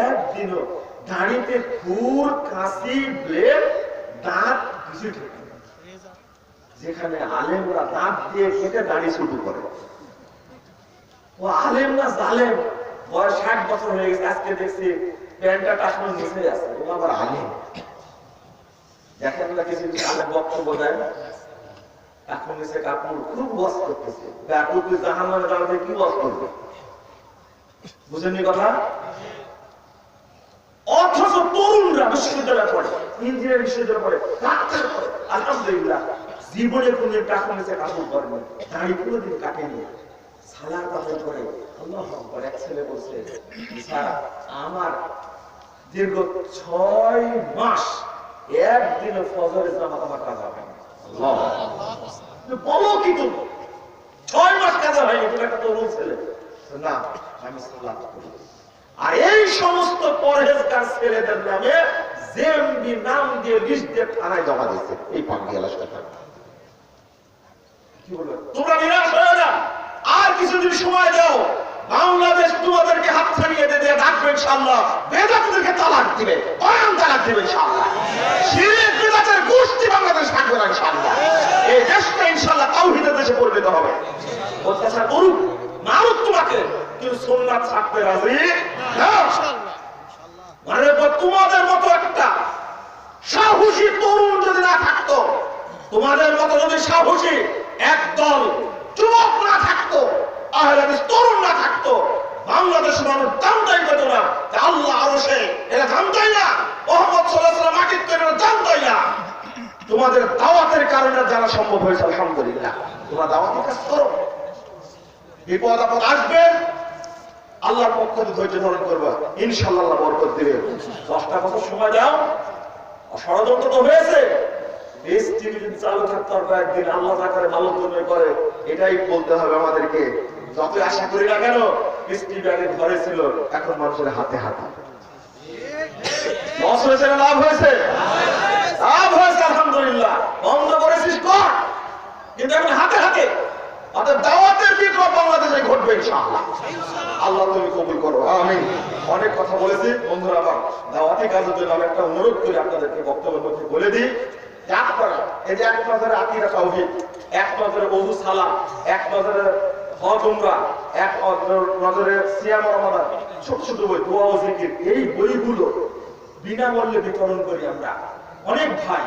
Speaker 2: একদিনও দাঁড়িতে খুর, কাশি, ব্লেড, দাঁত কিছু ঢোকে না। যেখানে আলেমরা দাঁত দিয়ে কেটে দাঁড়ি শুরু করে, ও আলেম না জালেম। বয়স 60 বছর হয়ে গেছে, আজকে দেখছি প্যান্টটা টাকনোর নিচে আছে, ও আবার আলেম। দেখেন না কিছু কিছু আলেম বক্তব্য দেয়, এখন নিচে কাপড় খুব বস করতেছে, তুই জাহান্নামে যাওয়াতে কি বস করবে? বুঝেননি কথা? অথচ তরুণরা বিশ্ববিদ্যালয়ে পড়ে, ইঞ্জিনিয়ারিং বিশ্ববিদ্যালয়ে পড়ে, ডাক্তার পড়ে, আলহামদুলিল্লাহ জীবনে কোনো টাকা নিচে কাপড় পরেনি, দাঁড়ি কোনোদিন কাটেনি, সালাত আদায় করে। আল্লাহু আকবার। এক ছেলে বলছে, স্যার আমার দীর্ঘ 6 মাস একদিনও ফজরের জামাত আমার কাজা হয়নি। আল্লাহু আকবার। বলো কি তুমি 6 মাস কাজা হয়নি? তুমি একটা তরুণ ছেলে। না, আমি সালাত করি। আর এই সমস্ত পরহেজগার ছেলেদের নামে জেএমবি নাম দিয়ে লিস্ট দিয়ে থানায় জমা দিয়েছে এই পাগড়িওয়ালা সরকার। কি বলবো? তোমরা নিরাশ হয়ে না, আর কিছুদিন সময় দাও। বাংলাদেশ তোমাদেরকে হাত ছাড়িয়ে দিয়ে রাখবে ইনশাআল্লাহ। বেদাতীদেরকে তালাক দিবে, বয়ান তালাক দিবে ইনশাআল্লাহ। শিরক বিদআতের গোষ্ঠী বাংলাদেশ থাকবে না ইনশাআল্লাহ। এই দেশটা ইনশাআল্লাহ তাওহীদের দেশে পরিণত হবে। অত্যাচার করুক, মারুক তোমাকে, কিন্তু সুন্নাত ছাড়তে রাজি না। মানে তোমাদের মতো একটা সাহসী তরুণ যদি না থাকতো, তোমাদের মতো যদি সাহসী একদল যুবক না থাকতো, আহলে হাদিস তরুণ না থাকতো, বাংলাদেশের মানুষ জানতাই পেত না যে আল্লাহ আরশে, এরা জানতাই না মুহাম্মদ সাল্লাল্লাহু আলাইহি ওয়াসাল্লাম মাটির তৈরি, জানতাই না। তোমাদের দাওয়াতের কারণে জানা সম্ভব হয়েছে। আলহামদুলিল্লাহ। তোমরা দাওয়াতের কাজ করো, বিপদ আপদ আসবে, আল্লাহর পক্ষ থেকে ধৈর্য ধারণ করবা, ইনশাআল্লাহ আল্লাহ বরকত দিবে। 10টা বছর সময় দাও। ষড়যন্ত্র তো হয়েছে, দেশ টিভি যদি চালু থাকতে হবে একদিন, আল্লাহ যাকারে ভালো করে, এটাই বলতে হবে আমাদেরকে। যতই আশা করি না কেন, টিভি আগে ঘরে ছিল, এখন মানুষের হাতে হাতে। লস হয়েছে না লাভ হয়েছে? লাভ হয়েছে আলহামদুলিল্লাহ। বন্ধ করেছিস কর, কিন্তু এখন হাতে হাতে। অর্থাৎ দাওয়াতের বিপ্লব বাংলাদেশে ঘটবে ইনশাআল্লাহ। আল্লাহ তুমি কবুল করো, আমিন। অনেক কথা বলেছি বন্ধুরা, আমার দাওয়াতি কাজের জন্য আমি একটা অনুরোধ করি আপনাদেরকে বক্তব্যের মধ্যে বলে দিই। এই যে এক নজরে আকীদা তাওহীদ, এক নজরে ওযু সালাত, এক নজরে হজ উমরা, এক নজরে সিয়াম রমাদান, ছোট ছোট বই দোয়া ও জিকির, এই বইগুলো বিনামূল্যে বিতরণ করি আমরা। অনেক ভাই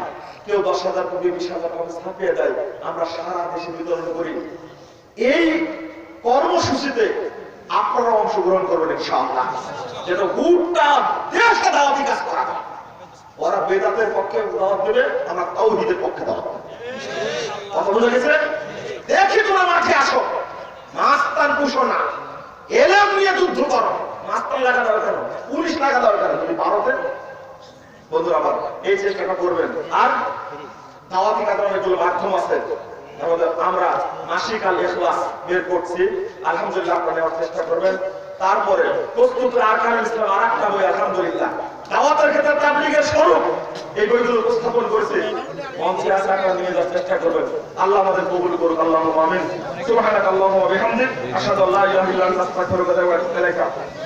Speaker 2: কেউ 10,000 টাকা 20,000 টাকা ছাপিয়ে দেয়, আমরা সারা দেশে বিতরণ করি। এই কর্মসূচিতে আপনারা অংশগ্রহণ করবেন ইনশাআল্লাহ, যেন গোটা দেশে দাওয়াতি কাজ করা হয়। ওরা বেদাতের পক্ষে দাওয়াত দেবে, আমরা তাওহীদের পক্ষে দাওয়াত দেব। কথা বুঝে গেছে? দেখি তোমরা মাঠে আসো, মাস্তান পুষো না, এলেম নিয়ে যুদ্ধ করো। মাস্তান লাগা দরকার, পুলিশ লাগা দরকার, যদি ভারতে বন্ধুরা আমার এই চেষ্টাটা করবেন। আর দাওয়াতি কাজের অনেকগুলো মাধ্যম আছে, আমাদের আমরা মাসিক আল ইখলাস বের করছি, আলহামদুলিল্লাহ আপনারা নেওয়ার চেষ্টা করবেন। তারপরে প্রস্তুতের আরকানুল ইসলাম আরেকটা বই, আলহামদুলিল্লাহ দাওয়াতের ক্ষেত্রে তাবলীগের স্বরূপ, এই বইগুলো উপস্থাপন করেছে। মঞ্চে আসে আপনারা নিয়ে যাওয়ার চেষ্টা করবেন। আল্লাহ আমাদের কবুল করুন, আল্লাহুম্মা আমিন। সুবহানাকাল্লাহুম্মা ওয়া বিহামদিক, আশহাদু আল্লা ইলাহা ইল্লা আনতা, আস্তাগফিরুকা ওয়া আতুবু ইলাইক।